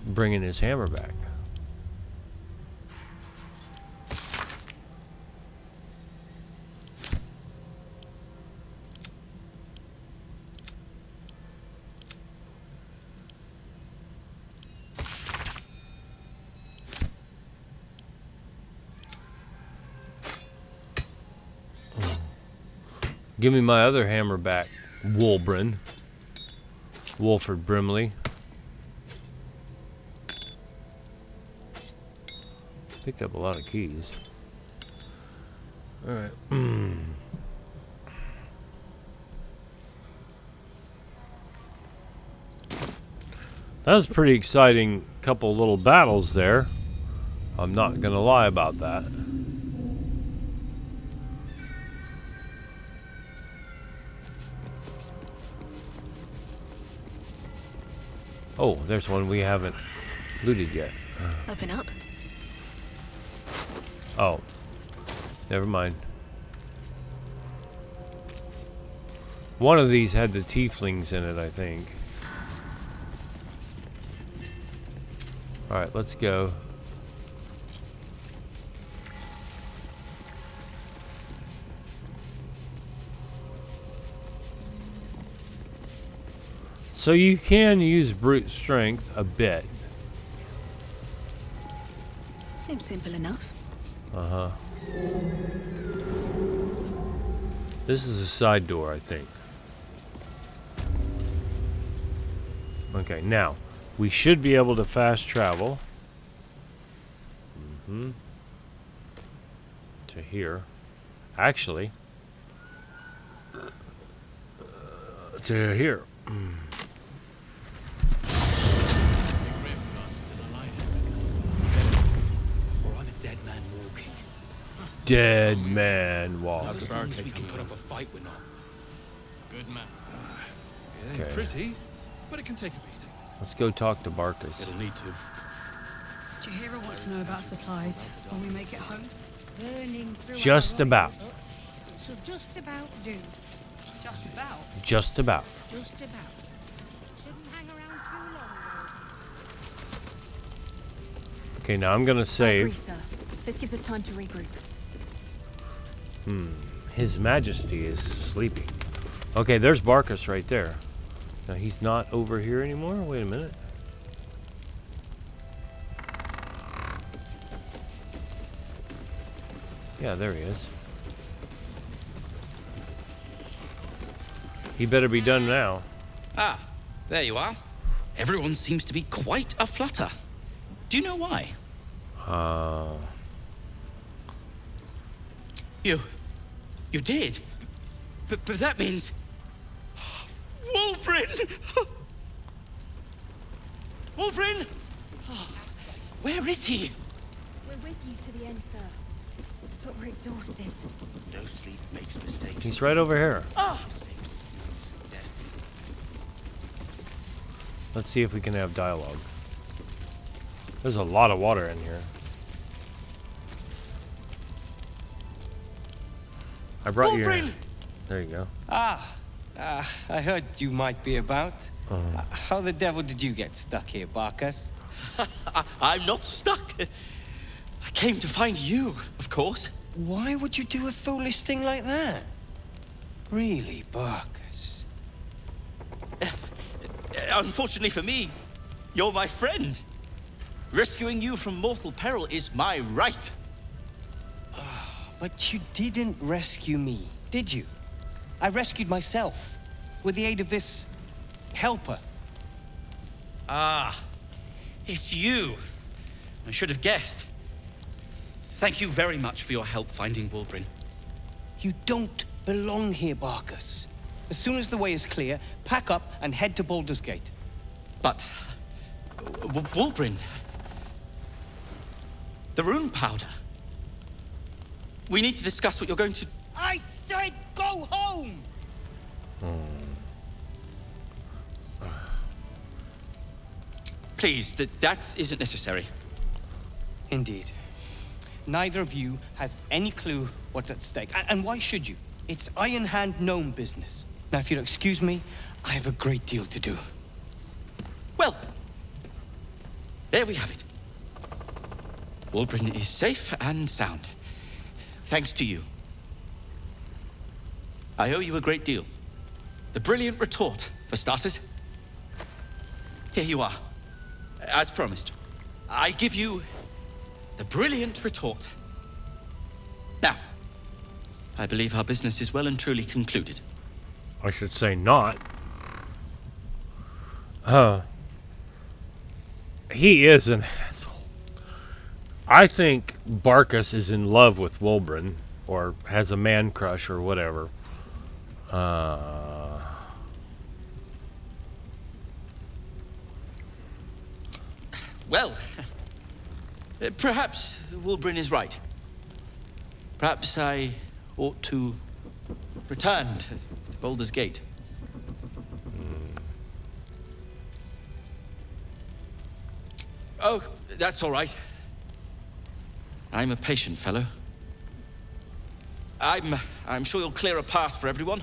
bringing his hammer back. Give me my other hammer back, Wolbrin. Wolford Brimley. Picked up a lot of keys. Alright. That was a pretty exciting couple little battles there. I'm not gonna lie about that. Oh, there's one we haven't looted yet. Open up. Oh. Never mind. One of these had the tieflings in it, I think. Alright, let's go. So you can use brute strength a bit. Seems simple enough. Uh-huh. This is a side door, I think. Okay, now, we should be able to fast travel. To here. Actually. To here. Dead man walking. As far as we can put up a fight with them. Good man. It ain't pretty, but it can take a beating. Let's go talk to Barkus. It'll need to. Jahira wants to know about supplies when we make it home. Burning through Just about. So just about do. Just about. Just about. Just about. Shouldn't hang around too long. Okay, now I'm gonna save. I agree, sir. This gives us time to regroup. His Majesty is sleeping. Okay, there's Barkus right there. Now he's not over here anymore? Wait a minute. Yeah, there he is. He better be done now. Ah, There you are. Everyone seems to be quite a flutter. Do you know why? You did? But that means... Wulbrin! Wulbrin! Oh, where is he? We're with you to the end, sir. But we're exhausted. No sleep makes mistakes. He's right over here. Mistakes. Death. Let's see if we can have dialogue. There's a lot of water in here. I brought you. There you go. I heard you might be about. How the devil did you get stuck here, Barkus? I'm not stuck. I came to find you, of course. Why would you do a foolish thing like that? Really, Barkus? Unfortunately for me, you're my friend. Rescuing you from mortal peril is my right. But you didn't rescue me, did you? I rescued myself with the aid of this helper. Ah, it's you. I should have guessed. Thank you very much for your help finding Wulbrin. You don't belong here, Barkus. As soon as the way is clear, pack up and head to Baldur's Gate. But... Wulbrin... The rune powder... We need to discuss what you're going to... I said go home! Please, that isn't necessary. Indeed. Neither of you has any clue what's at stake. And why should you? It's Iron Hand gnome business. Now, if you'll excuse me, I have a great deal to do. Well, there we have it. Wulbrin is safe and sound. Thanks to you. I owe you a great deal. The brilliant retort, for starters. Here you are. As promised. I give you the brilliant retort. Now, I believe our business is well and truly concluded. I should say not. He is an asshole. I think Barkus is in love with Wulbrin, or has a man crush, or whatever. Well, perhaps Wulbrin is right. Perhaps I ought to return to Baldur's Gate. Oh, that's all right. I'm a patient fellow. I'm sure you'll clear a path for everyone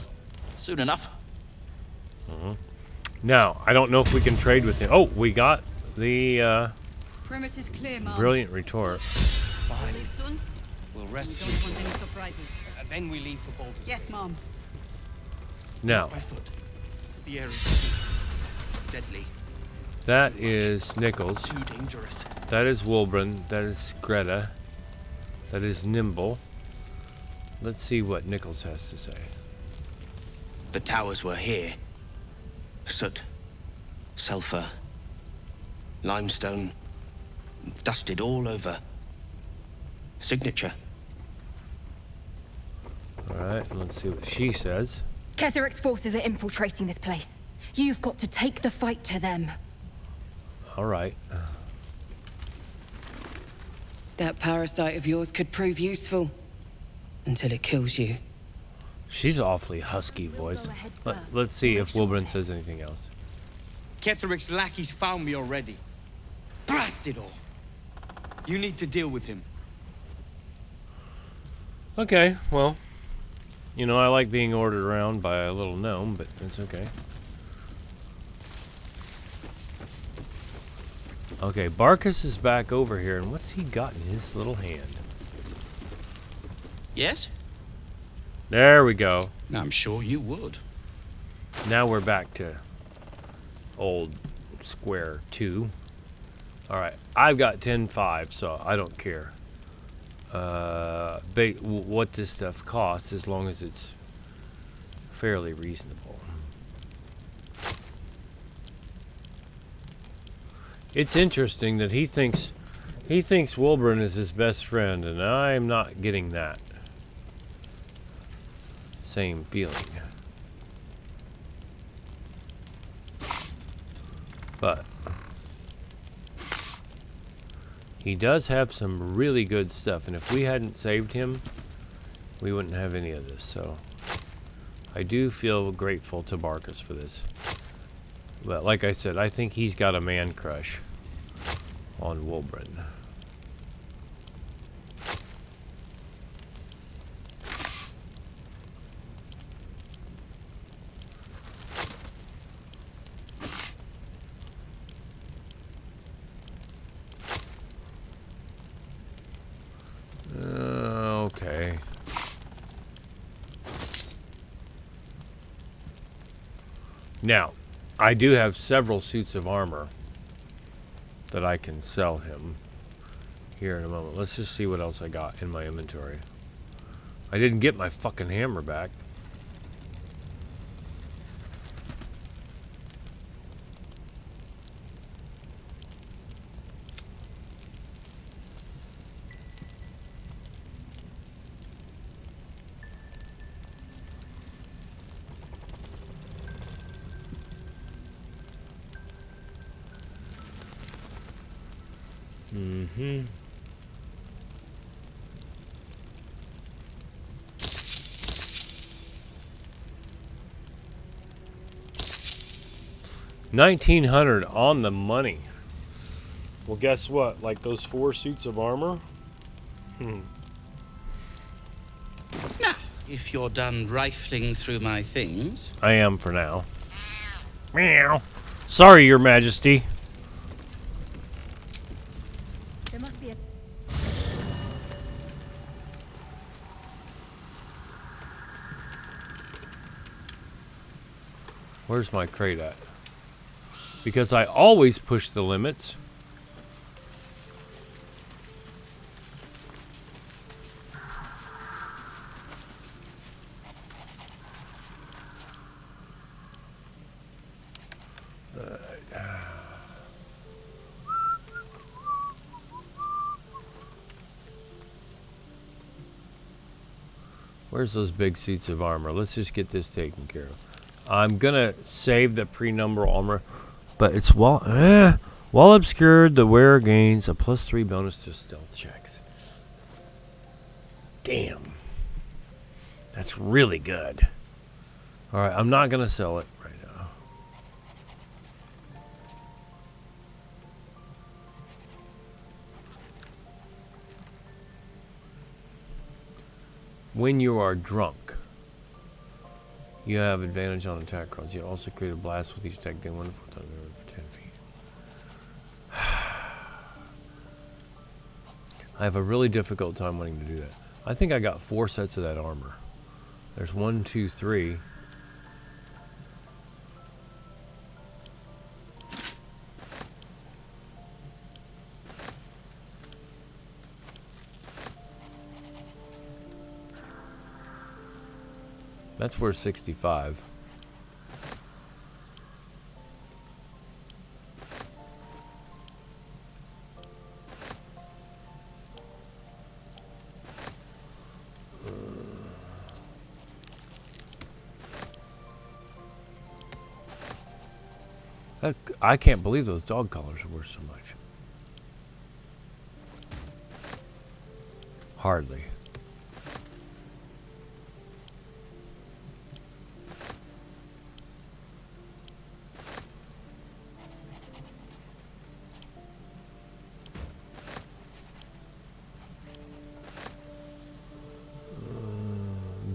soon enough. Now, I don't know if we can trade with him. Oh, we got the Perimeter's clear, Mom. brilliant retort. Fine. Leave soon? We'll We rest don't want any surprises. then we leave for Baldur's Gate. Yes, Mom. Now, My foot. The air is deadly. that is Nichols. Too dangerous. That is Wulbrin. That is Greta. That is Nimble. Let's see what Nichols has to say. The towers were here. Soot, sulfur, limestone, dusted all over. Signature. Alright, let's see what she says. Ketheric's forces are infiltrating this place. You've got to take the fight to them. Alright. That parasite of yours could prove useful. Until it kills you. She's awfully husky voice. Let's see if Wulbrin says anything else. Ketheric's lackeys found me already. Blast it all! You need to deal with him. Okay, well, you know, I like being ordered around by a little gnome, but it's okay. Okay, Barkus is back over here, and what's he got in his little hand? Yes? There we go. I'm sure you would. Now we're back to old square 2. Alright, I've got 10.5, so I don't care. What this stuff costs, as long as it's fairly reasonable. It's interesting that he thinks Wilburn is his best friend, and I'm not getting that same feeling. But he does have some really good stuff, and if we hadn't saved him, we wouldn't have any of this. So I do feel grateful to Barkus for this. But like I said, I think he's got a man crush on Wilburn. Okay. Now, I do have several suits of armor that I can sell him here in a moment. Let's just see what else I got in my inventory. I didn't get my fucking hammer back. Mm-hmm. $1,900 on the money. Well, guess what? Like those 4 suits of armor? Now, if you're done rifling through my things... I am for now. Meow. Sorry, Your Majesty. There must be a... Where's my crate at? Because I always push the limits. Where's those big suits of armor? Let's just get this taken care of. I'm gonna save the pre-number armor, but it's while obscured, the wearer gains a +3 bonus to stealth checks. Damn, that's really good. All right, I'm not gonna sell it right now. When you are drunk, you have advantage on attack rolls. You also create a blast with each attack, gain 1 to 4 times for 10 feet. I have a really difficult time wanting to do that. I think I got 4 sets of that armor. There's 1, 2, 3. That's worth 65. I can't believe those dog collars are worth so much. Hardly.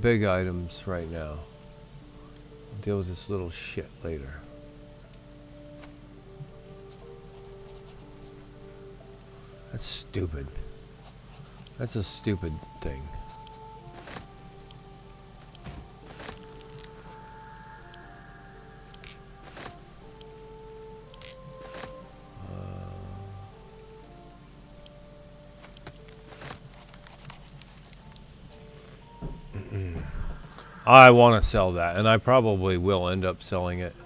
Big items right now. I'll deal with this little shit later. That's stupid. That's a stupid thing. I want to sell that, and I probably will end up selling it.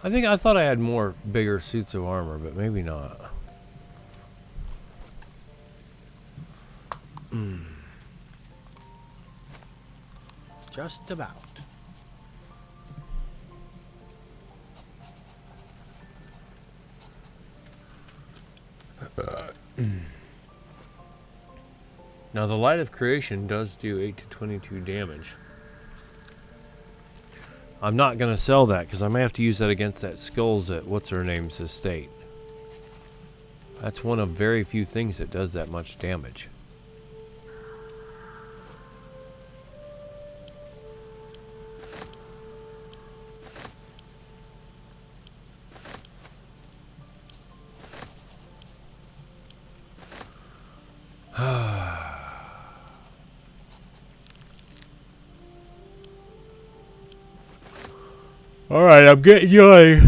I thought I had more bigger suits of armor, but maybe not. Just about. Now the Light of Creation does do 8 to 22 damage. I'm not going to sell that because I may have to use that against that Skulls at what's-her-name's estate. That's one of very few things that does that much damage. All right, I'm getting you. All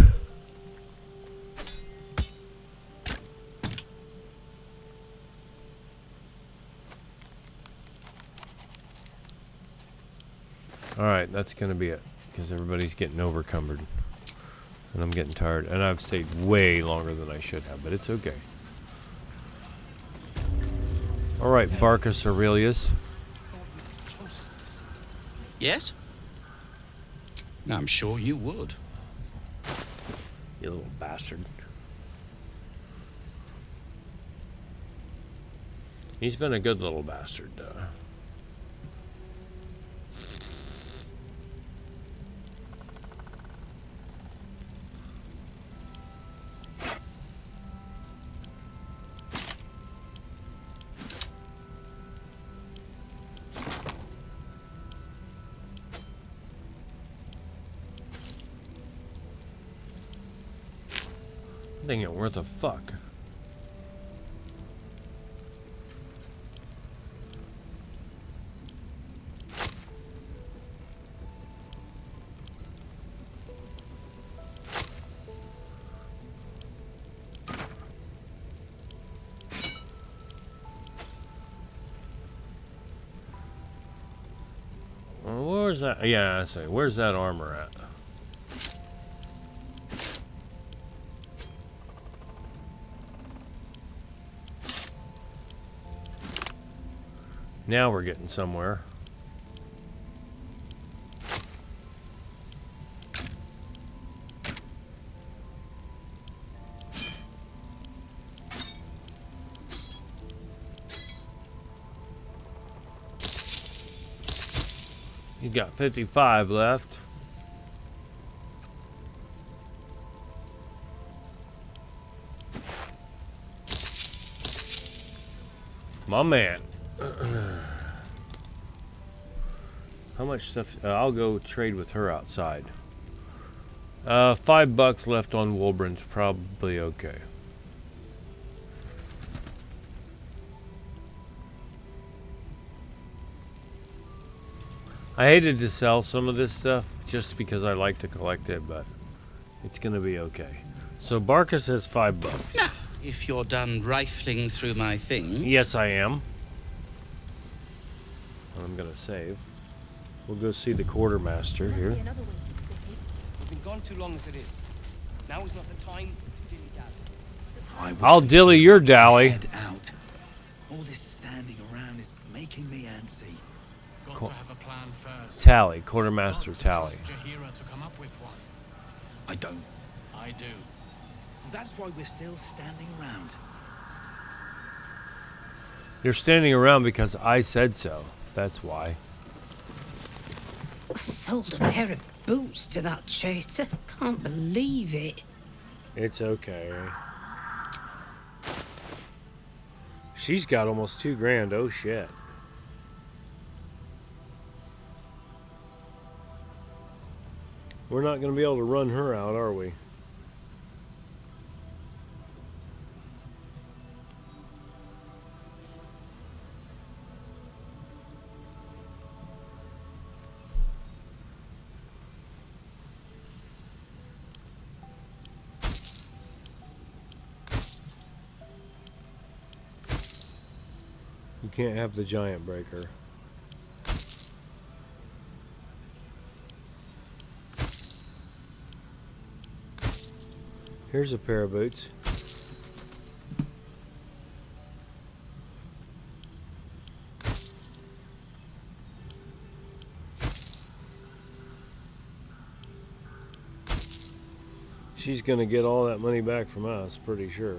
right, that's going to be it because everybody's getting overcumbered. And I'm getting tired. And I've stayed way longer than I should have, but it's okay. All right, Barcus Aurelius. Yes? I'm sure you would. You little bastard. He's been a good little bastard, Thing ain't worth a fuck. Well, where's that? Yeah, I say, where's that armor at? Now we're getting somewhere. You got 55 left. My man. How much stuff? I'll go trade with her outside. $5 left on Wolbrin's probably okay. I hated to sell some of this stuff just because I like to collect it, but it's gonna be okay. So Barcus has $5. Now, if you're done rifling through my things. Yes, I am. I'm gonna save. We'll go see the quartermaster here. We've been gone too long as it is. Now is not the time to dilly-dally. I'll dilly your dally. Head out. All this standing around is making me antsy. Got to have a plan first. Tally, quartermaster Tally. Jahira to come up with one. I don't. I do. That's why we're still standing around. You're standing around because I said so. That's why. I sold a pair of boots to that traitor. Can't believe it. It's okay. She's got almost $2,000. Oh shit. We're not going to be able to run her out, are we? You can't have the giant breaker. Here's a pair of boots. She's gonna get all that money back from us, pretty sure.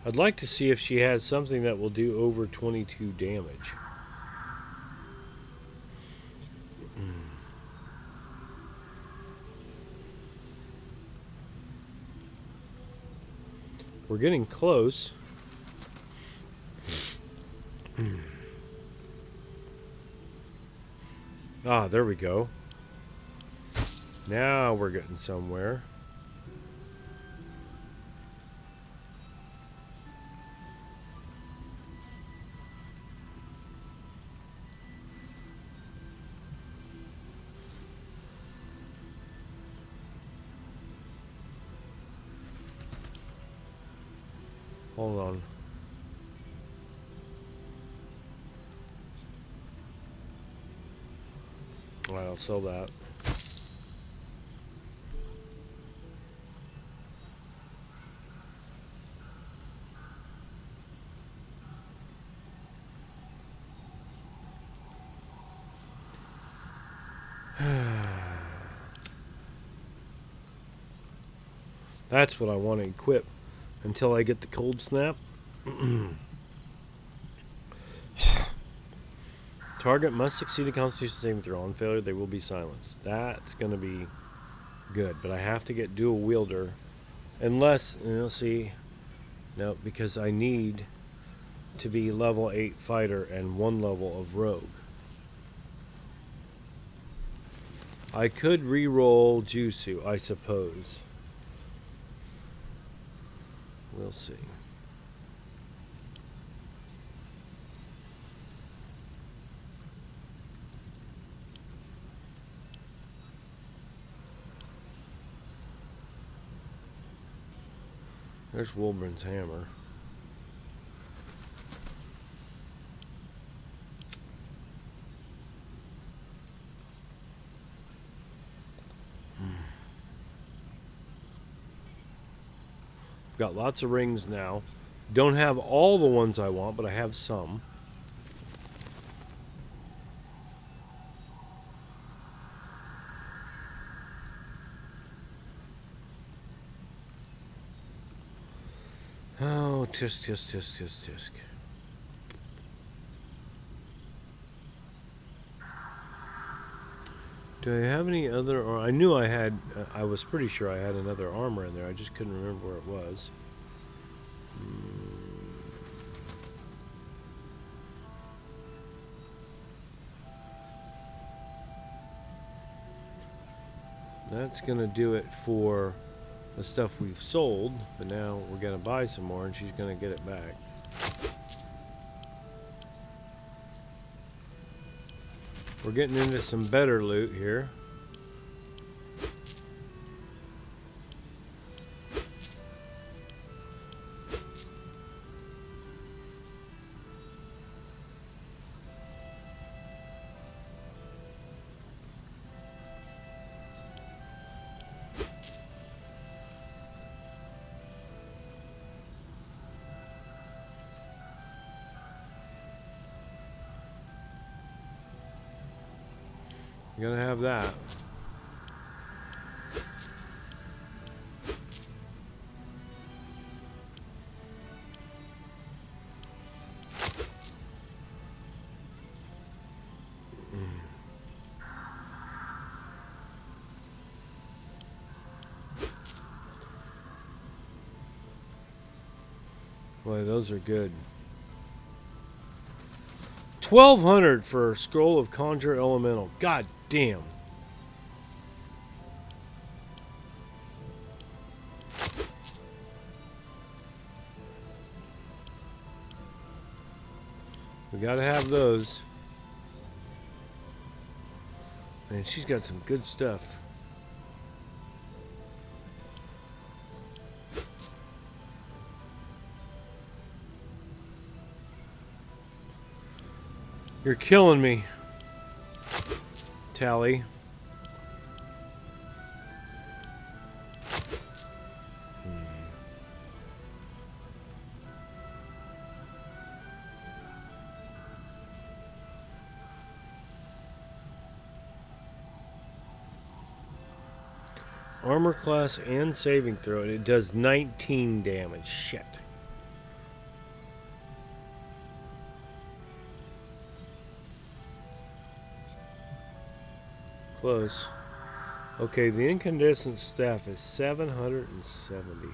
I'd like to see if she has something that will do over 22 damage. We're getting close. Ah, there we go. Now we're getting somewhere. Hold on. Alright, I'll sell that. That's what I want to equip until I get the cold snap. Target must succeed a Constitution saving throw. On failure, they will be silenced. That's going to be good, but I have to get dual wielder. Unless, see, no, because I need to be level 8 fighter and 1 level of rogue. I could re-roll Jutsu, I suppose. We'll see. There's Wilburn's hammer. Got lots of rings now. Don't have all the ones I want, but I have some. Oh, tisk. Do I have any other, or I knew I had, I was pretty sure I had another armor in there. I just couldn't remember where it was. That's going to do it for the stuff we've sold, but now we're going to buy some more and she's going to get it back. We're getting into some better loot here. You're gonna have that. Boy, those are good. 1,200 for a scroll of conjure elemental. God damn. We gotta have those. Man, she's got some good stuff. You're killing me, Tally. Armor class and saving throw, and it does 19 damage. Shit. Close. Okay, the incandescent staff is 770.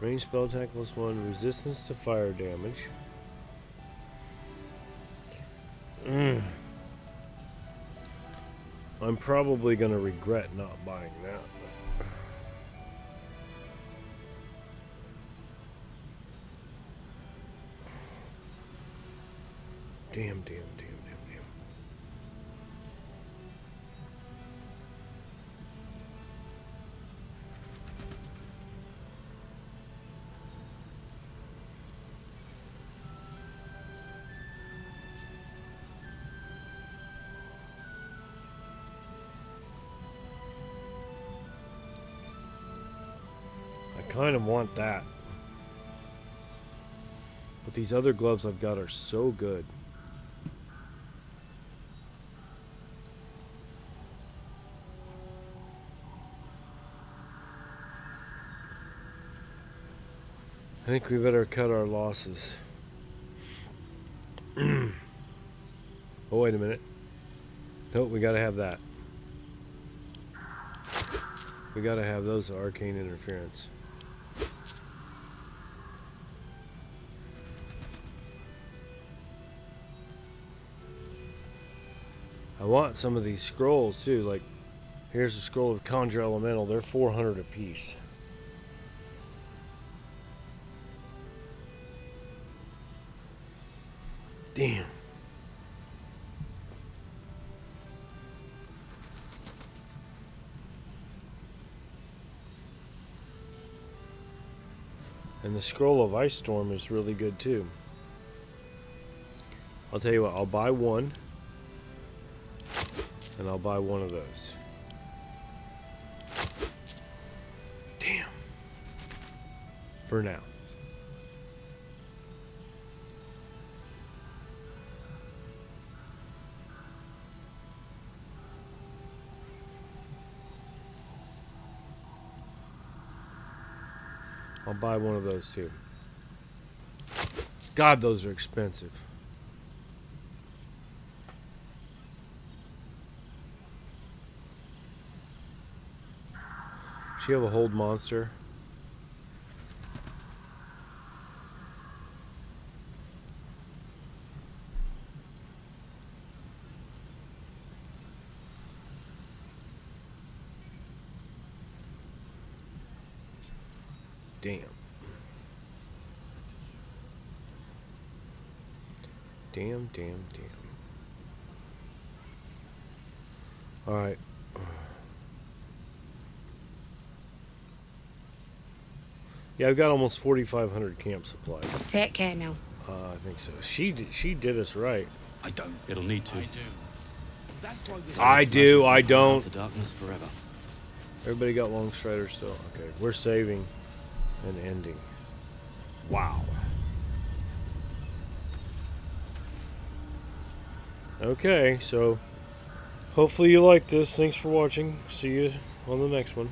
Range spell attack +1, resistance to fire damage. I'm probably going to regret not buying that. Damn. I kind of want that. But these other gloves I've got are so good. I think we better cut our losses. Oh, wait a minute. Nope, we gotta have that. We gotta have those arcane interference. I want some of these scrolls too. Like, here's a scroll of Conjure Elemental. They're 400 apiece. Damn. And the Scroll of Ice Storm is really good too. I'll tell you what, I'll buy one. And I'll buy one of those. Damn. For now. I'll buy one of those too. God, those are expensive. She have a hold monster. Damn. Damn. All right. Yeah, I've got almost 4,500 camp supplies. Take care now. I think so. She did us right. I don't. It'll need to. I do. That's why I do. I don't. The darkness forever. Everybody got long strider still. Okay, we're saving and ending. Wow. Okay, so hopefully you like this. Thanks for watching. See you on the next one.